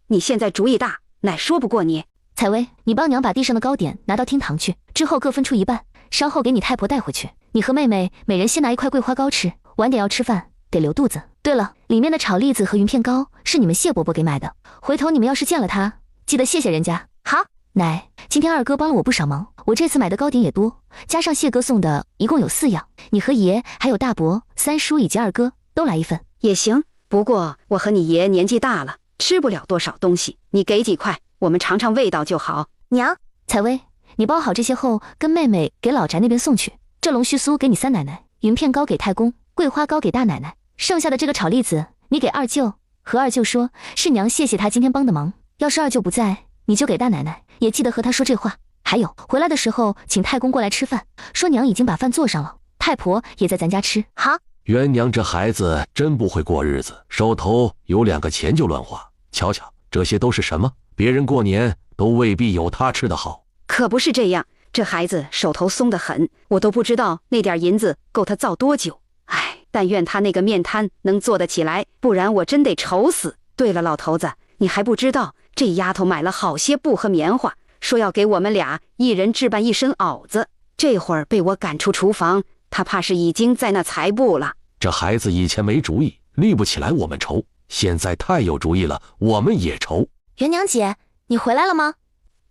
你现在主意大，奶说不过你。采薇，你帮娘把地上的糕点拿到厅堂去，之后各分出一半，稍后给你太婆带回去。你和妹妹每人先拿1块桂花糕吃，晚点要吃饭，得留肚子。对了，里面的炒栗子和云片糕是你们谢伯伯给买的，回头你们要是见了他，记得谢谢人家。好，奶，今天2哥帮了我不少忙，我这次买的糕点也多，加上谢哥送的，一共有4样。你和爷还有大伯、三叔以及2哥都来1份也行。不过我和你爷年纪大了，吃不了多少东西，你给几块，我们尝尝味道就好。娘，采薇，你包好这些后，跟妹妹给老宅那边送去。这龙须酥给你3奶奶，云片糕给太公，桂花糕给大奶奶，剩下的这个炒栗子你给2舅，和2舅说是娘谢谢他今天帮的忙。要是2舅不在，你就给大奶奶，也记得和他说这话。还有，回来的时候请太公过来吃饭，说娘已经把饭做上了，太婆也在咱家吃。好。元娘这孩子真不会过日子，手头有2个钱就乱花。瞧瞧，这些都是什么？别人过年都未必有他吃的好。可不是这样，这孩子手头松得很，我都不知道那点银子够他造多久。唉，但愿他那个面摊能做得起来，不然我真得愁死。对了，老头子，你还不知道，这丫头买了好些布和棉花，说要给我们俩一人置办1身袄子。这会儿被我赶出厨房，他怕是已经在那裁布了。这孩子以前没主意，立不起来我们愁，现在太有主意了，我们也愁。元娘姐，你回来了吗？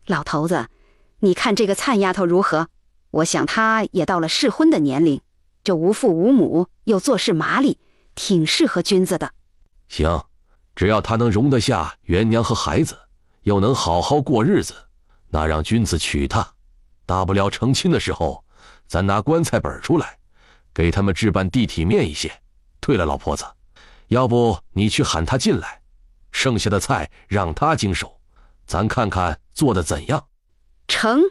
老头子，你看这个灿丫头如何？我想她也到了适婚的年龄，这无父无母，又做事麻利，挺适合君子的。行，只要她能容得下元娘和孩子，又能好好过日子，那让君子娶她。大不了成亲的时候，咱拿棺材本出来，给他们置办地体面一些。对了，老婆子，要不你去喊她进来，剩下的菜让她经手，咱看看做得怎样。成。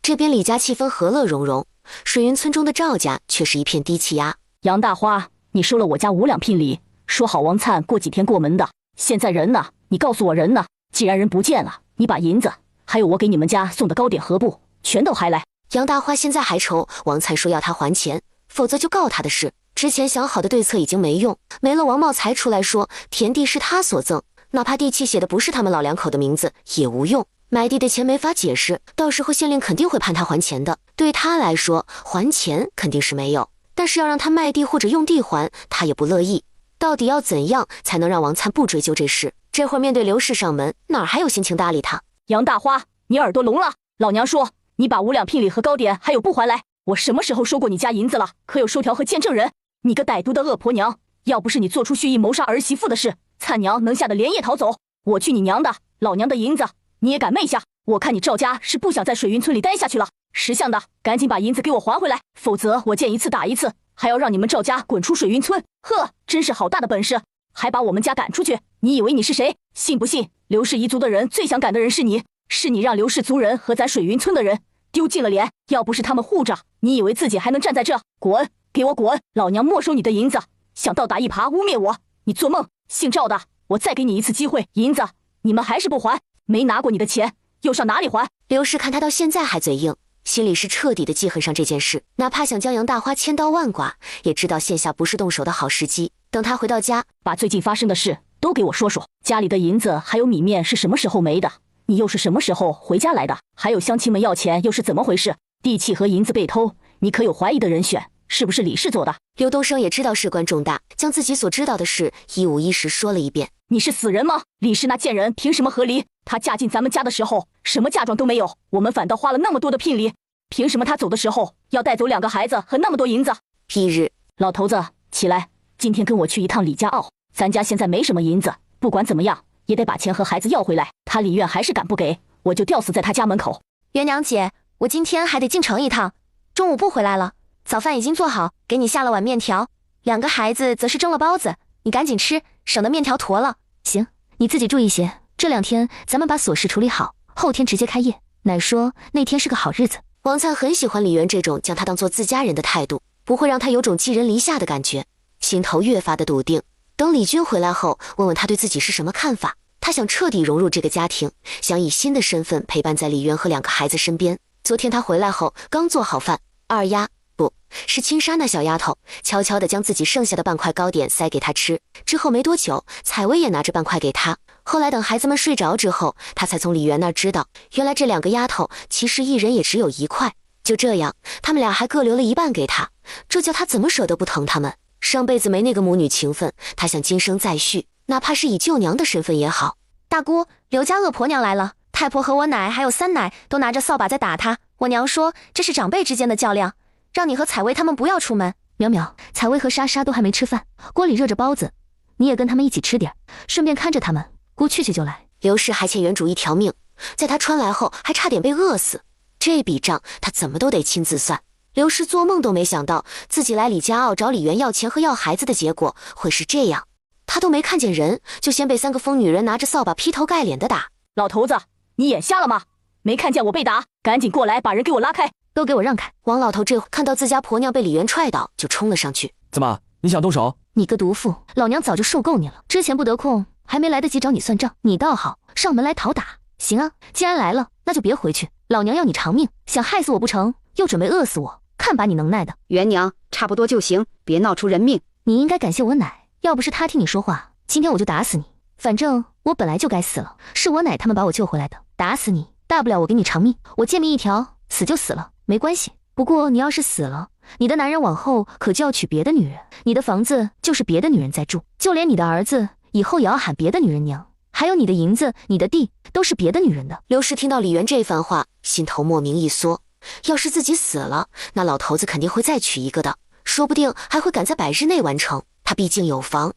这边李家气氛和乐融融，水云村中的赵家却是一片低气压。杨大花，你收了我家5两聘礼，说好王灿过几天过门的，现在人呢？你告诉我人呢？既然人不见了，你把银子还有我给你们家送的糕点和布全都还来。杨大花现在还愁王灿说要他还钱，否则就告他的事。之前想好的对策已经没用，没了王茂才出来说田地是他所赠，哪怕地契写的不是他们老2口的名字也无用。买地的钱没法解释，到时候县令肯定会判他还钱的。对他来说，还钱肯定是没有，但是要让他卖地或者用地还，他也不乐意。到底要怎样才能让王灿不追究这事？这会儿面对刘氏上门，哪还有心情搭理他？杨大花，你耳朵聋了？老娘说，你把5两聘礼和糕点还有布还来。我什么时候收过你家银子了？可有收条和见证人？你个歹毒的恶婆娘！要不是你做出蓄意谋杀儿媳妇的事，灿娘能吓得连夜逃走。我去你娘的！老娘的银子你也敢昧下？我看你赵家是不想在水云村里待下去了。识相的，赶紧把银子给我还回来，否则我见一次打一次，还要让你们赵家滚出水云村。呵，真是好大的本事，还把我们家赶出去！你以为你是谁？信不信刘氏一族的人最想赶的人是你？是你让刘氏族人和咱水云村的人丢尽了脸，要不是他们护着，你以为自己还能站在这？滚，给我滚！老娘没收你的银子，想倒打一耙污蔑我，你做梦！姓赵的，我再给你一次机会，银子你们还是不还？没拿过你的钱，又上哪里还？刘氏看他到现在还嘴硬，心里是彻底的记恨上这件事，哪怕想将杨大花千刀万剐，也知道现下不是动手的好时机。等他回到家，把最近发生的事都给我说说。家里的银子还有米面是什么时候没的？你又是什么时候回家来的？还有乡亲们要钱又是怎么回事？地契和银子被偷，你可有怀疑的人选？是不是李氏做的？刘东升也知道事关重大，将自己所知道的事一五一十说了一遍。你是死人吗？李氏那贱人凭什么和离？她嫁进咱们家的时候什么嫁妆都没有，我们反倒花了那么多的聘礼，凭什么她走的时候要带走2个孩子和那么多银子？翌日，老头子起来，今天跟我去一趟李家坳，咱家现在没什么银子，不管怎么样也得把钱和孩子要回来。他李院还是敢不给，我就吊死在他家门口。元娘姐，我今天还得进城一趟，中午不回来了。早饭已经做好，给你下了碗面条，2个孩子则是蒸了包子，你赶紧吃，省得面条坨了。行，你自己注意些，这2天咱们把琐事处理好，后天直接开业。奶说那天是个好日子。王灿很喜欢李元这种将他当做自家人的态度，不会让他有种寄人篱下的感觉，心头越发的笃定。等李军回来后，问问他对自己是什么看法。他想彻底融入这个家庭，想以新的身份陪伴在李元和2个孩子身边。昨天他回来后，刚做好饭，二丫不是青纱那小丫头，悄悄地将自己剩下的半块糕点塞给他吃。之后没多久，采薇也拿着半块给他。后来等孩子们睡着之后，他才从李元那儿知道，原来这2个丫头其实一人也只有1块。就这样，他们俩还各留了1半给他，这叫他怎么舍得不疼他们？上辈子没那个母女情分，他想今生再续，哪怕是以舅娘的身份也好。大姑，刘家恶婆娘来了，太婆和我奶还有三奶都拿着扫把在打她。我娘说这是长辈之间的较量，让你和采薇他们不要出门。淼淼，采薇和莎莎都还没吃饭，锅里热着包子，你也跟他们一起吃点，顺便看着他们。姑去就来。刘氏还欠原主1条命，在他穿来后还差点被饿死，这笔账他怎么都得亲自算。刘氏做梦都没想到，自己来李家坳找李元要钱和要孩子的结果会是这样。他都没看见人，就先被3个疯女人拿着扫把劈头盖脸的打。老头子，你眼瞎了吗？没看见我被打？赶紧过来，把人给我拉开！都给我让开！王老头这看到自家婆娘被李元踹倒，就冲了上去。怎么，你想动手？你个毒妇，老娘早就受够你了。之前不得空，还没来得及找你算账，你倒好，上门来讨打。行啊，既然来了，那就别回去。老娘要你偿命，想害死我不成？又准备饿死我，看把你能耐的！元娘，差不多就行，别闹出人命。你应该感谢我奶，要不是她听你说话，今天我就打死你。反正我本来就该死了，是我奶他们把我救回来的。打死你，大不了我给你偿命，我贱命1条，死就死了，没关系。不过你要是死了，你的男人往后可就要娶别的女人，你的房子就是别的女人在住，就连你的儿子以后也要喊别的女人娘，还有你的银子、你的地都是别的女人的。刘氏听到李元这番话，心头莫名一缩。要是自己死了，那老头子肯定会再娶一个的，说不定还会赶在100日内完成。他毕竟有房，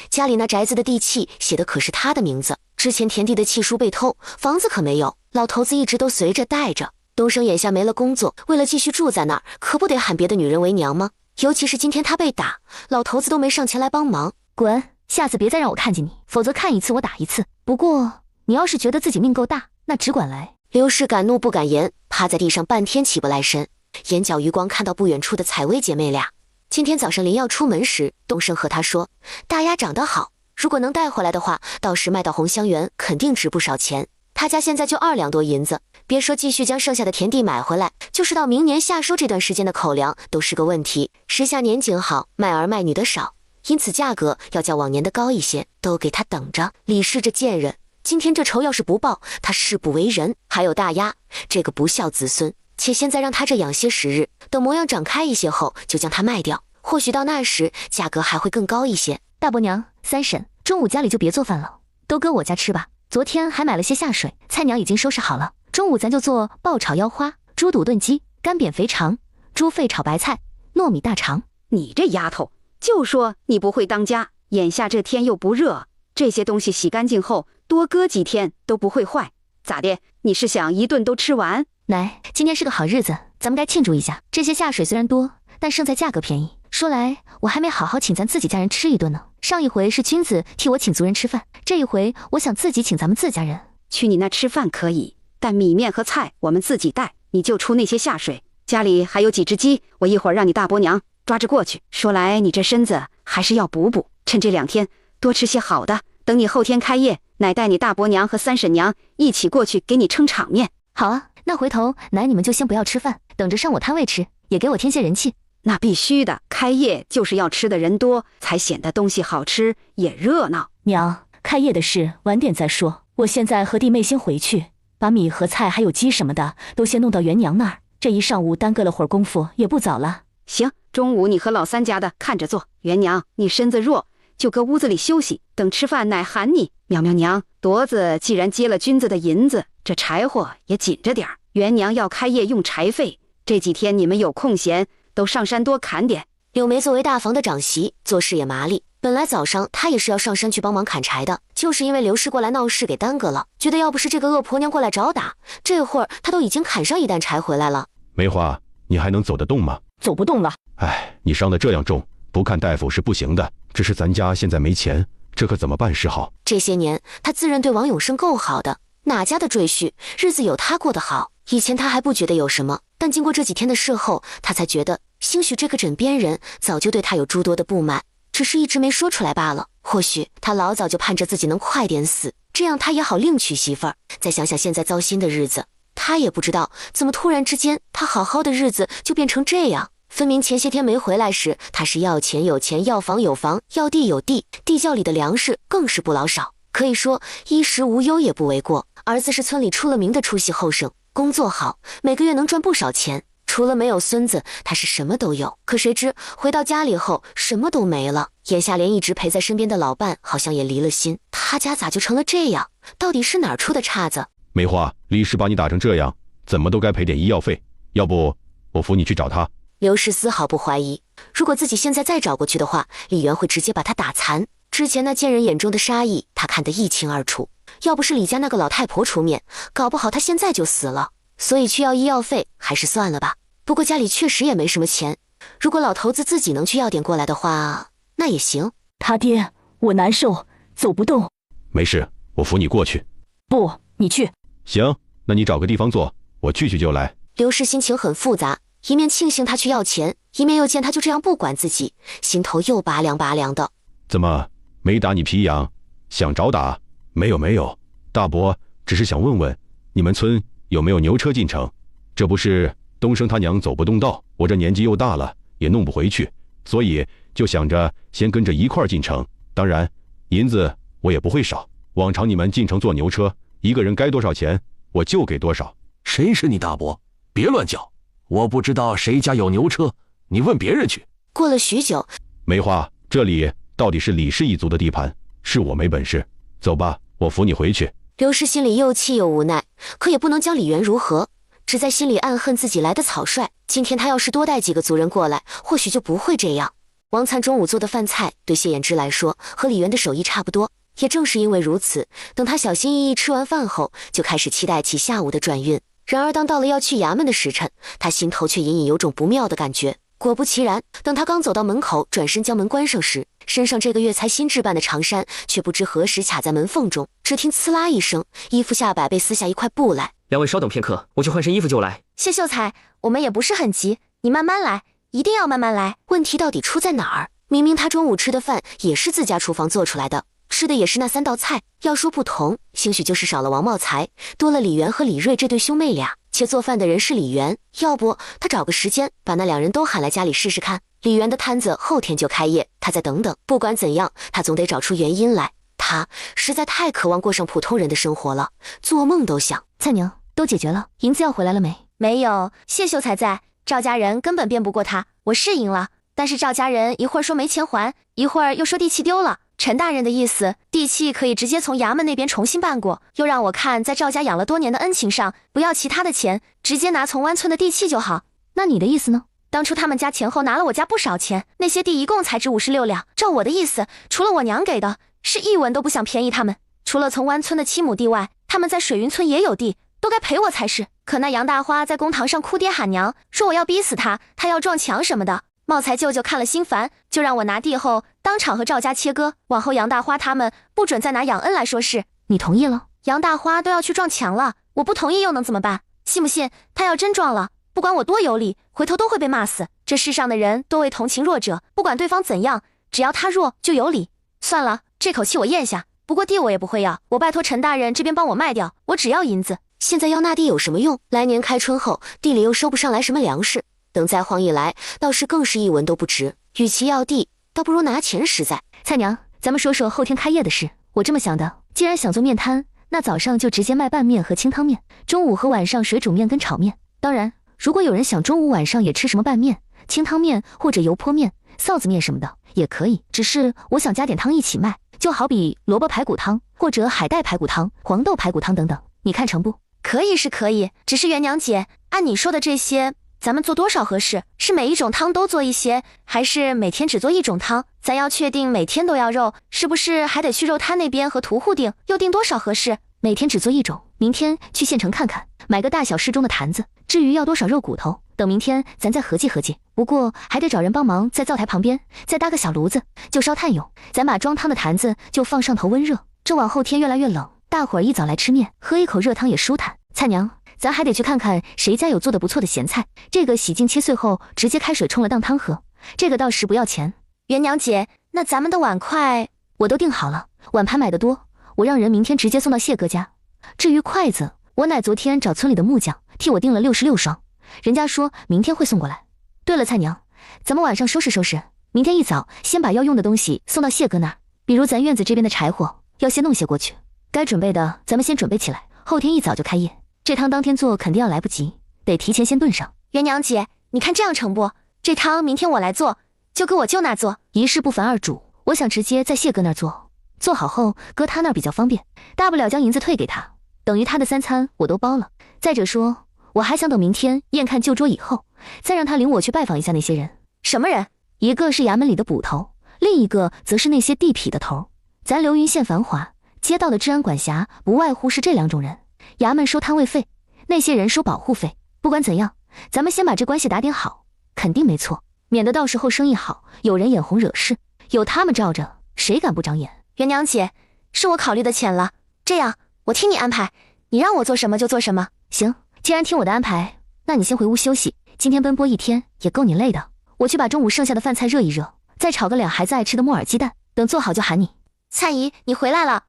家里那宅子的地契写的可是他的名字，之前田地的契书被偷，房子可没有，老头子一直都随着带着。东升眼下没了工作，为了继续住在那儿，可不得喊别的女人为娘吗？尤其是今天他被打，老头子都没上前来帮忙。滚，下次别再让我看见你，否则看一次我打一次。不过你要是觉得自己命够大，那只管来。刘氏敢怒不敢言，趴在地上半天起不来身，眼角余光看到不远处的采薇姐妹俩。今天早上临要出门时，东升和她说，大丫长得好，如果能带回来的话，到时卖到红香园肯定值不少钱。他家现在就2两多银子，别说继续将剩下的田地买回来，就是到明年夏收这段时间的口粮都是个问题。时下年景好，卖儿卖女的少，因此价格要较往年的高一些，都给他等着。李氏这贱人，今天这仇要是不报，他誓不为人。还有大丫这个不孝子孙，且现在让他这养些时日，等模样长开一些后，就将他卖掉，或许到那时价格还会更高一些。大伯娘、三婶，中午家里就别做饭了，都搁我家吃吧。昨天还买了些下水，菜娘已经收拾好了。中午咱就做爆炒腰花、猪肚炖鸡、干煸肥肠、猪肺炒白菜、糯米大肠。你这丫头，就说你不会当家，眼下这天又不热，这些东西洗干净后多搁几天都不会坏。咋的？你是想一顿都吃完？奶，今天是个好日子，咱们该庆祝一下。这些下水虽然多，但胜在价格便宜。说来我还没好好请咱自己家人吃一顿呢。上一回是君子替我请族人吃饭，这一回我想自己请咱们自家人。去你那吃饭可以，但米面和菜我们自己带，你就出那些下水。家里还有几只鸡，我一会儿让你大伯娘抓着过去。说来你这身子还是要补补，趁这2天多吃些好的，等你后天开业，奶带你大伯娘和三婶娘一起过去给你撑场面。好啊，那回头奶你们就先不要吃饭，等着上我摊位吃，也给我添些人气。那必须的，开业就是要吃的人多，才显得东西好吃也热闹。娘，开业的事晚点再说，我现在和弟妹先回去，把米和菜还有鸡什么的都先弄到袁娘那儿。这一上午耽搁了会儿功夫，也不早了。行，中午你和老三家的看着做。袁娘，你身子弱，就搁屋子里休息，等吃饭奶喊你。苗苗娘，铎子既然接了君子的银子，这柴火也紧着点儿。袁娘要开业用柴费，这几天你们有空闲都上山多砍点。柳梅作为大房的长媳，做事也麻利。本来早上她也是要上山去帮忙砍柴的，就是因为刘氏过来闹事给耽搁了，觉得要不是这个恶婆娘过来找打，这会儿她都已经砍上1担柴回来了。梅花，你还能走得动吗？走不动了。哎，你伤得这样重，不看大夫是不行的。只是咱家现在没钱，这可怎么办是好？这些年他自认对王永生够好的，哪家的赘婿日子有他过得好？以前他还不觉得有什么，但经过这几天的事后，他才觉得兴许这个枕边人早就对他有诸多的不满，只是一直没说出来罢了。或许他老早就盼着自己能快点死，这样他也好另娶媳妇儿。再想想现在糟心的日子，他也不知道怎么突然之间他好好的日子就变成这样。分明前些天没回来时，他是要钱有钱，要房有房，要地有地，地窖里的粮食更是不老少，可以说衣食无忧也不为过。儿子是村里出了名的出息后生，工作好，每个月能赚不少钱。除了没有孙子，他是什么都有。可谁知回到家里后，什么都没了。眼下连一直陪在身边的老伴好像也离了心，他家咋就成了这样？到底是哪儿出的岔子？梅花，李氏把你打成这样，怎么都该赔点医药费，要不我扶你去找他。刘氏丝毫不怀疑，如果自己现在再找过去的话，李元会直接把他打残。之前那贱人眼中的杀意，他看得一清二楚。要不是李家那个老太婆出面，搞不好他现在就死了。所以去要医药费，还是算了吧。不过家里确实也没什么钱，如果老头子自己能去要点过来的话，那也行。他爹，我难受，走不动。没事，我扶你过去。不，你去。行，那你找个地方坐，我去就来。刘氏心情很复杂，一面庆幸他去要钱，一面又见他就这样不管自己，心头又拔凉拔凉的。怎么没打你皮痒？想找打？没有，大伯只是想问问，你们村有没有牛车进城？这不是东升他娘走不动道，我这年纪又大了，也弄不回去，所以就想着先跟着一块儿进城。当然，银子我也不会少。往常你们进城坐牛车，一个人该多少钱，我就给多少。谁是你大伯？别乱叫！我不知道谁家有牛车，你问别人去。过了许久，梅花，这里到底是李氏一族的地盘，是我没本事。走吧，我扶你回去。刘氏心里又气又无奈，可也不能将李元如何，只在心里暗恨自己来的草率。今天他要是多带几个族人过来，或许就不会这样。王灿中午做的饭菜对谢衍之来说和李元的手艺差不多，也正是因为如此，等他小心翼翼吃完饭后，就开始期待起下午的转运。然而当到了要去衙门的时辰，他心头却隐隐有种不妙的感觉。果不其然，等他刚走到门口，转身将门关上时，身上这个月才新置办的长衫却不知何时卡在门缝中，只听呲啦一声，衣服下摆被撕下一块布来。两位稍等片刻，我去换身衣服就来。谢秀才，我们也不是很急，你慢慢来，一定要慢慢来。问题到底出在哪儿？明明他中午吃的饭也是自家厨房做出来的，吃的也是那3道菜，要说不同，兴许就是少了王茂才，多了李元和李瑞这对兄妹俩，且做饭的人是李元。要不他找个时间把那2人都喊来家里试试看。李元的摊子后天就开业，他再等等。不管怎样，他总得找出原因来。他实在太渴望过上普通人的生活了，做梦都想。蔡娘，都解决了，银子要回来了没？没有，谢秀才在，赵家人根本辩不过他，我是赢了，但是赵家人一会儿说没钱还，一会儿又说地契丢了。陈大人的意思，地契可以直接从衙门那边重新办过，又让我看在赵家养了多年的恩情上，不要其他的钱，直接拿从湾村的地契就好。那你的意思呢？当初他们家前后拿了我家不少钱，那些地一共才值56两，照我的意思，除了我娘给的，是一文都不想便宜他们。除了从湾村的7亩地外，他们在水云村也有地，都该赔我才是。可那杨大花在公堂上哭爹喊娘，说我要逼死他，他要撞墙什么的。茂才舅舅看了心烦，就让我拿地后当场和赵家切割，往后杨大花他们不准再拿养恩来说事。你同意了？杨大花都要去撞墙了，我不同意又能怎么办？信不信他要真撞了，不管我多有理，回头都会被骂死。这世上的人都为同情弱者，不管对方怎样，只要他弱就有理。算了，这口气我咽下。不过地我也不会要，我拜托陈大人这边帮我卖掉，我只要银子。现在要那地有什么用？来年开春后，地里又收不上来什么粮食，等灾荒一来，倒是更是一文都不值。与其要地，倒不如拿钱实在。菜娘，咱们说说后天开业的事。我这么想的，既然想做面摊，那早上就直接卖拌面和清汤面，中午和晚上水煮面跟炒面。当然，如果有人想中午晚上也吃什么拌面、清汤面或者油泼面、臊子面什么的，也可以。只是我想加点汤一起卖，就好比萝卜排骨汤或者海带排骨汤、黄豆排骨汤等等，你看成不？可以是可以，只是元娘姐，按你说的这些，咱们做多少合适？是每一种汤都做一些，还是每天只做一种汤？咱要确定每天都要肉，是不是还得去肉摊那边和屠户订？又订多少合适？每天只做一种，明天去县城看看，买个大小适中的坛子。至于要多少肉骨头，等明天咱再合计合计。不过还得找人帮忙，在灶台旁边再搭个小炉子，就烧炭用。咱把装汤的坛子就放上头温热，这往后天越来越冷，大伙儿一早来吃面，喝一口热汤也舒坦。菜娘，咱还得去看看谁家有做的不错的咸菜，这个洗净切碎后直接开水冲了当汤喝，这个倒是不要钱。元娘姐，那咱们的碗筷我都订好了，碗盘买的多，我让人明天直接送到谢哥家。至于筷子，我奶昨天找村里的木匠替我订了66双，人家说明天会送过来。对了，菜娘，咱们晚上收拾收拾，明天一早先把要用的东西送到谢哥那儿，比如咱院子这边的柴火要先弄些过去，该准备的咱们先准备起来，后天一早就开业。这汤当天做肯定要来不及，得提前先炖上。元娘姐，你看这样成不？这汤明天我来做，就搁我舅那做。一事不烦二主，我想直接在谢哥那儿做，做好后搁他那儿比较方便，大不了将银子退给他，等于他的3餐我都包了。再者说，我还想等明天验看旧桌以后，再让他领我去拜访一下那些人。什么人？一个是衙门里的捕头，另一个则是那些地痞的头。咱流云县繁华，街道的治安管辖不外乎是这2种人，衙门收摊位费，那些人收保护费。不管怎样，咱们先把这关系打点好，肯定没错，免得到时候生意好，有人眼红惹事，有他们罩着，谁敢不长眼？元娘姐，是我考虑的浅了，这样我听你安排，你让我做什么就做什么。行，既然听我的安排，那你先回屋休息，今天奔波一天也够你累的。我去把中午剩下的饭菜热一热，再炒个2孩子爱吃的木耳鸡蛋，等做好就喊你。灿姨，你回来了。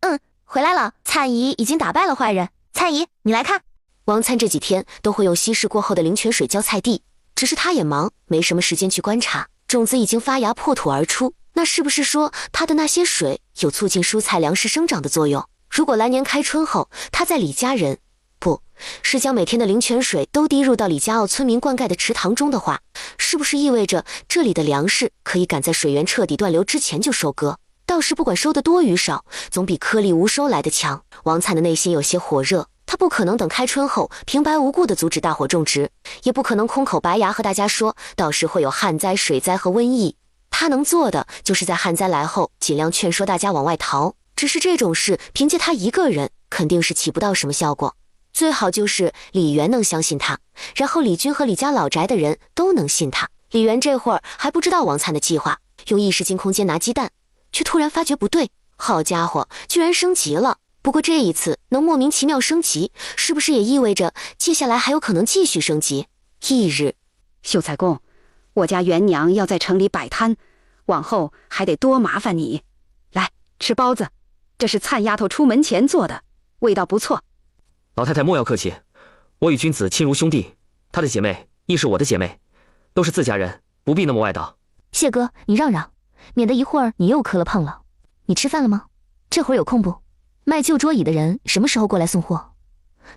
回来了。灿姨已经打败了坏人。灿姨，你来看。王灿这几天都会用稀释过后的灵泉水浇菜地，只是他也忙，没什么时间去观察。种子已经发芽破土而出，那是不是说他的那些水有促进蔬菜粮食生长的作用？如果来年开春后，他在李家人不是将每天的灵泉水都滴入到李家坳村民灌溉的池塘中的话，是不是意味着这里的粮食可以赶在水源彻底断流之前就收割？倒是不管收的多与少，总比颗粒无收来的强。王灿的内心有些火热，他不可能等开春后平白无故的阻止大伙种植，也不可能空口白牙和大家说到时会有旱灾、水灾和瘟疫。他能做的就是在旱灾来后尽量劝说大家往外逃，只是这种事凭借他一个人肯定是起不到什么效果。最好就是李元能相信他，然后李军和李家老宅的人都能信他。李元这会儿还不知道王灿的计划，用异世境空间拿鸡蛋，却突然发觉不对，好家伙，居然升级了。不过这一次能莫名其妙升级，是不是也意味着接下来还有可能继续升级？翌日，秀才公，我家元娘要在城里摆摊，往后还得多麻烦你。来，吃包子，这是灿丫头出门前做的，味道不错。老太太莫要客气，我与君子亲如兄弟，她的姐妹亦是我的姐妹，都是自家人，不必那么外道。谢哥，你让让，免得一会儿你又磕了碰了。你吃饭了吗？这会儿有空不？卖旧桌椅的人什么时候过来送货？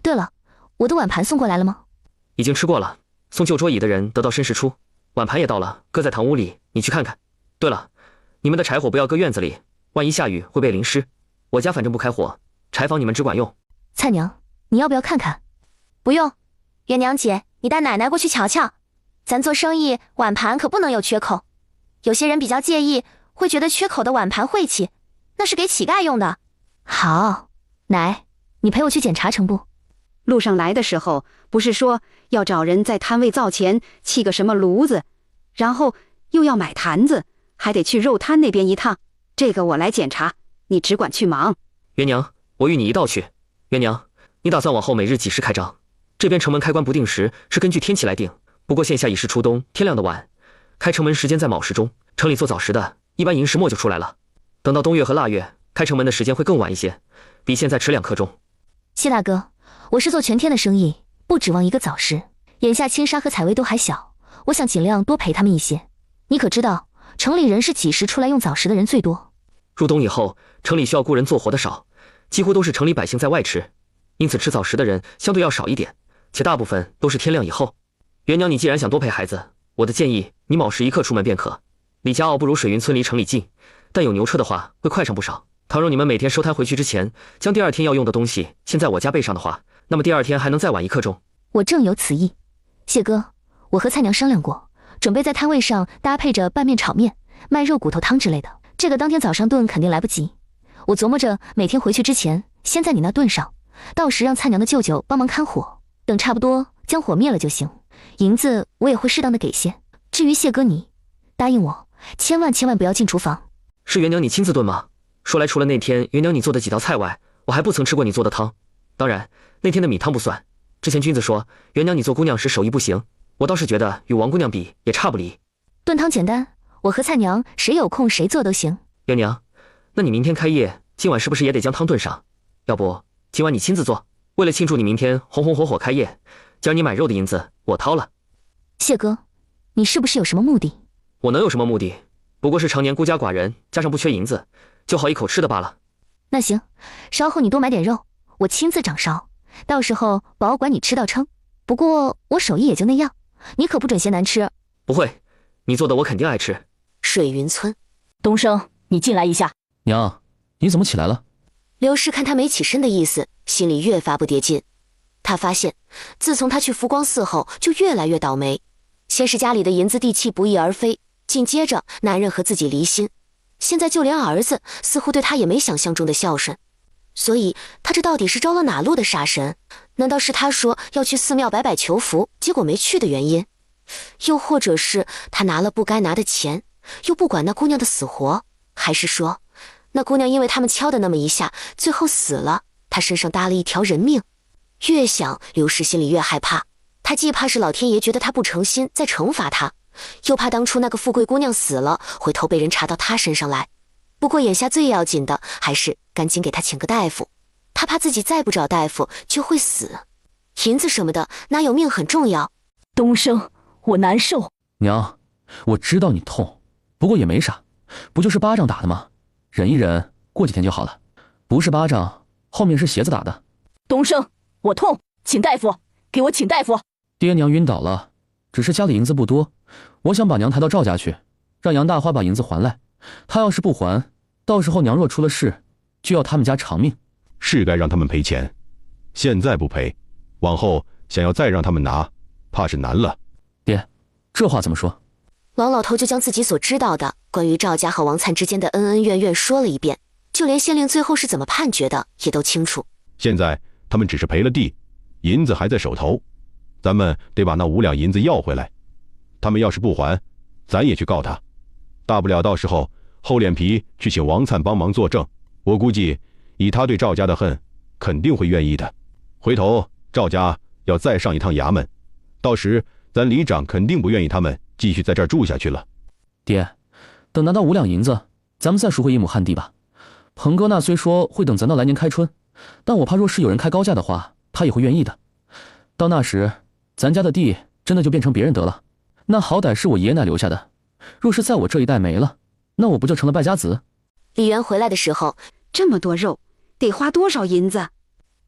对了，我的碗盘送过来了吗？已经吃过了，送旧桌椅的人得到申时出，碗盘也到了，搁在堂屋里，你去看看。对了，你们的柴火不要搁院子里，万一下雨会被淋湿。我家反正不开火，柴房你们只管用。菜娘，你要不要看看？不用，元娘姐，你带奶奶过去瞧瞧。咱做生意，碗盘可不能有缺口。有些人比较介意，会觉得缺口的碗盘晦气，那是给乞丐用的。好，奶，你陪我去检查成不？路上来的时候，不是说要找人在摊位灶前砌个什么炉子，然后又要买坛子，还得去肉摊那边一趟。这个我来检查，你只管去忙。元娘，我与你一道去。元娘，你打算往后每日几时开张？这边城门开关不定时，是根据天气来定。不过现下已是初冬，天亮的晚，开城门时间在卯时中。城里做早时的，一般寅时末就出来了。等到冬月和腊月，开城门的时间会更晚一些，比现在迟2刻钟。谢大哥，我是做全天的生意，不指望一个早时。眼下青纱和采薇都还小，我想尽量多陪他们一些。你可知道，城里人是几时出来用早时的人最多？入冬以后，城里需要雇人做活的少，几乎都是城里百姓在外吃，因此吃早时的人相对要少一点，且大部分都是天亮以后。元娘，你既然想多陪孩子，我的建议你卯时1刻出门便可。李家坳不如水云村离城里近，但有牛车的话会快上不少。倘若你们每天收摊回去之前，将第2天要用的东西先在我家备上的话，那么第2天还能再晚1刻钟。我正有此意。谢哥，我和菜娘商量过，准备在摊位上搭配着拌面、炒面、卖肉骨头汤之类的。这个当天早上炖肯定来不及，我琢磨着每天回去之前先在你那炖上，到时让菜娘的舅舅帮忙看火，等差不多将火灭了就行。银子我也会适当的给些。至于谢哥你，答应我，千万不要进厨房。是元娘你亲自炖吗？说来除了那天元娘你做的几道菜外，我还不曾吃过你做的汤。当然那天的米汤不算，之前君子说元娘你做姑娘时手艺不行，我倒是觉得与王姑娘比也差不离。炖汤简单，我和菜娘谁有空谁做都行。元娘，那你明天开业，今晚是不是也得将汤炖上？要不今晚你亲自做，为了庆祝你明天红红火火开业，今儿你买肉的银子我掏了。谢哥，你是不是有什么目的？我能有什么目的？不过是常年孤家寡人，加上不缺银子，就好一口吃的罢了。那行，稍后你多买点肉，我亲自掌勺，到时候保管你吃到撑。不过我手艺也就那样，你可不准嫌难吃。不会，你做的我肯定爱吃。水云村，东升，你进来一下。娘，你怎么起来了？刘氏看他没起身的意思，心里越发不得劲。他发现，自从他去福光寺后，就越来越倒霉。先是家里的银子地契不翼而飞，紧接着男人和自己离心，现在就连儿子似乎对他也没想象中的孝顺。所以他这到底是招了哪路的煞神？难道是他说要去寺庙摆求福，结果没去的原因？又或者是他拿了不该拿的钱，又不管那姑娘的死活？还是说那姑娘因为他们敲的那么一下，最后死了，他身上搭了一条人命？越想刘氏心里越害怕，他既怕是老天爷觉得他不诚心再惩罚他，又怕当初那个富贵姑娘死了，回头被人查到他身上来。不过眼下最要紧的还是赶紧给他请个大夫，他怕自己再不找大夫就会死。银子什么的哪有命很重要？东升，我难受。娘，我知道你痛，不过也没啥，不就是巴掌打的吗？忍一忍，过几天就好了。不是巴掌，后面是鞋子打的。东升，我痛，请大夫，给我请大夫。爹娘晕倒了，只是家里银子不多，我想把娘抬到赵家去，让杨大花把银子还来。他要是不还，到时候娘若出了事，就要他们家偿命。是该让他们赔钱，现在不赔，往后想要再让他们拿，怕是难了。爹，这话怎么说？王老头就将自己所知道的关于赵家和王粲之间的恩恩怨怨说了一遍，就连县令最后是怎么判决的也都清楚。现在他们只是赔了地，银子还在手头，咱们得把那5两银子要回来。他们要是不还，咱也去告他，大不了到时候厚脸皮去请王粲帮忙作证。我估计以他对赵家的恨，肯定会愿意的。回头赵家要再上一趟衙门，到时咱里长肯定不愿意他们继续在这儿住下去了。爹，等拿到5两银子，咱们再赎回1亩旱地吧。鹏哥那虽说会等咱到来年开春，但我怕若是有人开高价的话，他也会愿意的。到那时，咱家的地真的就变成别人得了，那好歹是我爷爷奶留下的，若是在我这一代没了，那我不就成了败家子？李元回来的时候，这么多肉，得花多少银子？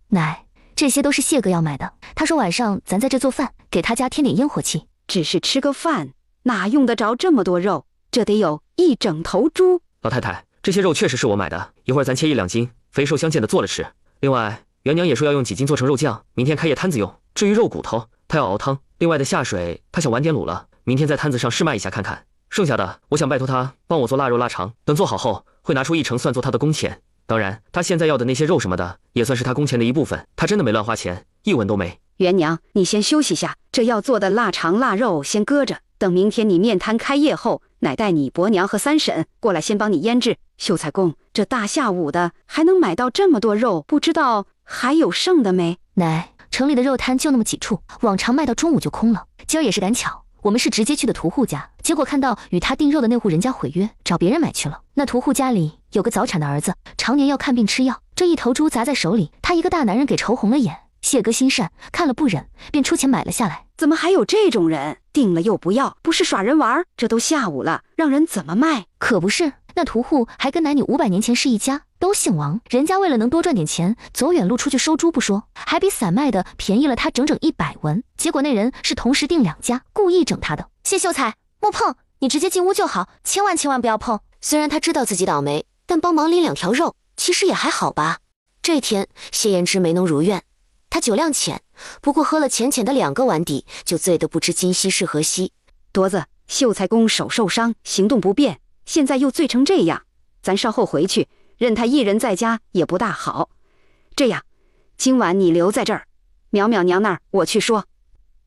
奶，这些都是谢哥要买的。他说晚上咱在这做饭，给他家添点烟火气。只是吃个饭，哪用得着这么多肉？这得有1整头猪。老太太，这些肉确实是我买的，一会儿咱切1-2斤，肥瘦相间的做了吃。另外，元娘也说要用几斤做成肉酱，明天开业摊子用。至于肉骨头，她要熬汤，另外的下水她想晚点卤了，明天在摊子上试卖一下看看。剩下的我想拜托她帮我做腊肉腊肠，等做好后会拿出1成算作她的工钱。当然，她现在要的那些肉什么的也算是她工钱的一部分，她真的没乱花钱，一文都没。元娘，你先休息下，这要做的腊肠腊肉先搁着，等明天你面摊开业后，乃带你伯娘和三婶过来先帮你腌制。秀才公，这大下午的还能买到这么多肉，不知道还有剩的没？奶，城里的肉摊就那么几处，往常卖到中午就空了。今儿也是赶巧，我们是直接去的屠户家，结果看到与他订肉的那户人家毁约，找别人买去了。那屠户家里有个早产的儿子，常年要看病吃药，这一头猪砸在手里，他一个大男人给愁红了眼。谢哥心善，看了不忍，便出钱买了下来。怎么还有这种人？订了又不要，不是耍人玩？这都下午了，让人怎么卖？可不是，那屠户还跟男女500年前是一家，都姓王。人家为了能多赚点钱，走远路出去收猪不说，还比散卖的便宜了他整整100文。结果那人是同时订2家，故意整他的。谢秀才，莫碰，你直接进屋就好，千万不要碰。虽然他知道自己倒霉，但帮忙拎2条肉，其实也还好吧。这天谢延之没能如愿。他酒量浅，不过喝了浅浅的2个碗底，就醉得不知今夕是何夕。铎子，秀才公手受伤，行动不便，现在又醉成这样，咱稍后回去，任他一人在家也不大好。这样，今晚你留在这儿，淼淼娘那儿我去说。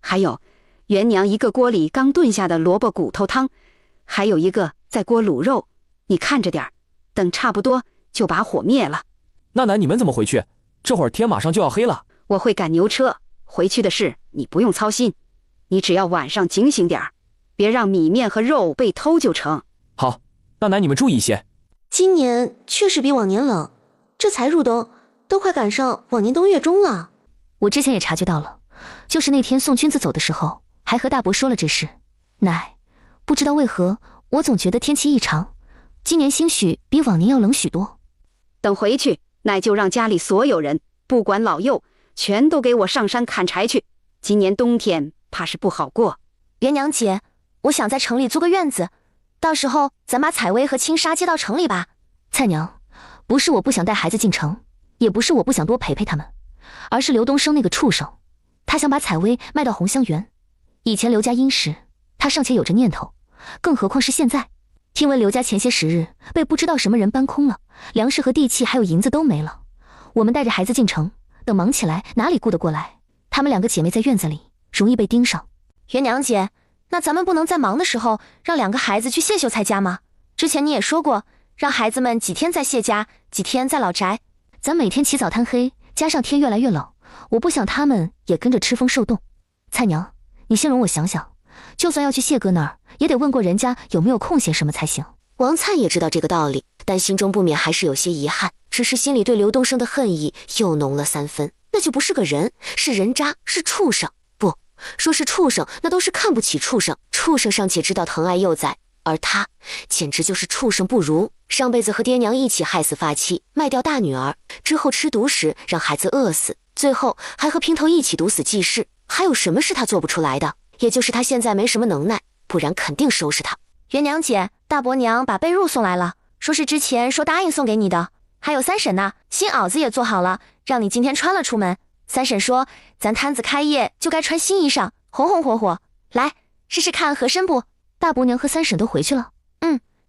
还有，元娘一个锅里刚炖下的萝卜骨头汤，还有一个在锅卤肉，你看着点儿，等差不多就把火灭了。那奶你们怎么回去？这会儿天马上就要黑了。我会赶牛车，回去的事你不用操心，你只要晚上警醒点儿，别让米面和肉被偷就成。好，那奶你们注意一些。今年确实比往年冷，这才入冬，都快赶上往年冬月中了。我之前也察觉到了，就是那天送君子走的时候，还和大伯说了这事。奶，不知道为何，我总觉得天气异常，今年兴许比往年要冷许多。等回去，奶就让家里所有人，不管老幼，全都给我上山砍柴去，今年冬天怕是不好过。元娘姐，我想在城里租个院子，到时候咱把采薇和青纱接到城里吧。菜娘，不是我不想带孩子进城，也不是我不想多陪陪他们，而是刘东升那个畜生，他想把采薇卖到红香园。以前刘家殷实，他尚且有着念头，更何况是现在。听闻刘家前些时日被不知道什么人搬空了，粮食和地契还有银子都没了，我们带着孩子进城，等忙起来哪里顾得过来？她们2个姐妹在院子里，容易被盯上。元娘姐，那咱们不能在忙的时候让2个孩子去谢秀才家吗？之前你也说过，让孩子们几天在谢家，几天在老宅。咱每天起早贪黑，加上天越来越冷，我不想他们也跟着吃风受冻。菜娘，你先容我想想，就算要去谢哥那儿，也得问过人家有没有空闲什么才行。王灿也知道这个道理，但心中不免还是有些遗憾，只是心里对刘东升的恨意又浓了3分。那就不是个人，是人渣，是畜生。不说是畜生，那都是看不起畜生。畜生尚且知道疼爱幼崽，而他简直就是畜生不如。上辈子和爹娘一起害死发妻，卖掉大女儿，之后吃独食让孩子饿死，最后还和姘头一起毒死季氏。还有什么是他做不出来的？也就是他现在没什么能耐，不然肯定收拾他。元娘姐，大伯娘把被褥送来了，说是之前说答应送给你的。还有三婶呢，新袄子也做好了，让你今天穿了出门。三婶说咱摊子开业就该穿新衣裳，红红火火。来试试看合身不？大伯娘和三婶都回去了。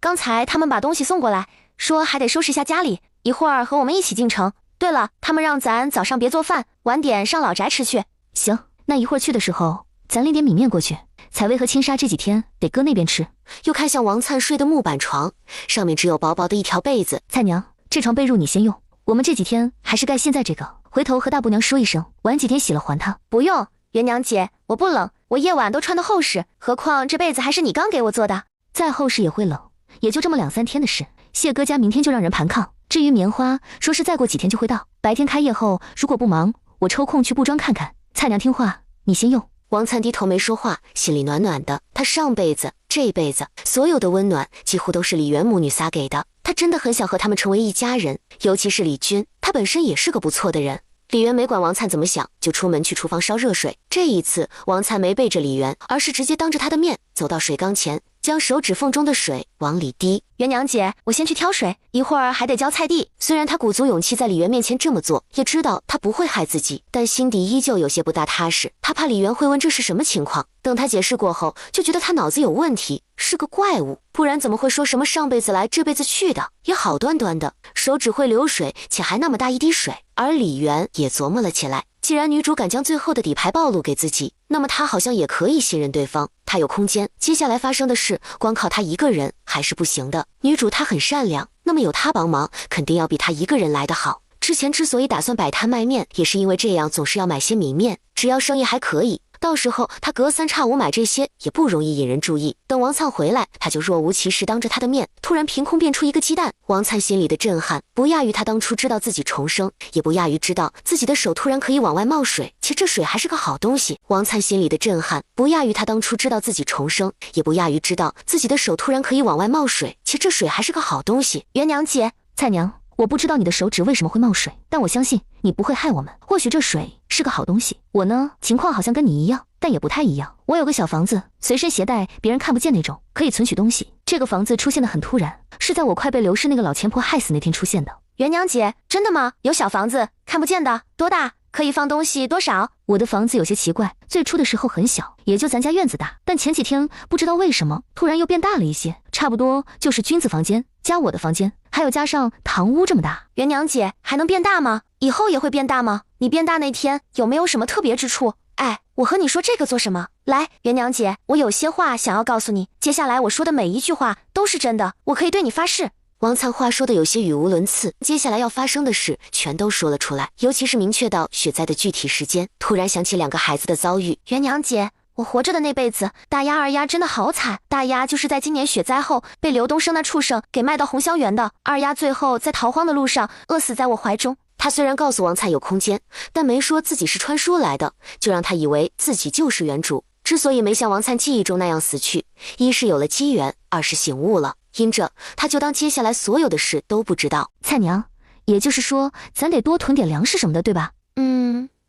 刚才他们把东西送过来，说还得收拾下家里，一会儿和我们一起进城。对了，他们让咱早上别做饭，晚点上老宅吃去。行，那一会儿去的时候咱拎点米面过去，采薇和青纱这几天得搁那边吃。又看向王灿睡的木板床，上面只有薄薄的一条被子。菜娘，这床被褥你先用，我们这几天还是盖现在这个，回头和大伯娘说一声，晚几天洗了还她。不用，元娘姐，我不冷，我夜晚都穿的厚实，何况这被子还是你刚给我做的。再厚实也会冷，也就这么2-3天的事。谢哥家明天就让人盘炕，至于棉花，说是再过几天就会到。白天开业后，如果不忙，我抽空去布庄看看。菜娘听话，你先用。王灿低头没说话，心里暖暖的。他上辈子、这辈子所有的温暖，几乎都是李元母女仨给的。他真的很想和他们成为一家人，尤其是李军，他本身也是个不错的人。李元没管王灿怎么想，就出门去厨房烧热水。这一次，王灿没背着李元，而是直接当着他的面走到水缸前，将手指缝中的水往里滴。元娘姐，我先去挑水，一会儿还得浇菜地。虽然他鼓足勇气在李元面前这么做，也知道他不会害自己，但心底依旧有些不大踏实。他怕李元会问这是什么情况，等他解释过后，就觉得他脑子有问题，是个怪物，不然怎么会说什么上辈子来这辈子去的，也好端端的手指会流水，且还那么大一滴水。而李元也琢磨了起来，既然女主敢将最后的底牌暴露给自己，那么他好像也可以信任对方。他有空间，接下来发生的事光靠他一个人还是不行的。女主她很善良，那么有他帮忙，肯定要比他一个人来得好。之前之所以打算摆摊卖面，也是因为这样总是要买些米面，只要生意还可以，到时候他隔三差五买这些也不容易引人注意。等王灿回来，他就若无其事当着他的面突然凭空变出一个鸡蛋。王灿心里的震撼不亚于他当初知道自己重生，也不亚于知道自己的手突然可以往外冒水，且这水还是个好东西。王灿心里的震撼不亚于他当初知道自己重生，也不亚于知道自己的手突然可以往外冒水，且这水还是个好东西。元娘姐，蔡娘，我不知道你的手指为什么会冒水，但我相信你不会害我们。或许这水是个好东西。我呢，情况好像跟你一样，但也不太一样。我有个小房子，随身携带，别人看不见那种，可以存取东西。这个房子出现的很突然，是在我快被刘氏那个老钱婆害死那天出现的。元娘姐，真的吗？有小房子，看不见的，多大？可以放东西多少？我的房子有些奇怪，最初的时候很小，也就咱家院子大，但前几天不知道为什么突然又变大了一些，差不多就是君子房间加我的房间，还有加上堂屋这么大。元娘姐，还能变大吗？以后也会变大吗？你变大那天有没有什么特别之处？哎，我和你说这个做什么？来，元娘姐，我有些话想要告诉你，接下来我说的每一句话都是真的，我可以对你发誓。王灿话说的有些语无伦次，接下来要发生的事全都说了出来，尤其是明确到雪灾的具体时间。突然想起两个孩子的遭遇。元娘姐，我活着的那辈子，大丫二丫真的好惨。大丫就是在今年雪灾后被刘东升那畜生给卖到红香园的，二丫最后在逃荒的路上饿死在我怀中。他虽然告诉王灿有空间，但没说自己是穿书来的，就让他以为自己就是原主。之所以没像王灿记忆中那样死去，一是有了机缘，二是醒悟了。因着他就当接下来所有的事都不知道。蔡娘，也就是说咱得多囤点粮食什么的，对吧？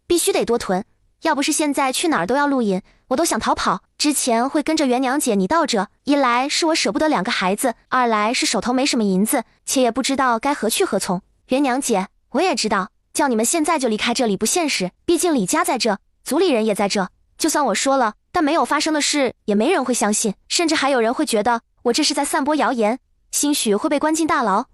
必须得多囤，要不是现在去哪儿都要录音，我都想逃跑。之前会跟着元娘姐你到这，一来是我舍不得两个孩子，二来是手头没什么银子，且也不知道该何去何从。元娘姐，我也知道叫你们现在就离开这里不现实，毕竟李家在这，族里人也在这，就算我说了，但没有发生的事也没人会相信，甚至还有人会觉得我这是在散播谣言，兴许会被关进大牢。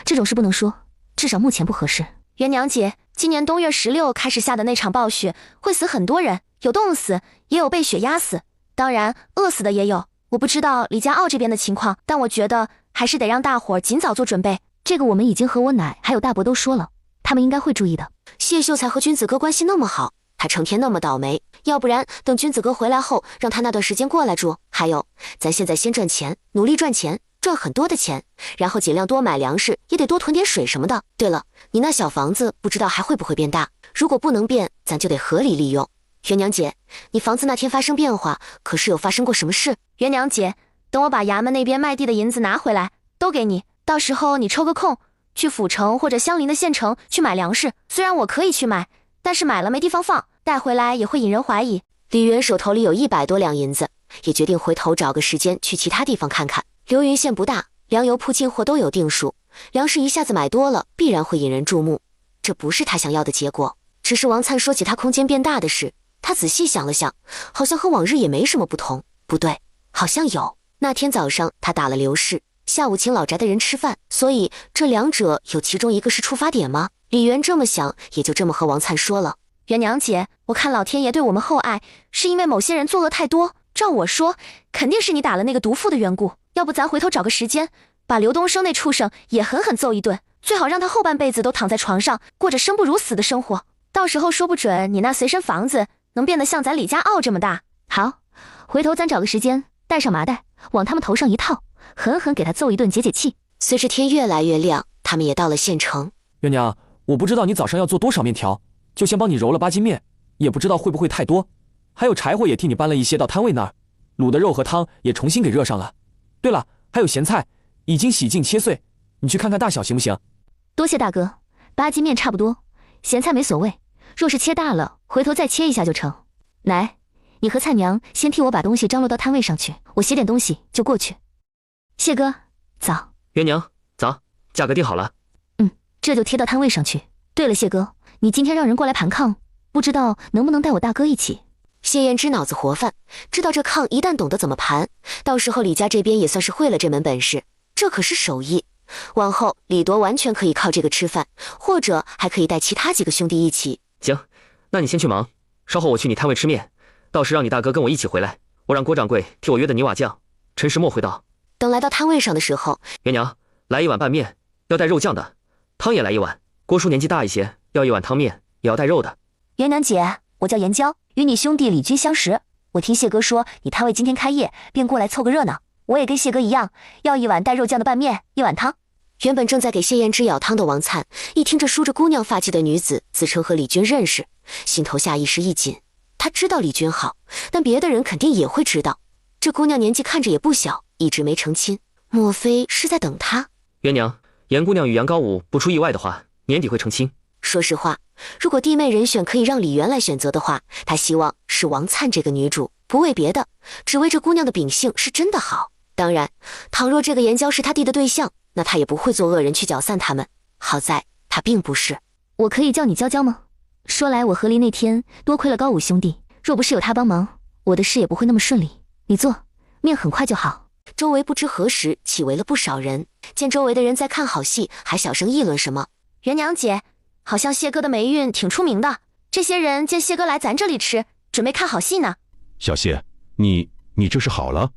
这种事不能说，至少目前不合适。元娘姐，今年冬月16开始下的那场暴雪会死很多人，有冻死，也有被雪压死，当然饿死的也有。我不知道李家傲这边的情况，但我觉得还是得让大伙尽早做准备。这个我们已经和我奶还有大伯都说了，他们应该会注意的。谢秀才和君子哥关系那么好，他成天那么倒霉，要不然等君子哥回来后，让他那段时间过来住。还有，咱现在先赚钱，努力赚钱，赚很多的钱，然后尽量多买粮食，也得多囤点水什么的。对了，你那小房子不知道还会不会变大，如果不能变，咱就得合理利用。元娘姐，你房子那天发生变化，可是有发生过什么事？元娘姐，等我把衙门那边卖地的银子拿回来，都给你，到时候你抽个空去府城或者相邻的县城去买粮食。虽然我可以去买，但是买了没地方放，带回来也会引人怀疑。李元手头里有100多两银子，也决定回头找个时间去其他地方看看。流云县不大，粮油铺进货都有定数，粮食一下子买多了，必然会引人注目，这不是他想要的结果。只是王灿说起他空间变大的事，他仔细想了想，好像和往日也没什么不同。不对，好像有。那天早上他打了刘氏，下午请老宅的人吃饭，所以这两者有其中一个是出发点吗？李元这么想，也就这么和王灿说了。元娘姐，我看老天爷对我们厚爱，是因为某些人作恶太多，照我说，肯定是你打了那个毒妇的缘故。要不咱回头找个时间，把刘东升那畜生也狠狠揍一顿，最好让他后半辈子都躺在床上，过着生不如死的生活。到时候说不准你那随身房子能变得像咱李家傲这么大。好，回头咱找个时间，带上麻袋，往他们头上一套，狠狠给他揍一顿解解气。随着天越来越亮，他们也到了县城。元娘，我不知道你早上要做多少面条，就先帮你揉了8斤面，也不知道会不会太多。还有柴火也替你搬了一些到摊位那儿，卤的肉和汤也重新给热上了。对了，还有咸菜，已经洗净切碎，你去看看大小行不行？多谢大哥，8斤面差不多，咸菜没所谓，若是切大了，回头再切一下就成。奶，你和蔡娘先替我把东西张罗到摊位上去，我写点东西就过去。谢哥，早。元娘，早，价格定好了。这就贴到摊位上去。对了，谢哥，你今天让人过来盘炕，不知道能不能带我大哥一起？谢燕之脑子活泛，知道这炕一旦懂得怎么盘，到时候李家这边也算是会了这门本事，这可是手艺。往后李铎完全可以靠这个吃饭，或者还可以带其他几个兄弟一起。行，那你先去忙，稍后我去你摊位吃面，到时让你大哥跟我一起回来，我让郭掌柜替我约的泥瓦匠陈石墨会到。等来到摊位上的时候，元娘，来1碗拌面，要带肉酱的，汤也来1碗，郭叔年纪大一些，要一碗汤面，也要带肉的。元娘姐，我叫严娇，与你兄弟李军相识。我听谢哥说你摊位今天开业，便过来凑个热闹。我也跟谢哥一样，要一碗带肉酱的拌面，一碗汤。原本正在给谢燕之舀汤的王灿，一听这梳着姑娘发髻的女子自称和李军认识，心头下意识一紧。他知道李军好，但别的人肯定也会知道。这姑娘年纪看着也不小，一直没成亲，莫非是在等他？元娘，严姑娘与杨高武不出意外的话，年底会成亲。说实话，如果弟妹人选可以让李媛来选择的话，她希望是王灿这个女主，不为别的，只为这姑娘的秉性是真的好。当然，倘若这个严娇是他弟的对象，那他也不会做恶人去搅散他们。好在他并不是。我可以叫你娇娇吗？说来我和离那天多亏了高武兄弟，若不是有他帮忙，我的事也不会那么顺利。你坐，面很快就好。周围不知何时起围了不少人，见周围的人在看好戏，还小声议论什么。元娘姐，好像谢哥的霉运挺出名的，这些人见谢哥来咱这里吃，准备看好戏呢。小谢，你这是好了？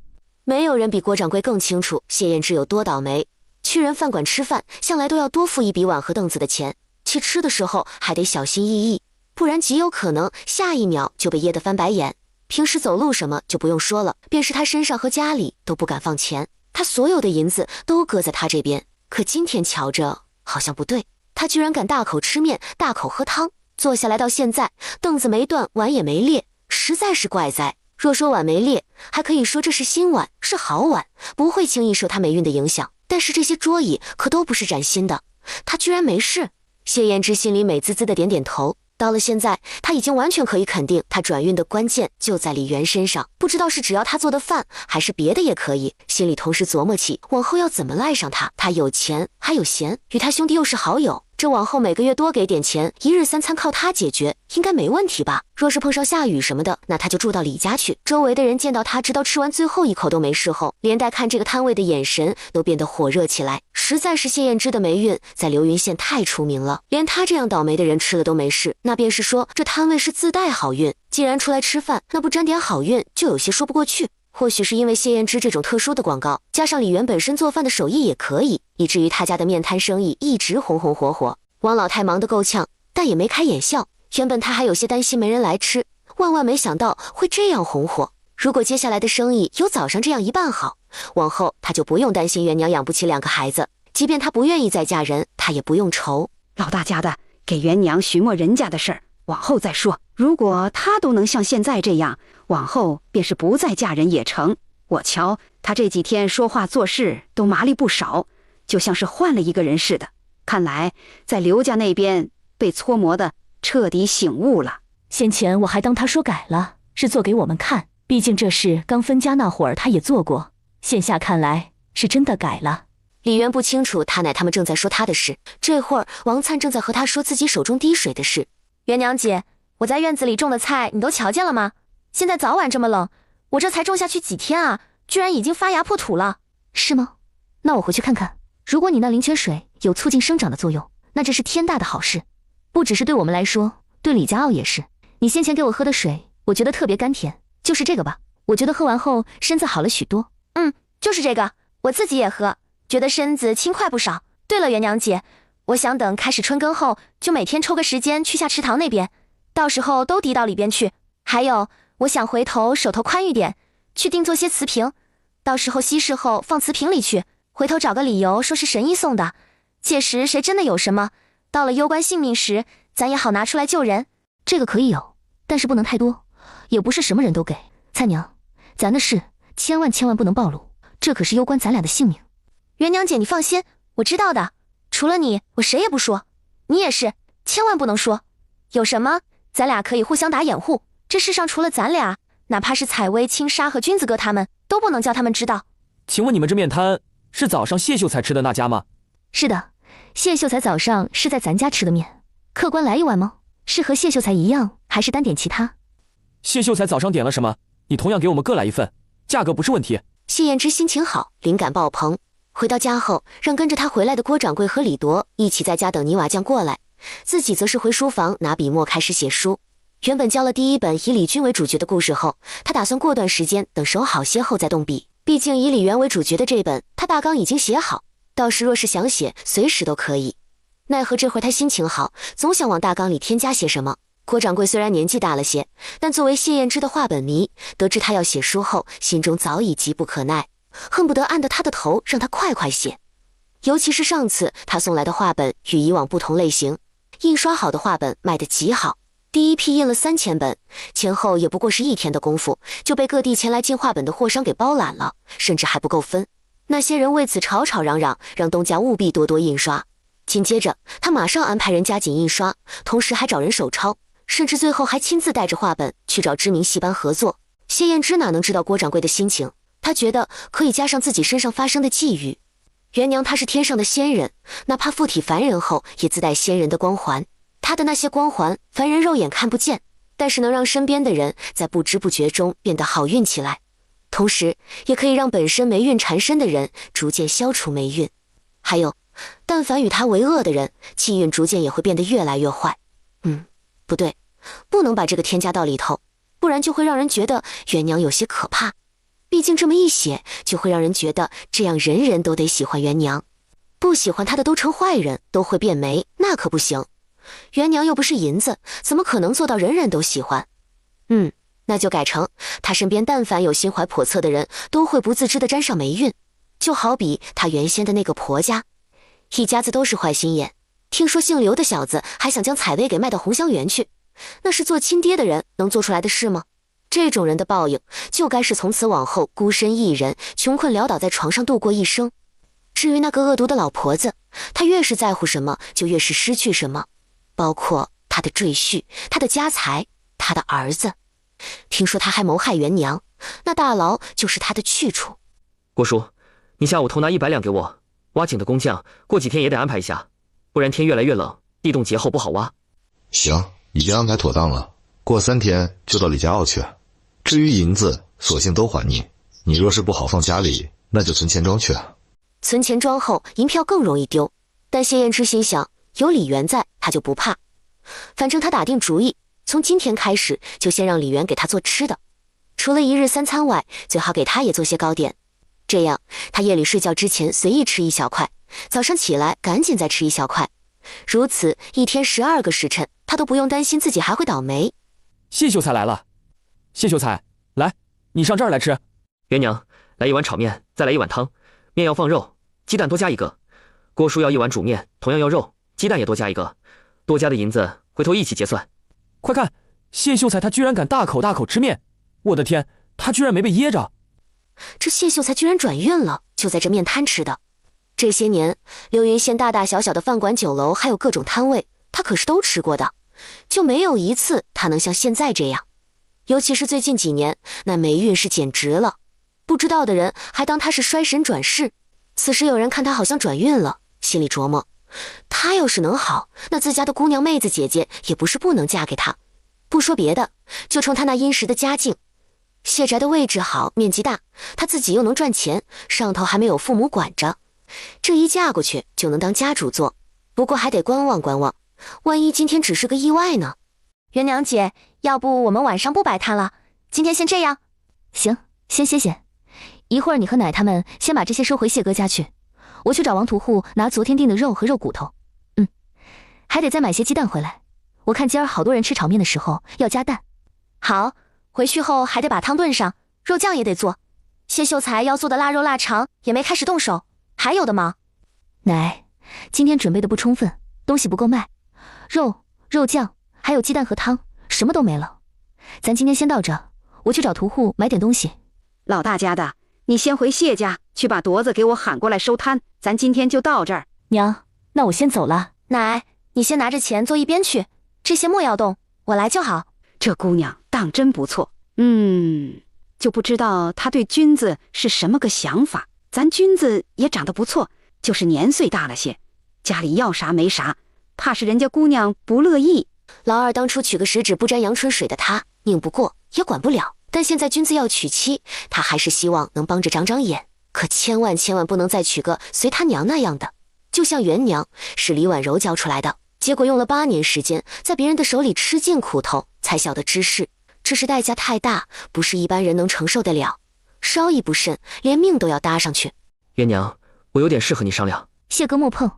没有人比郭掌柜更清楚谢燕之有多倒霉。去人饭馆吃饭，向来都要多付一笔碗和凳子的钱，去吃的时候还得小心翼翼，不然极有可能下一秒就被噎得翻白眼。平时走路什么就不用说了，便是他身上和家里都不敢放钱，他所有的银子都搁在他这边。可今天瞧着好像不对，他居然敢大口吃面，大口喝汤，坐下来到现在，凳子没断，碗也没裂，实在是怪哉。若说碗没裂，还可以说这是新碗，是好碗，不会轻易受他霉运的影响。但是这些桌椅可都不是崭新的，他居然没事。谢燕之心里美滋滋的点点头。到了现在，他已经完全可以肯定，他转运的关键就在李媛身上。不知道是只要他做的饭，还是别的也可以。心里同时琢磨起往后要怎么赖上他。他有钱还有闲，与他兄弟又是好友，这往后每个月多给点钱，一日三餐靠他解决，应该没问题吧？若是碰上下雨什么的，那他就住到李家去。周围的人见到他直到吃完最后一口都没事后，连带看这个摊位的眼神都变得火热起来。实在是谢燕之的霉运在流云县太出名了，连他这样倒霉的人吃了都没事，那便是说这摊位是自带好运。既然出来吃饭，那不沾点好运就有些说不过去。或许是因为谢燕之这种特殊的广告，加上李媛本身做饭的手艺也可以，以至于他家的面摊生意一直红红火火。王老太忙得够呛，但也没开眼笑。原本他还有些担心没人来吃，万万没想到会这样红火。如果接下来的生意有早上这样一半好，往后他就不用担心元娘养不起2个孩子，即便他不愿意再嫁人，他也不用愁。老大家的，给元娘寻摸人家的事儿往后再说。如果他都能像现在这样，往后便是不再嫁人也成。我瞧他这几天说话做事都麻利不少，就像是换了一个人似的。看来在刘家那边被搓磨的彻底醒悟了。先前我还当他说改了，是做给我们看，毕竟这事刚分家那会儿他也做过，现下看来是真的改了。李媛不清楚他乃他们正在说他的事，这会儿王灿正在和他说自己手中滴水的事。元娘姐，我在院子里种的菜你都瞧见了吗？现在早晚这么冷，我这才种下去几天啊，居然已经发芽破土了。是吗？那我回去看看。如果你那灵泉水有促进生长的作用，那这是天大的好事，不只是对我们来说，对李家傲也是。你先前给我喝的水，我觉得特别甘甜，就是这个吧？我觉得喝完后身子好了许多。就是这个，我自己也喝，觉得身子轻快不少。对了，元娘姐，我想等开始春耕后，就每天抽个时间去下池塘那边，到时候都滴到里边去。还有，我想回头手头宽裕点，去定做些瓷瓶，到时候稀释后放瓷瓶里去，回头找个理由说是神医送的，届时谁真的有什么，到了攸关性命时，咱也好拿出来救人。这个可以有，但是不能太多，也不是什么人都给。蔡娘，咱的事千万不能暴露，这可是攸关咱俩的性命。元娘姐你放心，我知道的，除了你我谁也不说，你也是千万不能说，有什么咱俩可以互相打掩护，这世上除了咱俩，哪怕是采薇、青纱和君子哥他们都不能叫他们知道。请问你们这面摊是早上谢秀才吃的那家吗？是的，谢秀才早上是在咱家吃的面。客官来一碗吗？是和谢秀才一样，还是单点其他？谢秀才早上点了什么？你同样给我们各来一份，价格不是问题。谢燕之心情好，灵感爆棚。回到家后，让跟着他回来的郭掌柜和李铎一起在家等泥瓦匠过来，自己则是回书房拿笔墨开始写书。原本交了第一本以李军为主角的故事后，他打算过段时间等手好些后再动笔。毕竟以李媛为主角的这本，他大纲已经写好，到时若是想写，随时都可以。奈何这会他心情好，总想往大纲里添加些什么。郭掌柜虽然年纪大了些，但作为谢燕之的话本迷，得知他要写书后，心中早已急不可耐，恨不得按着他的头让他快快写。尤其是上次他送来的画本与以往不同类型，印刷好的画本卖得极好，第一批印了3000本，前后也不过是1天的功夫，就被各地前来进画本的货商给包揽了，甚至还不够分。那些人为此吵吵嚷嚷，让东家务必多多印刷。紧接着，他马上安排人加紧印刷，同时还找人手抄，甚至最后还亲自带着画本去找知名戏班合作。谢燕之哪能知道郭掌柜的心情？他觉得可以加上自己身上发生的际遇。元娘她是天上的仙人，哪怕附体凡人后，也自带仙人的光环。她的那些光环，凡人肉眼看不见，但是能让身边的人在不知不觉中变得好运起来，同时也可以让本身霉运缠身的人逐渐消除霉运。还有，但凡与他为恶的人，气运逐渐也会变得越来越坏。不对，不能把这个添加到里头，不然就会让人觉得元娘有些可怕。毕竟这么一写，就会让人觉得这样人人都得喜欢元娘，不喜欢她的都成坏人，都会变霉，那可不行。元娘又不是银子，怎么可能做到人人都喜欢？那就改成她身边但凡有心怀叵测的人，都会不自知地沾上霉运。就好比她原先的那个婆家，一家子都是坏心眼。听说姓刘的小子还想将采薇给卖到红香园去，那是做亲爹的人能做出来的事吗？这种人的报应，就该是从此往后孤身一人，穷困潦倒在床上度过一生。至于那个恶毒的老婆子，她越是在乎什么，就越是失去什么，包括她的赘婿、她的家财、她的儿子。听说她还谋害元娘，那大牢就是她的去处。郭叔，你下午偷拿100两给我，挖井的工匠过几天也得安排一下，不然天越来越冷，地冻结后不好挖。行，已经安排妥当了，过3天就到李家坳去。至于银子，索性都还你。你若是不好放家里，那就存钱庄去。存钱庄后，银票更容易丢。但谢燕之心想，有李元在，他就不怕。反正他打定主意，从今天开始就先让李元给他做吃的，除了1日3餐外，最好给他也做些糕点。这样，他夜里睡觉之前随意吃1小块，早上起来赶紧再吃1小块。如此一天12个时辰，他都不用担心自己还会倒霉。谢秀才来了。谢秀才，来，你上这儿来吃。元娘，来1碗炒面，再来1碗汤，面要放肉，鸡蛋多加1个。郭叔要1碗煮面，同样要肉，鸡蛋也多加1个。多加的银子回头一起结算。快看，谢秀才他居然敢大口大口吃面！我的天，他居然没被噎着！这谢秀才居然转运了，就在这面摊吃的。这些年，流云县大大小小的饭馆、酒楼，还有各种摊位，他可是都吃过的，就没有一次他能像现在这样。尤其是最近几年，那霉运是简直了，不知道的人还当他是衰神转世。此时有人看他好像转运了，心里琢磨，他要是能好，那自家的姑娘妹子姐姐也不是不能嫁给他。不说别的，就冲他那殷实的家境，谢宅的位置好，面积大，他自己又能赚钱，上头还没有父母管着，这一嫁过去就能当家主做。不过还得观望观望，万一今天只是个意外呢？元娘姐，要不我们晚上不摆摊了，今天先这样。行，先歇歇，一会儿你和奶他们先把这些收回谢哥家去，我去找王屠户拿昨天订的肉和肉骨头。还得再买些鸡蛋回来，我看今儿好多人吃炒面的时候要加蛋。好，回去后还得把汤炖上，肉酱也得做。谢秀才要做的腊肉腊肠也没开始动手，还有的吗？奶，今天准备的不充分，东西不够卖，肉酱还有鸡蛋和汤，什么都没了。咱今天先到这，我去找屠户买点东西。老大家的，你先回谢家去把铎子给我喊过来收摊，咱今天就到这儿。娘，那我先走了。奶，你先拿着钱坐一边去，这些莫要动，我来就好。这姑娘当真不错，就不知道她对君子是什么个想法。咱君子也长得不错，就是年岁大了些，家里要啥没啥，怕是人家姑娘不乐意。老二当初娶个十指不沾阳春水的他，拧不过也管不了，但现在君子要娶妻，他还是希望能帮着长长眼，可千万不能再娶个随他娘那样的。就像元娘是李婉柔教出来的，结果用了8年时间，在别人的手里吃尽苦头，才晓得知识，只是代价太大，不是一般人能承受得了，稍一不慎，连命都要搭上去。元娘，我有点事和你商量。谢哥莫碰，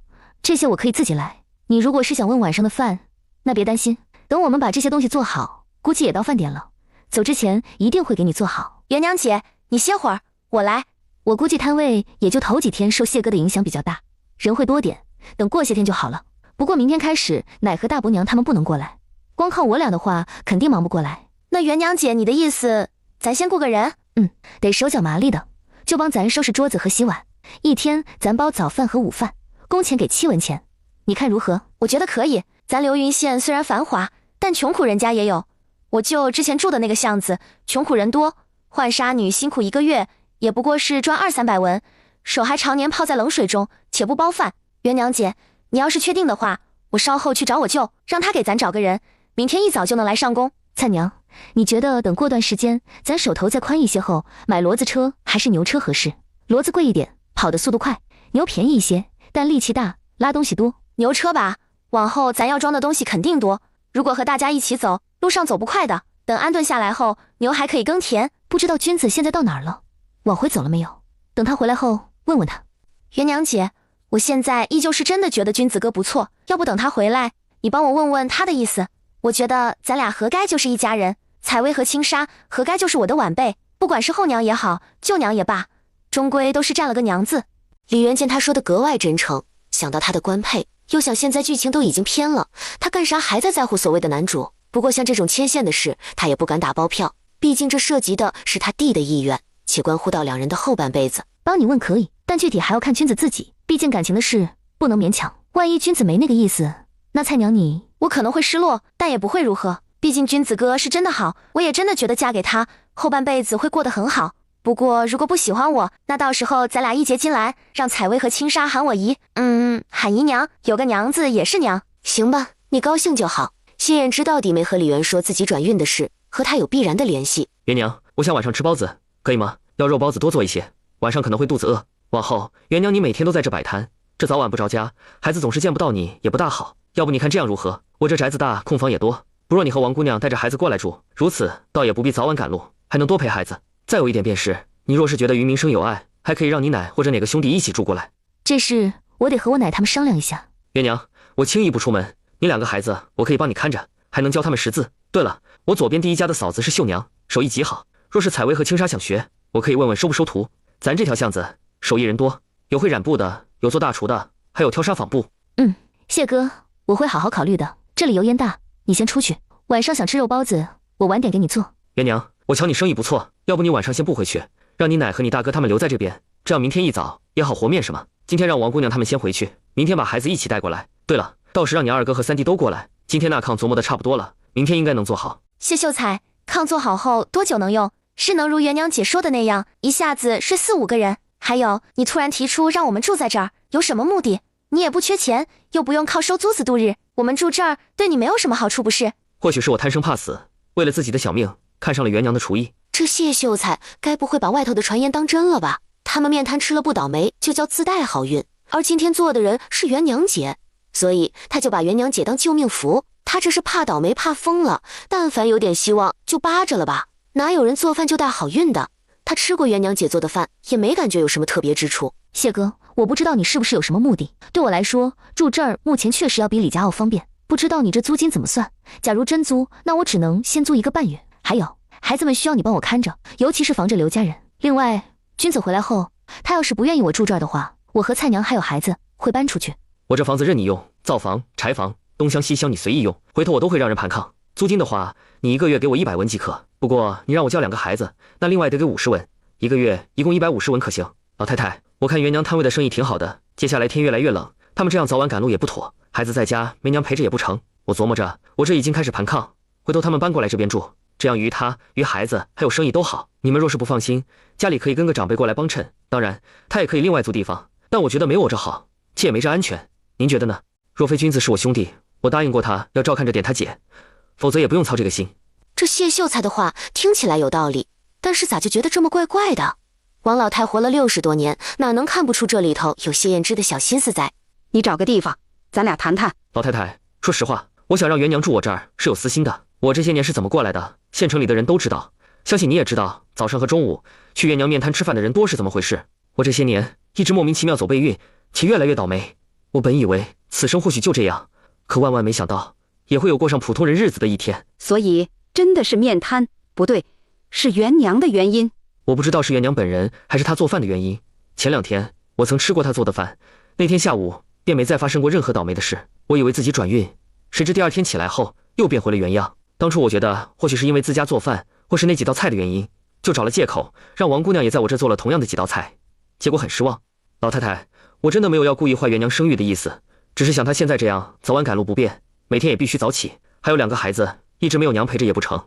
这些我可以自己来，你如果是想问晚上的饭，那别担心，等我们把这些东西做好，估计也到饭点了。走之前一定会给你做好。元娘姐，你歇会儿，我来。我估计摊位也就头几天受谢哥的影响比较大，人会多点，等过些天就好了。不过明天开始，奶和大伯娘他们不能过来，光靠我俩的话肯定忙不过来。那元娘姐，你的意思，咱先雇个人？得手脚麻利的，就帮咱收拾桌子和洗碗。一天咱包早饭和午饭，工钱给7文钱，你看如何？我觉得可以。咱流云县虽然繁华，但穷苦人家也有。我舅之前住的那个巷子，穷苦人多，换纱女辛苦1个月，也不过是赚200-300文，手还常年泡在冷水中，且不包饭。元娘姐，你要是确定的话，我稍后去找我舅，让他给咱找个人，明天一早就能来上工。菜娘，你觉得等过段时间咱手头再宽一些后，买骡子车还是牛车合适？骡子贵一点，跑的速度快；牛便宜一些，但力气大，拉东西多。牛车吧，往后咱要装的东西肯定多，如果和大家一起走，路上走不快的。等安顿下来后，牛还可以耕田。不知道君子现在到哪儿了？往回走了没有？等他回来后问问他。元娘姐，我现在依旧是真的觉得君子哥不错，要不等他回来，你帮我问问他的意思。我觉得咱俩合该就是一家人，采薇和青纱合该就是我的晚辈，不管是后娘也好，舅娘也罢，终归都是占了个娘字。李渊见他说的格外真诚，想到他的官配，又想现在剧情都已经偏了，他干啥还在乎所谓的男主？不过像这种牵线的事，他也不敢打包票，毕竟这涉及的是他弟的意愿，且关乎到两人的后半辈子。帮你问可以，但具体还要看君子自己，毕竟感情的事不能勉强。万一君子没那个意思，那菜娘你……我可能会失落，但也不会如何。毕竟君子哥是真的好，我也真的觉得嫁给他，后半辈子会过得很好。不过如果不喜欢我，那到时候咱俩一结金兰，让采薇和青纱喊我姨，喊姨娘，有个娘字也是娘。行吧，你高兴就好。谢燕知到底没和李元说自己转运的事，和他有必然的联系。元娘，我想晚上吃包子，可以吗？要肉包子多做一些，晚上可能会肚子饿。往后元娘你每天都在这摆摊，这早晚不着家，孩子总是见不到你也不大好。要不你看这样如何？我这宅子大，空房也多，不若你和王姑娘带着孩子过来住，如此倒也不必早晚赶路，还能多陪孩子。再有一点便是，你若是觉得于明生有爱，还可以让你奶或者哪个兄弟一起住过来。这事我得和我奶他们商量一下。元娘，我轻易不出门，你2个孩子我可以帮你看着，还能教他们识字。对了，我左边第一家的嫂子是秀娘，手艺极好，若是采薇和青纱想学，我可以问问收不收徒。咱这条巷子手艺人多，有会染布的，有做大厨的，还有挑纱纺布。谢哥，我会好好考虑的。这里油烟大，你先出去，晚上想吃肉包子，我晚点给你做。元娘，我瞧你生意不错，要不你晚上先不回去，让你奶和你大哥他们留在这边，这样明天一早也好和面什么。今天让王姑娘他们先回去，明天把孩子一起带过来。对了，到时让你2哥和3弟都过来。今天那炕琢磨的差不多了，明天应该能做好。谢秀才，炕做好后多久能用？是能如元娘姐说的那样，一下子睡4-5个人？还有，你突然提出让我们住在这儿，有什么目的？你也不缺钱，又不用靠收租子度日，我们住这儿对你没有什么好处不是？或许是我贪生怕死，为了自己的小命，看上了元娘的厨艺。这谢秀才该不会把外头的传言当真了吧？他们面摊吃了不倒霉，就叫自带好运，而今天做的人是元娘姐，所以他就把元娘姐当救命符。他这是怕倒霉怕疯了，但凡有点希望就扒着了吧？哪有人做饭就带好运的？他吃过元娘姐做的饭，也没感觉有什么特别之处。谢哥，我不知道你是不是有什么目的。对我来说，住这儿目前确实要比李家澳方便，不知道你这租金怎么算？假如真租，那我只能先租1个半月。还有，孩子们需要你帮我看着，尤其是防着刘家人。另外，君子回来后，他要是不愿意我住这儿的话，我和菜娘还有孩子会搬出去。我这房子任你用，灶房、柴房、东厢西厢你随意用，回头我都会让人盘炕。租金的话，你1个月给我100文即可。不过你让我教2个孩子，那另外得给50文，1个月一共150文可行？老太太，我看元娘摊位的生意挺好的，接下来天越来越冷，他们这样早晚赶路也不妥，孩子在家没娘陪着也不成。我琢磨着，我这已经开始盘炕，回头他们搬过来这边住，这样于他、于孩子还有生意都好。你们若是不放心，家里可以跟个长辈过来帮衬，当然他也可以另外租地方，但我觉得没我这好，且也没这安全。您觉得呢？若非君子是我兄弟，我答应过他要照看着点他姐，否则也不用操这个心。这谢秀才的话听起来有道理，但是咋就觉得这么怪怪的？王老太活了60多年，哪能看不出这里头有谢燕之的小心思在？你找个地方，咱俩谈谈。老太太，说实话，我想让元娘住我这儿是有私心的。我这些年是怎么过来的，县城里的人都知道，相信你也知道，早上和中午去元娘面摊吃饭的人多是怎么回事。我这些年一直莫名其妙走背运，且越来越倒霉。我本以为此生或许就这样，可万万没想到，也会有过上普通人日子的一天。所以真的是面瘫，不对，是袁娘的原因。我不知道是袁娘本人还是她做饭的原因。前2天我曾吃过她做的饭，那天下午便没再发生过任何倒霉的事。我以为自己转运，谁知第2天起来后又变回了原样。当初我觉得或许是因为自家做饭或是那几道菜的原因，就找了借口让王姑娘也在我这做了同样的几道菜，结果很失望。老太太，我真的没有要故意坏袁娘声誉的意思，只是想她现在这样早晚赶路不便，每天也必须早起，还有2个孩子一直没有娘陪着也不成。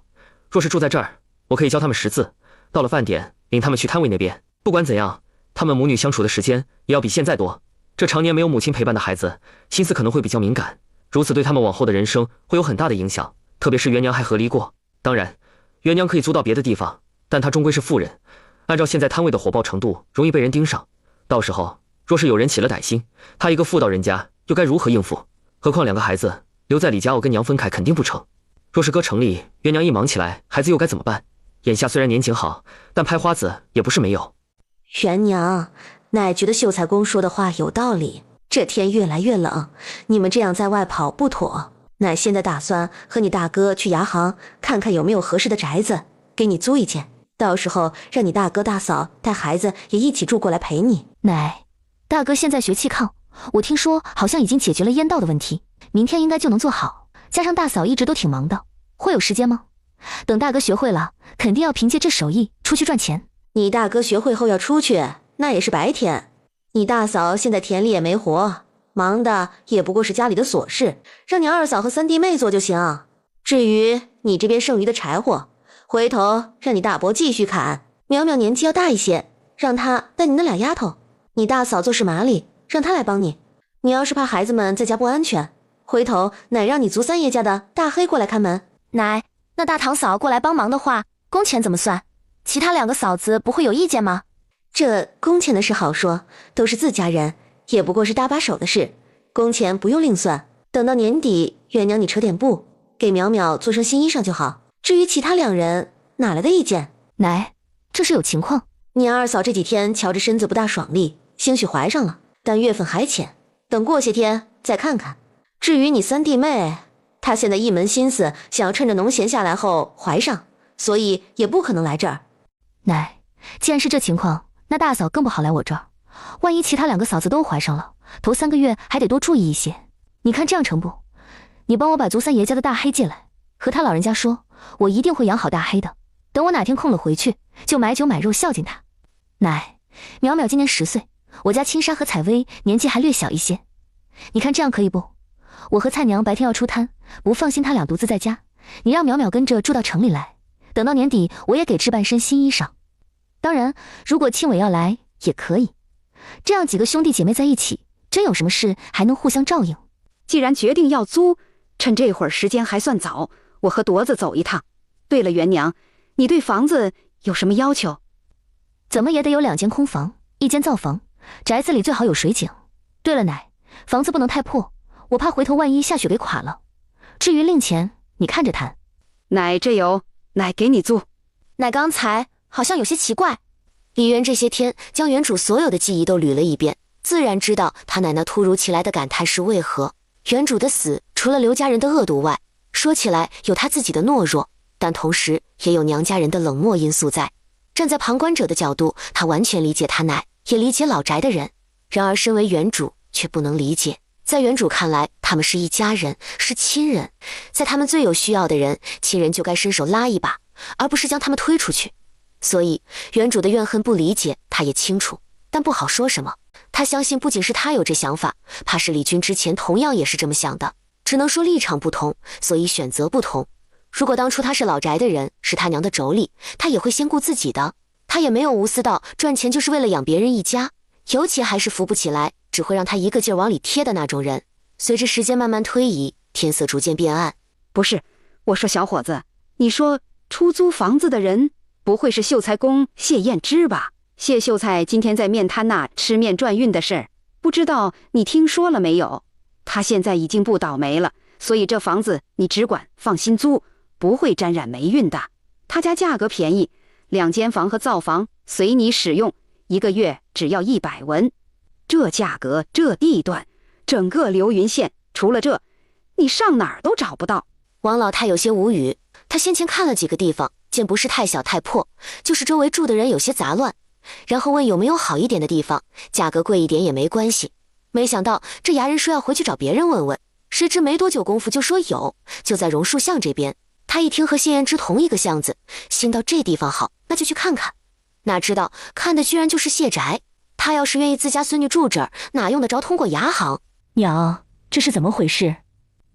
若是住在这儿，我可以教他们识字，到了饭点领他们去摊位那边。不管怎样，他们母女相处的时间也要比现在多。这常年没有母亲陪伴的孩子，心思可能会比较敏感，如此对他们往后的人生会有很大的影响。特别是袁娘还和离过，当然袁娘可以租到别的地方，但她终归是妇人，按照现在摊位的火爆程度，容易被人盯上。到时候若是有人起了歹心，她一个妇道人家又该如何应付？何况2个孩子留在李家，我跟娘分开肯定不成。若是搁城里，袁娘一忙起来，孩子又该怎么办？眼下虽然年景好，但拍花子也不是没有。袁娘，奶觉得秀才公说的话有道理。这天越来越冷，你们这样在外跑不妥。奶现在打算和你大哥去衙行看看有没有合适的宅子，给你租一间。到时候让你大哥大嫂带孩子也一起住过来陪你。奶，大哥现在学气炕，我听说好像已经解决了烟道的问题，明天应该就能做好。加上大嫂一直都挺忙的，会有时间吗？等大哥学会了，肯定要凭借这手艺出去赚钱。你大哥学会后要出去，那也是白天。你大嫂现在田里也没活，忙的也不过是家里的琐事，让你2嫂和3弟妹做就行。至于你这边剩余的柴火，回头让你大伯继续砍。淼淼年纪要大一些，让她带你那2丫头。你大嫂做事麻利，让她来帮你。你要是怕孩子们在家不安全，回头奶让你族3爷家的大黑过来看门。奶，那大堂嫂过来帮忙的话，工钱怎么算？其他2个嫂子不会有意见吗？这工钱的事好说，都是自家人，也不过是搭把手的事，工钱不用另算。等到年底，袁娘你扯点布，给淼淼做身新衣裳就好。至于其他2人，哪来的意见？奶，这是有情况。你2嫂这几天瞧着身子不大爽利，兴许怀上了，但月份还浅，等过些天再看看。至于你3弟妹，她现在一门心思想要趁着农闲下来后怀上，所以也不可能来这儿。奶，既然是这情况，那大嫂更不好来我这儿。万一其他2个嫂子都怀上了，头3个月还得多注意一些。你看这样成不？你帮我把族3爷家的大黑借来，和他老人家说，我一定会养好大黑的。等我哪天空了回去，就买酒买肉孝敬他。奶，淼淼今年10岁，我家青纱和采薇年纪还略小一些。你看这样可以不？我和菜娘白天要出摊，不放心他俩独自在家，你让淼淼跟着住到城里来，等到年底我也给置办身新衣裳。当然，如果庆伟要来也可以，这样几个兄弟姐妹在一起，真有什么事还能互相照应。既然决定要租，趁这会儿时间还算早，我和铎子走一趟。对了，袁娘，你对房子有什么要求？怎么也得有2间空房，1间灶房，宅子里最好有水井。对了奶，房子不能太破，我怕回头万一下雪给垮了。至于另钱，你看着谈。奶这有，奶给你租。奶刚才好像有些奇怪。李渊这些天将原主所有的记忆都捋了一遍，自然知道他奶那突如其来的感叹是为何。原主的死，除了刘家人的恶毒外，说起来有他自己的懦弱，但同时也有娘家人的冷漠因素在。站在旁观者的角度，他完全理解他奶，也理解老宅的人。然而身为原主，却不能理解。在原主看来，他们是一家人，是亲人，在他们最有需要的人，亲人就该伸手拉一把，而不是将他们推出去。所以原主的怨恨不理解，他也清楚，但不好说什么。他相信不仅是他有这想法，怕是李军之前同样也是这么想的，只能说立场不同，所以选择不同。如果当初他是老宅的人，是他娘的妯娌，他也会先顾自己的。他也没有无私到赚钱就是为了养别人一家，尤其还是扶不起来，只会让他一个劲儿往里贴的那种人。随着时间慢慢推移，天色逐渐变暗。不是，我说小伙子，你说出租房子的人不会是秀才公谢彦之吧？谢秀才今天在面摊那吃面转运的事儿，不知道你听说了没有？他现在已经不倒霉了，所以这房子你只管放心租，不会沾染霉运的。他家价格便宜，2间房和灶房随你使用，1个月只要100文。这价格，这地段，整个流云县除了这，你上哪儿都找不到。王老太有些无语，她先前看了几个地方，见不是太小太破，就是周围住的人有些杂乱，然后问有没有好一点的地方，价格贵一点也没关系。没想到这牙人说要回去找别人问问，谁知没多久功夫就说有，就在榕树巷这边。他一听和谢燕之同一个巷子，心道这地方好，那就去看看。哪知道看的居然就是谢宅，他要是愿意自家孙女住这儿，哪用得着通过牙行？娘，这是怎么回事？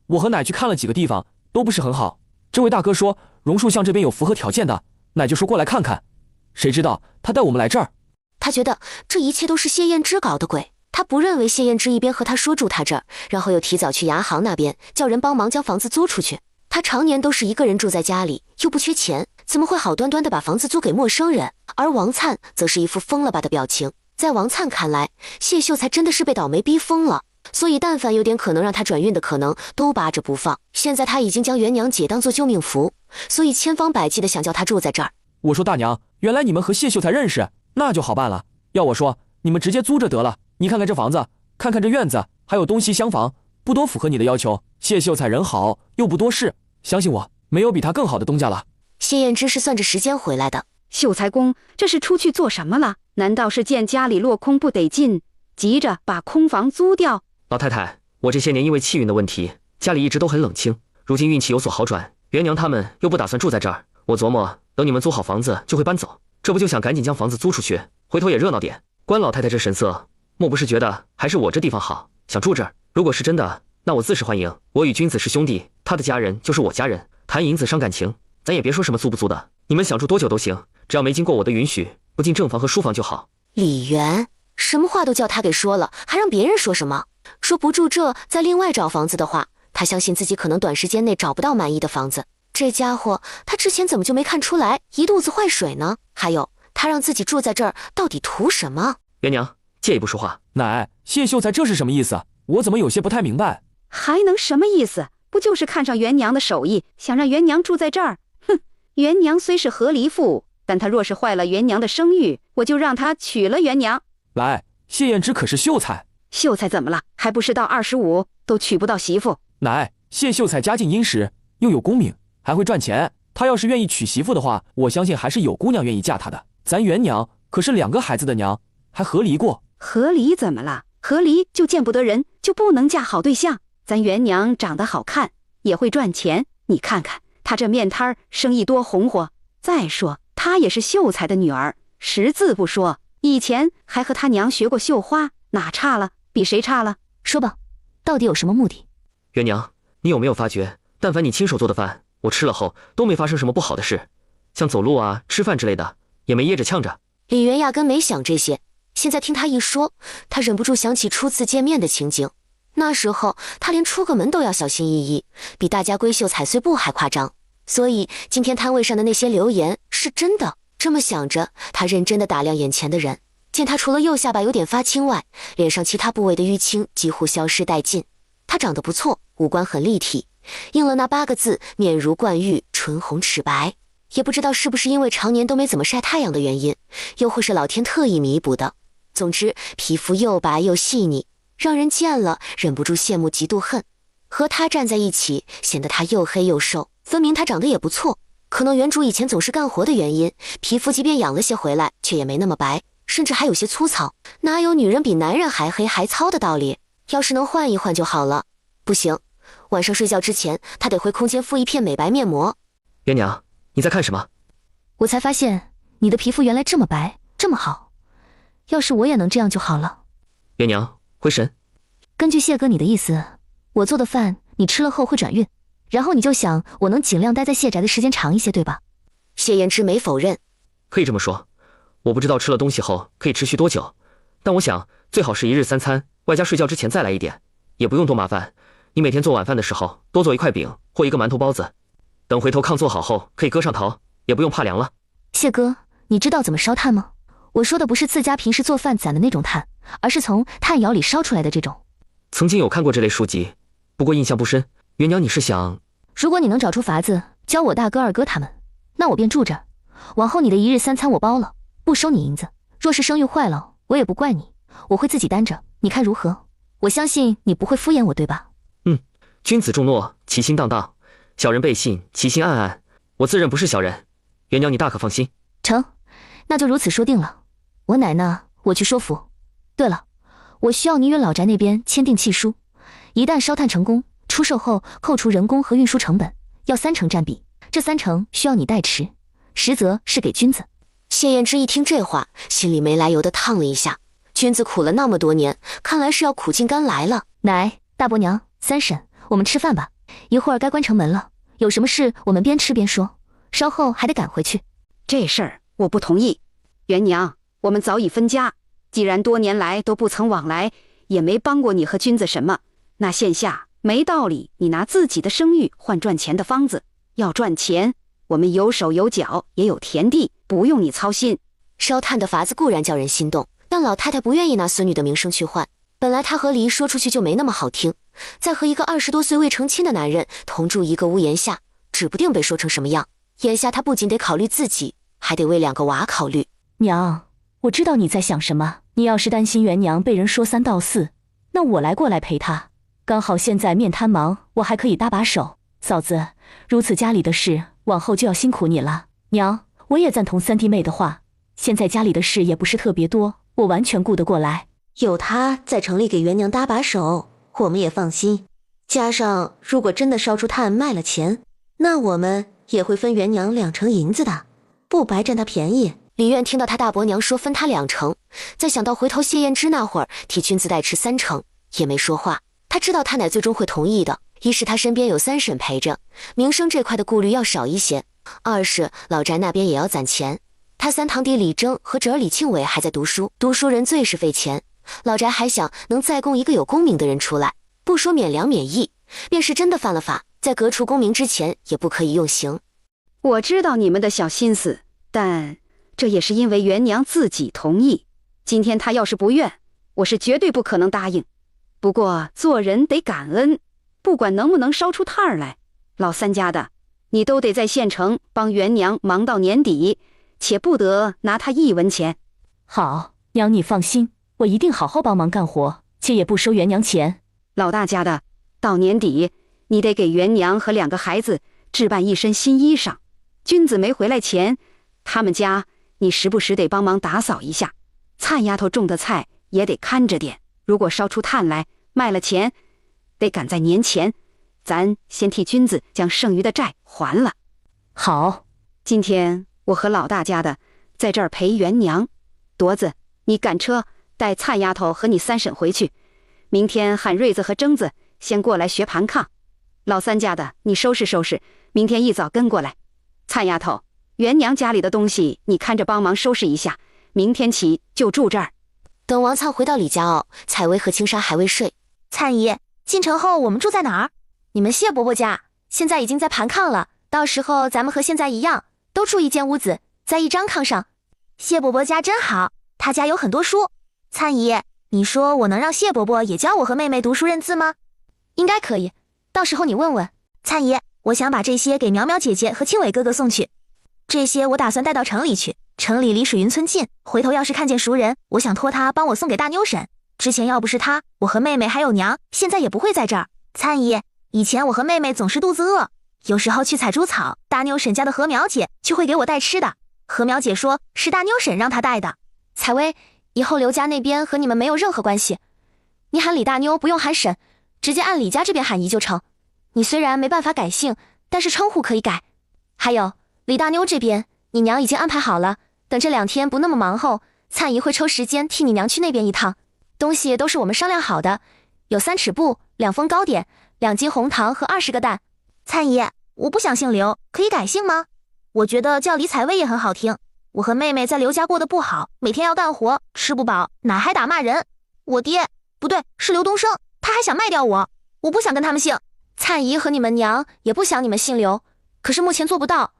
我和奶去看了几个地方，都不是很好。这位大哥说榕树巷这边有符合条件的，奶就说过来看看。谁知道他带我们来这儿。他觉得这一切都是谢燕之搞的鬼，他不认为谢燕之一边和他说住他这儿，然后又提早去牙行那边叫人帮忙将房子租出去。他常年都是一个人住在家里，又不缺钱，怎么会好端端的把房子租给陌生人？而王灿则是一副疯了吧的表情。在王灿看来，谢秀才真的是被倒霉逼疯了，所以但凡有点可能让他转运的可能都扒着不放。现在他已经将袁娘姐当作救命符，所以千方百计的想叫她住在这儿。我说大娘，原来你们和谢秀才认识，那就好办了。要我说，你们直接租着得了。你看看这房子，看看这院子，还有东西厢房，不多符合你的要求。谢秀才人好，又不多事，相信我，没有比他更好的东家了。谢燕之是算着时间回来的。秀才公这是出去做什么了？难道是见家里落空不得劲，急着把空房租掉？老太太，我这些年因为气运的问题，家里一直都很冷清，如今运气有所好转，袁娘他们又不打算住在这儿，我琢磨等你们租好房子就会搬走，这不就想赶紧将房子租出去，回头也热闹点。关老太太这神色，莫不是觉得还是我这地方好，想住这儿？如果是真的，那我自是欢迎。我与君子是兄弟，他的家人就是我家人，谈银子伤感情，咱也别说什么租不租的，你们想住多久都行，只要没经过我的允许，不进正房和书房就好。李元什么话都叫他给说了，还让别人说什么？说不住这，再另外找房子的话，他相信自己可能短时间内找不到满意的房子。这家伙，他之前怎么就没看出来一肚子坏水呢？还有，他让自己住在这儿，到底图什么？袁娘，借一步说话。奶，谢秀才这是什么意思？我怎么有些不太明白？还能什么意思？不就是看上袁娘的手艺，想让袁娘住在这儿？哼，袁娘虽是和离妇，但她若是坏了袁娘的声誉，我就让她娶了袁娘。来，谢燕之可是秀才。秀才怎么了？还不是到25都娶不到媳妇？奶，谢秀才家境殷实，又有功名，还会赚钱。他要是愿意娶媳妇的话，我相信还是有姑娘愿意嫁他的。咱袁娘可是2个孩子的娘，还和离过。和离怎么了？和离就见不得人，就不能嫁好对象？咱袁娘长得好看，也会赚钱，你看看她这面摊生意多红火。再说她也是秀才的女儿，识字不说，以前还和她娘学过绣花，哪差了？比谁差了？说吧，到底有什么目的？袁娘，你有没有发觉，但凡你亲手做的饭，我吃了后都没发生什么不好的事，像走路啊、吃饭之类的，也没噎着呛着。李元压根没想这些，现在听他一说，他忍不住想起初次见面的情景。那时候他连出个门都要小心翼翼，比大家闺秀踩碎布还夸张。所以今天摊位上的那些流言是真的。这么想着，他认真的打量眼前的人，见他除了右下巴有点发青外，脸上其他部位的淤青几乎消失殆尽。他长得不错，五官很立体，应了那8个字：面如冠玉，唇红齿白。也不知道是不是因为常年都没怎么晒太阳的原因，又或是老天特意弥补的。总之，皮肤又白又细腻，让人见了忍不住羡慕嫉妒恨。和他站在一起，显得他又黑又瘦，分明他长得也不错。可能原主以前总是干活的原因，皮肤即便养了些回来，却也没那么白，甚至还有些粗糙。哪有女人比男人还黑还糙的道理？要是能换一换就好了。不行，晚上睡觉之前，他得回空间敷一片美白面膜。袁娘，你在看什么？我才发现你的皮肤原来这么白，这么好。要是我也能这样就好了。袁娘，回神。根据谢哥你的意思，我做的饭你吃了后会转运，然后你就想我能尽量待在谢宅的时间长一些，对吧？谢言之没否认。可以这么说，我不知道吃了东西后可以持续多久，但我想最好是1日3餐，外加睡觉之前再来一点，也不用多麻烦。你每天做晚饭的时候多做1块饼或1个馒头包子，等回头炕做好后可以搁上陶，也不用怕凉了。谢哥，你知道怎么烧炭吗？我说的不是自家平时做饭攒的那种炭，而是从炭窑里烧出来的这种。曾经有看过这类书籍，不过印象不深。袁娘，你是想……如果你能找出法子教我大哥二哥他们，那我便住这儿。往后你的1日3餐我包了，不收你银子。若是声誉坏了，我也不怪你，我会自己担着。你看如何？我相信你不会敷衍我，对吧？君子重诺，其心荡荡；小人背信，其心暗暗。我自认不是小人，元娘你大可放心。成，那就如此说定了。我奶呢，我去说服。对了，我需要你与老宅那边签订契书，一旦烧炭成功，出售后扣除人工和运输成本，要30%占比，这30%需要你代持，实则是给君子。谢燕之一听这话，心里没来由的烫了一下。君子苦了那么多年，看来是要苦尽甘来了。奶，大伯娘，三婶，我们吃饭吧，一会儿该关城门了。有什么事我们边吃边说，稍后还得赶回去。这事儿我不同意。元娘，我们早已分家，既然多年来都不曾往来，也没帮过你和君子什么，那现下没道理你拿自己的声誉换赚钱的方子。要赚钱，我们有手有脚，也有田地，不用你操心。烧炭的法子固然叫人心动，但老太太不愿意拿孙女的名声去换。本来她和离说出去就没那么好听，再和一个20多岁未成亲的男人同住一个屋檐下，指不定被说成什么样。眼下她不仅得考虑自己，还得为2个娃考虑。娘，我知道你在想什么。你要是担心元娘被人说3道4，那我来过来陪她。刚好现在面摊忙，我还可以搭把手。嫂子，如此家里的事，往后就要辛苦你了。娘，我也赞同3弟妹的话。现在家里的事也不是特别多，我完全顾得过来。有他在城里给元娘搭把手，我们也放心。加上如果真的烧出炭卖了钱，那我们也会分元娘2成银子的，不白占她便宜。李苑听到他大伯娘说分他2成，再想到回头谢燕之那会儿替君子代持3成，也没说话。他知道他奶最终会同意的，一是他身边有三婶陪着，名声这块的顾虑要少一些；二是老宅那边也要攒钱。他三堂弟李征和侄儿李庆伟还在读书，读书人最是费钱。老宅还想能再供一个有功名的人出来，不说免粮免役，便是真的犯了法，在革除功名之前也不可以用刑。我知道你们的小心思，但这也是因为元娘自己同意。今天她要是不愿，我是绝对不可能答应。不过做人得感恩，不管能不能烧出炭来，老三家的，你都得在县城帮元娘忙到年底，且不得拿她1文钱。好，娘你放心，我一定好好帮忙干活，且也不收元娘钱。老大家的，到年底你得给元娘和2个孩子置办1身新衣裳。君子没回来前，他们家你时不时得帮忙打扫一下。灿丫头种的菜也得看着点，如果烧出炭来卖了钱，得赶在年前，咱先替君子将剩余的债还了。好，今天我和老大家的在这儿陪元娘。铎子，你赶车带灿丫头和你三婶回去，明天喊瑞子和征子先过来学盘炕。老三家的，你收拾收拾，明天一早跟过来。灿丫头，元娘家里的东西你看着帮忙收拾一下，明天起就住这儿。等王灿回到李家坳，采薇和青纱还未睡。灿姨，进城后我们住在哪儿？你们谢伯伯家现在已经在盘炕了，到时候咱们和现在一样，都住一间屋子，在一张炕上。谢伯伯家真好，他家有很多书。灿姨，你说我能让谢伯伯也教我和妹妹读书认字吗？应该可以，到时候你问问。灿姨，我想把这些给苗苗姐姐和庆伟哥哥送去。这些我打算带到城里去，城里离水云村近，回头要是看见熟人，我想托他帮我送给大妞婶。之前要不是他，我和妹妹还有娘现在也不会在这儿。灿姨，以前我和妹妹总是肚子饿，有时候去采猪草，大妞婶家的何苗姐就会给我带吃的。何苗姐说是大妞婶让她带的。采薇，以后刘家那边和你们没有任何关系，你喊李大妞不用喊婶，直接按李家这边喊姨就成。你虽然没办法改姓，但是称呼可以改。还有李大妞这边，你娘已经安排好了，等这2天不那么忙后，灿姨会抽时间替你娘去那边一趟。东西都是我们商量好的，有3尺布、2封糕点、2斤红糖和20个蛋。灿姨，我不想姓刘，可以改姓吗？我觉得叫李采薇也很好听。我和妹妹在刘家过得不好，每天要干活，吃不饱，奶还打骂人。我爹，不对，是刘东升，他还想卖掉我。我不想跟他们姓。灿姨和你们娘也不想你们姓刘，可是目前做不到。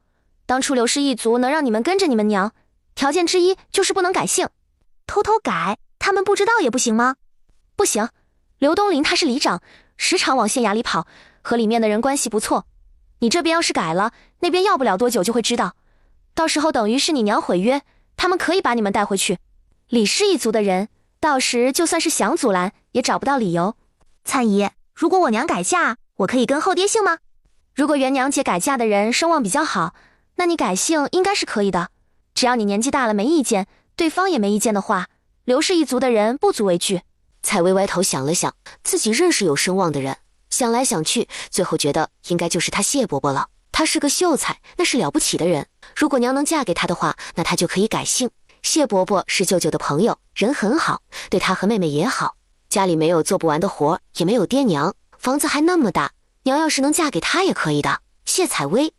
当初刘氏一族能让你们跟着你们娘，条件之一就是不能改姓。偷偷改，他们不知道也不行吗？不行，刘东林他是里长，时常往县衙里跑，和里面的人关系不错。你这边要是改了，那边要不了多久就会知道，到时候等于是你娘毁约，他们可以把你们带回去。李氏一族的人，到时就算是想阻拦，也找不到理由。灿姨，如果我娘改嫁，我可以跟后爹姓吗？如果元娘姐改嫁的人声望比较好，那你改姓应该是可以的。只要你年纪大了没意见，对方也没意见的话，刘氏一族的人不足为惧。采薇歪头想了想，自己认识有声望的人，想来想去，最后觉得应该就是他谢伯伯了。他是个秀才，那是了不起的人。如果娘能嫁给他的话，那他就可以改姓。谢伯伯是舅舅的朋友，人很好，对他和妹妹也好。家里没有做不完的活，也没有爹娘，房子还那么大，娘要是能嫁给他也可以的。谢采薇，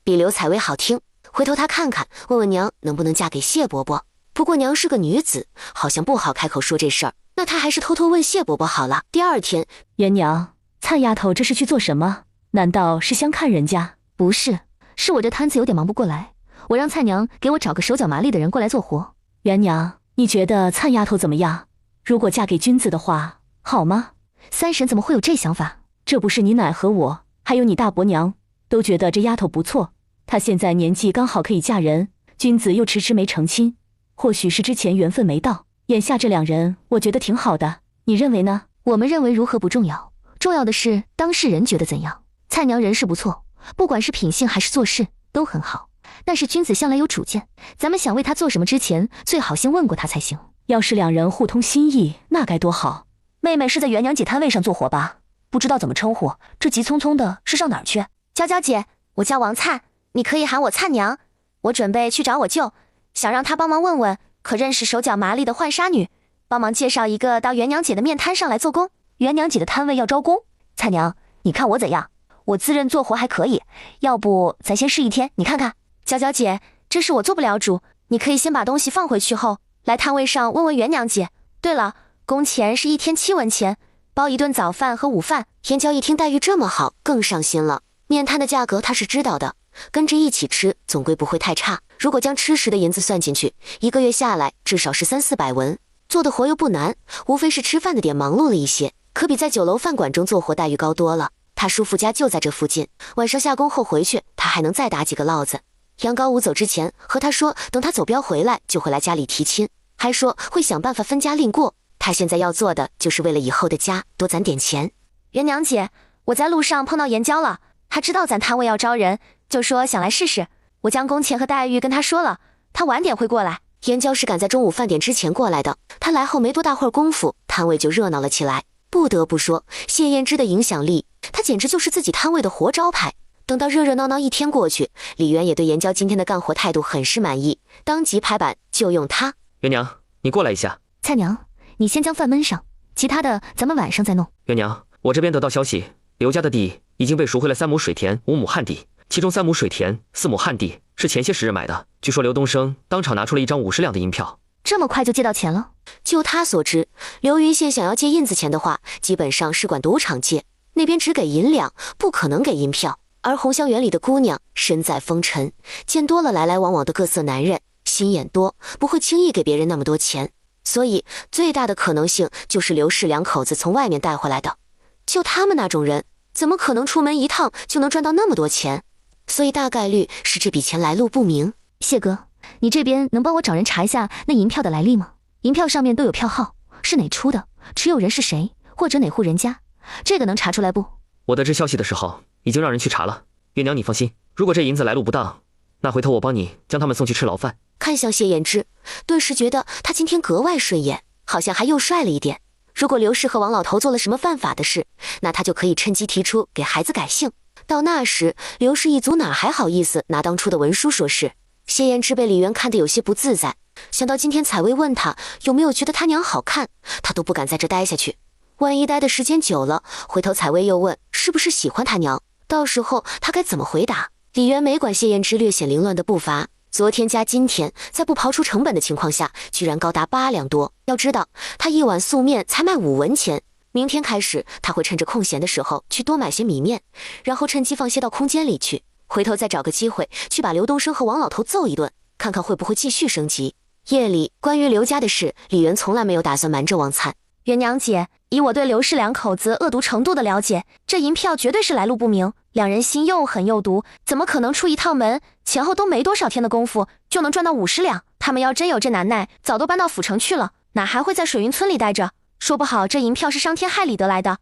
比刘采薇好听。回头他看看，问问娘能不能嫁给谢伯伯。不过娘是个女子，好像不好开口说这事儿，那他还是偷偷问谢伯伯好了。第二天，元娘，灿丫头这是去做什么？难道是相看人家？不是，是我这摊子有点忙不过来，我让灿娘给我找个手脚麻利的人过来做活。元娘，你觉得灿丫头怎么样？如果嫁给君子的话，好吗？三婶怎么会有这想法？这不是你奶和我，还有你大伯娘，都觉得这丫头不错。她现在年纪刚好可以嫁人，君子又迟迟没成亲，或许是之前缘分没到，眼下这两人，我觉得挺好的。你认为呢？我们认为如何不重要，重要的是当事人觉得怎样。灿娘人是不错，不管是品性还是做事都很好，但是君子向来有主见，咱们想为他做什么之前，最好先问过他才行。要是两人互通心意，那该多好。妹妹是在元娘姐摊位上做活吧？不知道怎么称呼，这急匆匆的是上哪儿去？娇娇姐，我叫王灿，你可以喊我灿娘。我准备去找我舅，想让他帮忙问问，可认识手脚麻利的浣纱女，帮忙介绍一个到元娘姐的面摊上来做工。元娘姐的摊位要招工，灿娘，你看我怎样？我自认做活还可以，要不咱先试一天，你看看。娇娇姐，这事我做不了主，你可以先把东西放回去后，来摊位上问问元娘姐。对了，工钱是1天7文钱，包一顿早饭和午饭。天骄一听待遇这么好，更上心了。面摊的价格他是知道的，跟着一起吃，总归不会太差。如果将吃食的银子算进去，1个月下来至少是300-400文。做的活又不难，无非是吃饭的点忙碌了一些，可比在酒楼饭馆中做活待遇高多了。他叔父家就在这附近，晚上下工后回去，他还能再打几个烙子。杨高武走之前和他说，等他走镖回来就会来家里提亲，还说会想办法分家另过。他现在要做的就是为了以后的家多攒点钱。元娘姐，我在路上碰到严娇了，他知道咱摊位要招人，就说想来试试。我将工钱和待遇跟他说了，他晚点会过来。严娇是赶在中午饭点之前过来的，他来后没多大会儿功夫，摊位就热闹了起来。不得不说，谢燕之的影响力，他简直就是自己摊位的活招牌。等到热热闹闹一天过去，李元也对严娇今天的干活态度很是满意，当即拍板就用他。元娘，你过来一下。灿娘，你先将饭焖上，其他的咱们晚上再弄。元娘，我这边得到消息，刘家的地已经被赎回了3亩水田5亩旱地，其中3亩水田4亩旱地是前些时日买的。据说刘东升当场拿出了1张50两的银票。这么快就借到钱了？就他所知，刘云县想要借印子钱的话，基本上是管赌场借，那边只给银两，不可能给银票。而红香园里的姑娘身在风尘，见多了来来往往的各色男人，心眼多，不会轻易给别人那么多钱，所以最大的可能性就是刘氏两口子从外面带回来的。就他们那种人，怎么可能出门一趟就能赚到那么多钱？所以大概率是这笔钱来路不明。谢哥，你这边能帮我找人查一下那银票的来历吗？银票上面都有票号，是哪出的，持有人是谁，或者哪户人家，这个能查出来不？我得知消息的时候已经让人去查了。月娘你放心，如果这银子来路不当，那回头我帮你将他们送去吃牢饭。看向谢燕之，顿时觉得他今天格外顺眼，好像还又帅了一点。如果刘氏和王老头做了什么犯法的事，那他就可以趁机提出给孩子改姓。到那时，刘氏一族哪还好意思拿当初的文书说事？谢燕之被李渊看得有些不自在，想到今天采薇问他有没有觉得他娘好看，他都不敢在这待下去。万一待的时间久了，回头采薇又问是不是喜欢他娘，到时候他该怎么回答？李渊没管谢燕之略显凌乱的步伐，昨天加今天，在不刨出成本的情况下，居然高达8两多。要知道，他一碗素面才卖5文钱。明天开始，他会趁着空闲的时候去多买些米面，然后趁机放些到空间里去，回头再找个机会去把刘东升和王老头揍一顿，看看会不会继续升级。夜里关于刘家的事，李渊从来没有打算瞒着王灿。元娘姐，以我对刘氏两口子恶毒程度的了解，这银票绝对是来路不明，两人心又狠又毒，怎么可能出一趟门，前后都没多少天的功夫就能赚到50两？他们要真有这难耐，早都搬到府城去了，哪还会在水云村里待着？说不好这银票是伤天害理得来的。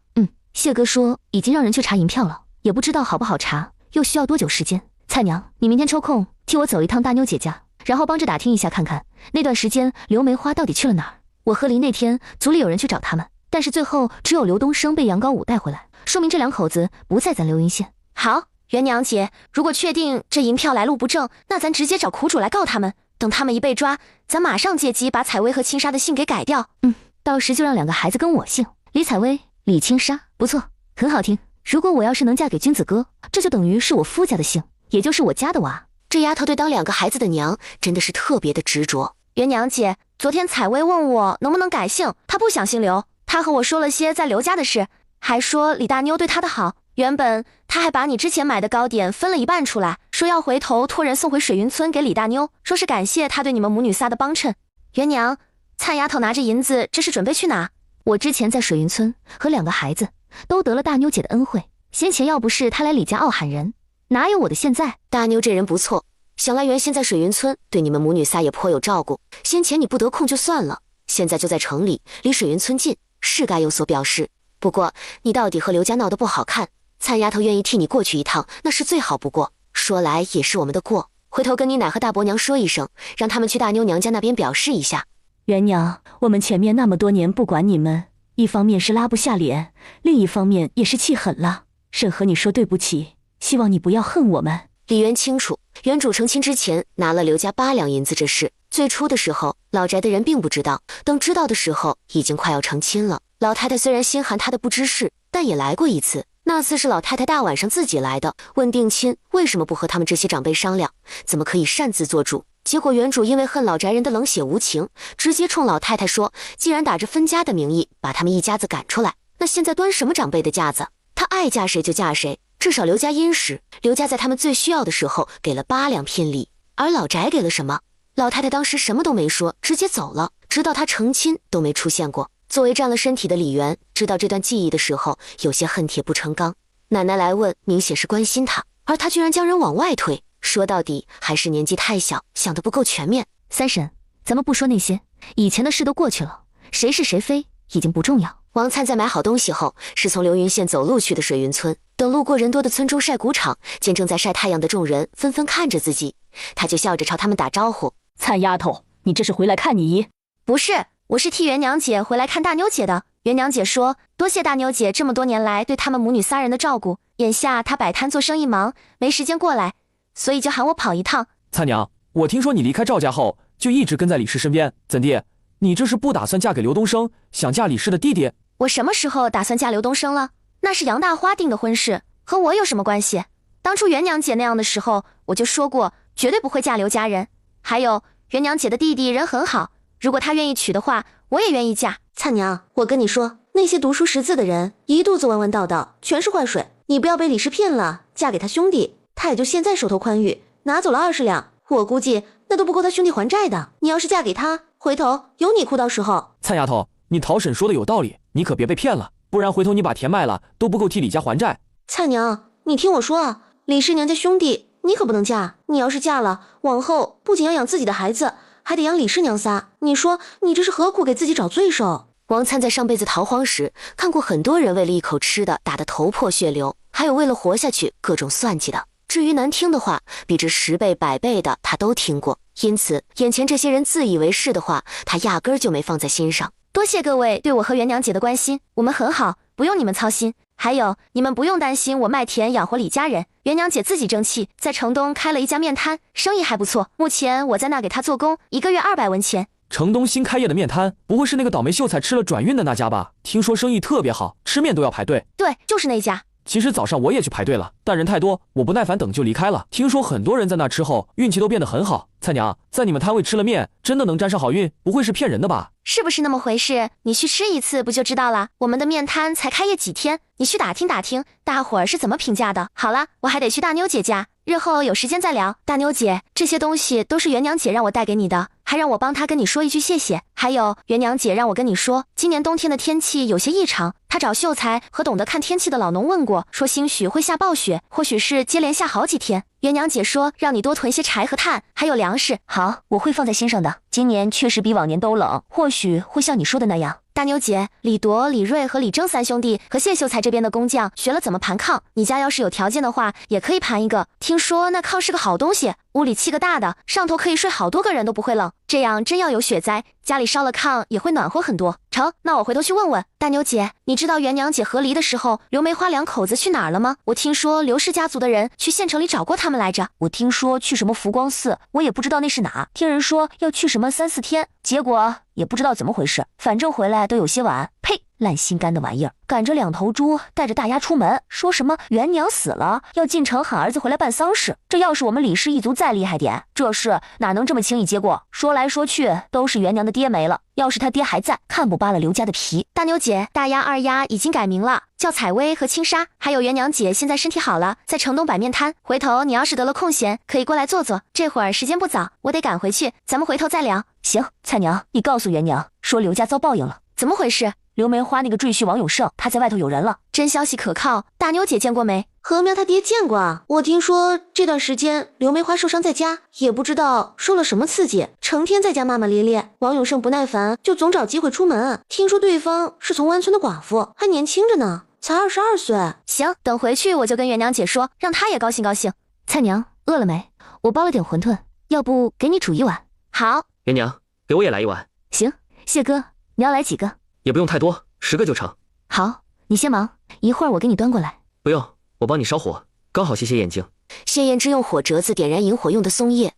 谢哥说已经让人去查银票了，也不知道好不好查，又需要多久时间。菜娘，你明天抽空替我走一趟大妞姐家，然后帮着打听一下看看那段时间刘梅花到底去了哪儿。我和离那天组里有人去找他们，但是最后只有刘东升被杨高武带回来，说明这两口子不在咱流云县。好，元娘姐，如果确定这银票来路不正，那咱直接找苦主来告他们，等他们一被抓，咱马上借机把采薇和青纱的姓给改掉。到时就让两个孩子跟我姓，李采薇、李青纱，不错，很好听。如果我要是能嫁给君子哥，这就等于是我夫家的姓，也就是我家的娃。这丫头对当两个孩子的娘真的是特别的执着。元娘姐，昨天采薇问我能不能改姓，她不想姓刘，她和我说了些在刘家的事，还说李大妞对她的好。原本她还把你之前买的糕点分了一半出来，说要回头托人送回水云村给李大妞，说是感谢她对你们母女仨的帮衬。元娘，灿丫头拿着银子，这是准备去哪？我之前在水云村和两个孩子都得了大妞姐的恩惠，先前要不是她来李家傲喊人，哪有我的现在？大妞这人不错，想来原先在水云村对你们母女仨也颇有照顾，先前你不得空就算了，现在就在城里，离水云村近，是该有所表示。不过你到底和刘家闹得不好看，灿丫头愿意替你过去一趟，那是最好不过。说来也是我们的过，回头跟你奶和大伯娘说一声，让他们去大妞娘家那边表示一下。元娘，我们前面那么多年不管你们，一方面是拉不下脸，另一方面也是气狠了，慎和你说对不起，希望你不要恨我们。李渊清楚，原主成亲之前拿了刘家8两银子这事，最初的时候老宅的人并不知道，等知道的时候已经快要成亲了。老太太虽然心寒他的不知事，但也来过一次，那次是老太太大晚上自己来的，问定亲为什么不和他们这些长辈商量，怎么可以擅自做主。结果原主因为恨老宅人的冷血无情，直接冲老太太说，既然打着分家的名义把他们一家子赶出来，那现在端什么长辈的架子？她爱嫁谁就嫁谁，至少刘家殷实，刘家在他们最需要的时候给了8两聘礼，而老宅给了什么？老太太当时什么都没说，直接走了，直到她成亲都没出现过。作为占了身体的李媛，知道这段记忆的时候，有些恨铁不成钢。奶奶来问，明显是关心她，而她居然将人往外推，说到底还是年纪太小，想得不够全面。三婶，咱们不说那些，以前的事都过去了，谁是谁非已经不重要。王灿在买好东西后，是从流云县走路去的水云村。等路过人多的村中晒谷场，见正在晒太阳的众人纷纷看着自己，他就笑着朝他们打招呼：“灿丫头，你这是回来看你姨？”“不是，我是替元娘姐回来看大妞姐的。元娘姐说，多谢大妞姐这么多年来对他们母女仨人的照顾，眼下她摆摊做生意忙，没时间过来，所以就喊我跑一趟。”“灿娘，我听说你离开赵家后就一直跟在李氏身边，怎地？你这是不打算嫁给刘东升，想嫁李氏的弟弟？”“我什么时候打算嫁刘东升了？那是杨大花定的婚事，和我有什么关系？当初元娘姐那样的时候，我就说过绝对不会嫁刘家人。还有元娘姐的弟弟人很好，如果他愿意娶的话，我也愿意嫁。”“灿娘，我跟你说，那些读书识字的人一肚子弯弯道道，全是坏水，你不要被李氏骗了，嫁给他兄弟，他也就现在手头宽裕，拿走了20两，我估计那都不够他兄弟还债的。你要是嫁给他，回头有你哭到时候。”“灿丫头，你陶婶说的有道理，你可别被骗了，不然回头你把田卖了都不够替李家还债。”“灿娘，你听我说啊，李氏娘家兄弟你可不能嫁，你要是嫁了，往后不仅要养自己的孩子，还得养李氏娘仨，你说你这是何苦给自己找罪受？”王灿在上辈子逃荒时看过很多人为了一口吃的打得头破血流，还有为了活下去各种算计的，至于难听的话比这10倍100倍的他都听过，因此眼前这些人自以为是的话他压根儿就没放在心上。多谢各位对我和元娘姐的关心，我们很好，不用你们操心。还有你们不用担心我卖田养活李家人，元娘姐自己争气，在城东开了一家面摊，生意还不错，目前我在那给她做工，1个月200文钱。城东新开业的面摊，不会是那个倒霉秀才吃了转运的那家吧？听说生意特别好，吃面都要排队。对，就是那家。其实早上我也去排队了，但人太多，我不耐烦等就离开了。听说很多人在那吃后运气都变得很好。蔡娘，在你们摊位吃了面，真的能沾上好运？不会是骗人的吧？是不是那么回事？你去吃一次不就知道了？我们的面摊才开业几天，你去打听打听，大伙儿是怎么评价的。好了，我还得去大妞姐家，日后有时间再聊。大妞姐，这些东西都是元娘姐让我带给你的，还让我帮她跟你说一句谢谢。还有元娘姐让我跟你说，今年冬天的天气有些异常，她找秀才和懂得看天气的老农问过，说兴许会下暴雪，或许是接连下好几天。元娘姐说让你多囤些柴和炭，还有粮食。好，我会放在心上的。今年确实比往年都冷，或许会像你说的那样，大妞姐，李铎、李锐和李征三兄弟和谢秀才这边的工匠学了怎么盘炕，你家要是有条件的话，也可以盘一个。听说那炕是个好东西，屋里砌个大的，上头可以睡好多个人都不会冷。这样真要有雪灾，家里烧了炕也会暖和很多。成，那我回头去问问。大妞姐，你知道元娘姐和离的时候，刘梅花两口子去哪儿了吗？我听说刘氏家族的人去县城里找过他们来着。我听说去什么福光寺，我也不知道那是哪。听人说要去什么3、4天，结果也不知道怎么回事，反正回来都有些晚。呸！烂心肝的玩意儿，赶着2头猪带着大丫出门，说什么元娘死了，要进城喊儿子回来办丧事。这要是我们李氏一族再厉害点，这事哪能这么轻易接过？说来说去都是元娘的爹没了，要是他爹还在，看不扒了刘家的皮。大妞姐，大丫、二丫已经改名了，叫采薇和青纱。还有元娘姐现在身体好了，在城东摆面摊，回头你要是得了空闲，可以过来坐坐。这会儿时间不早，我得赶回去，咱们回头再聊。行，菜娘，你告诉元娘，说刘家遭报应了。怎么回事？刘梅花那个赘婿王永胜，他在外头有人了，真消息可靠。大妞姐见过没？禾苗他爹见过啊。我听说这段时间刘梅花受伤在家，也不知道受了什么刺激，成天在家骂骂咧咧。王永胜不耐烦，就总找机会出门。听说对方是从湾村的寡妇，还年轻着呢，才22岁。行，等回去我就跟元娘姐说，让她也高兴高兴。菜娘，饿了没？我包了点馄饨，要不给你煮一碗？好。元娘，给我也来一碗。行，谢哥，你要来几个？也不用太多，10个就成。好，你先忙，一会儿我给你端过来。不用，我帮你烧火，刚好谢谢眼睛。谢燕之用火折子点燃引火用的松叶，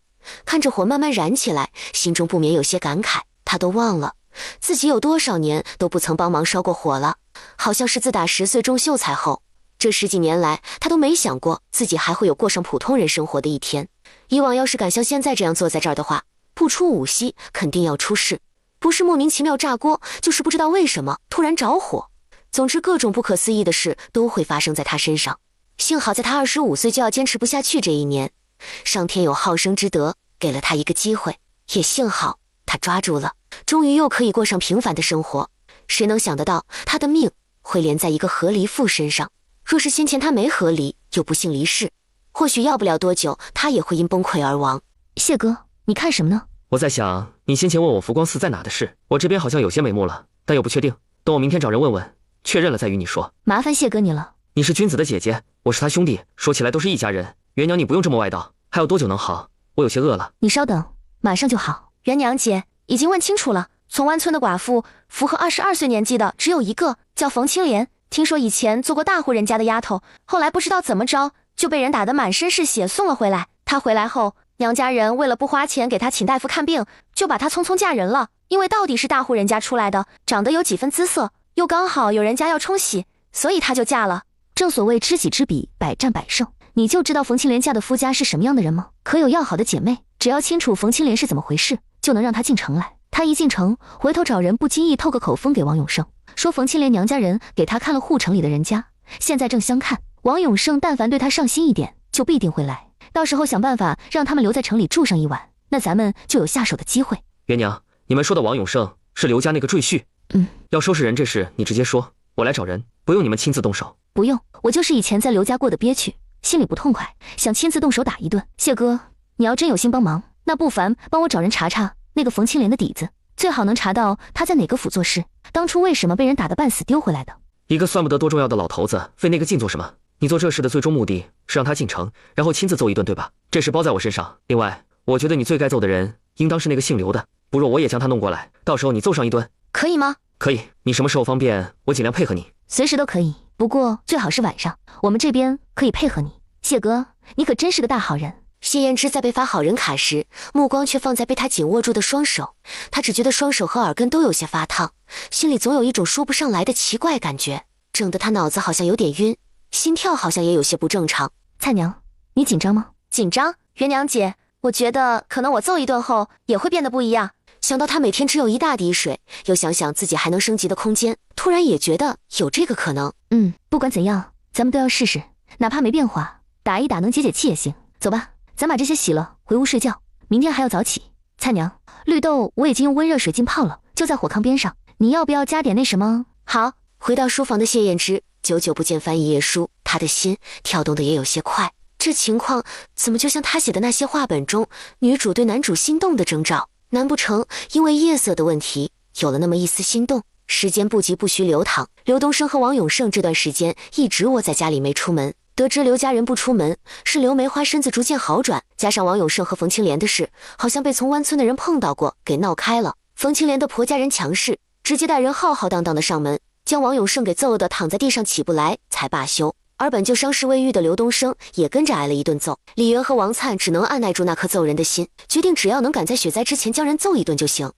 看着火慢慢燃起来，心中不免有些感慨。他都忘了自己有多少年都不曾帮忙烧过火了，好像是自打10岁中秀才后，这10几年来他都没想过自己还会有过上普通人生活的一天。以往要是敢像现在这样坐在这儿的话，不出午息肯定要出事，不是莫名其妙炸锅，就是不知道为什么突然着火。总之各种不可思议的事都会发生在他身上。幸好在他25岁就要坚持不下去这一年，上天有好生之德，给了他一个机会，也幸好他抓住了，终于又可以过上平凡的生活。谁能想得到他的命会连在一个和离妇身上？若是先前他没和离，又不幸离世，或许要不了多久他也会因崩溃而亡。谢哥，你看什么呢？我在想你先前问我福光寺在哪的事，我这边好像有些眉目了，但又不确定，等我明天找人问问，确认了再与你说。麻烦谢哥你了。你是君子的姐姐，我是他兄弟，说起来都是一家人。元娘你不用这么外道，还有多久能好？我有些饿了。你稍等，马上就好。元娘姐已经问清楚了，从湾村的寡妇符合22岁年纪的只有一个，叫冯青莲。听说以前做过大户人家的丫头，后来不知道怎么着就被人打得满身是血送了回来。她回来后，娘家人为了不花钱给她请大夫看病，就把她匆匆嫁人了。因为到底是大户人家出来的，长得有几分姿色，又刚好有人家要冲喜，所以她就嫁了。正所谓知己知彼，百战百胜。你就知道冯青莲嫁的夫家是什么样的人吗？可有要好的姐妹，只要清楚冯青莲是怎么回事，就能让她进城来。她一进城，回头找人不经意透个口风给王永胜，说冯青莲娘家人给她看了护城里的人家，现在正相看。王永胜但凡对她上心一点，就必定会来。到时候想办法让他们留在城里住上一晚，那咱们就有下手的机会。元娘，你们说的王永胜是刘家那个赘婿？要收拾人这事你直接说，我来找人，不用你们亲自动手。不用，我就是以前在刘家过得憋屈，心里不痛快，想亲自动手打一顿。谢哥，你要真有心帮忙，那不妨帮我找人查查那个冯青莲的底子，最好能查到他在哪个府做事，当初为什么被人打得半死丢回来的。一个算不得多重要的老头子，费那个劲做什么？你做这事的最终目的是让他进城，然后亲自揍一顿，对吧？这事包在我身上。另外，我觉得你最该揍的人应当是那个姓刘的，不若我也将他弄过来，到时候你揍上一顿，可以吗？可以，你什么时候方便，我尽量配合你。随时都可以，不过最好是晚上，我们这边可以配合你。谢哥，你可真是个大好人。谢燕之在被发好人卡时，目光却放在被他紧握住的双手，他只觉得双手和耳根都有些发烫，心里总有一种说不上来的奇怪感觉，整得他脑子好像有点晕，心跳好像也有些不正常。菜娘，你紧张吗？紧张？元娘姐，我觉得可能我揍一顿后也会变得不一样。想到他每天只有一大滴水，又想想自己还能升级的空间，突然也觉得有这个可能。不管怎样，咱们都要试试，哪怕没变化，打一打能解解气也行。走吧，咱把这些洗了，回屋睡觉，明天还要早起。菜娘，绿豆我已经用温热水浸泡了，就在火炕边上，你要不要加点那什么？好。回到书房的谢燕之久久不见翻一页书，他的心跳动的也有些快。这情况怎么就像他写的那些话本中女主对男主心动的征兆？难不成因为夜色的问题有了那么一丝心动？时间不急不徐流淌，刘东升和王永胜这段时间一直窝在家里没出门。得知刘家人不出门，是刘梅花身子逐渐好转，加上王永胜和冯青莲的事，好像被从湾村的人碰到过，给闹开了。冯青莲的婆家人强势，直接带人浩浩荡荡的上门，将王永胜给揍得躺在地上起不来，才罢休。而本就伤势未愈的刘东升也跟着挨了一顿揍。李元和王灿只能按耐住那颗揍人的心，决定只要能赶在雪灾之前将人揍一顿就行。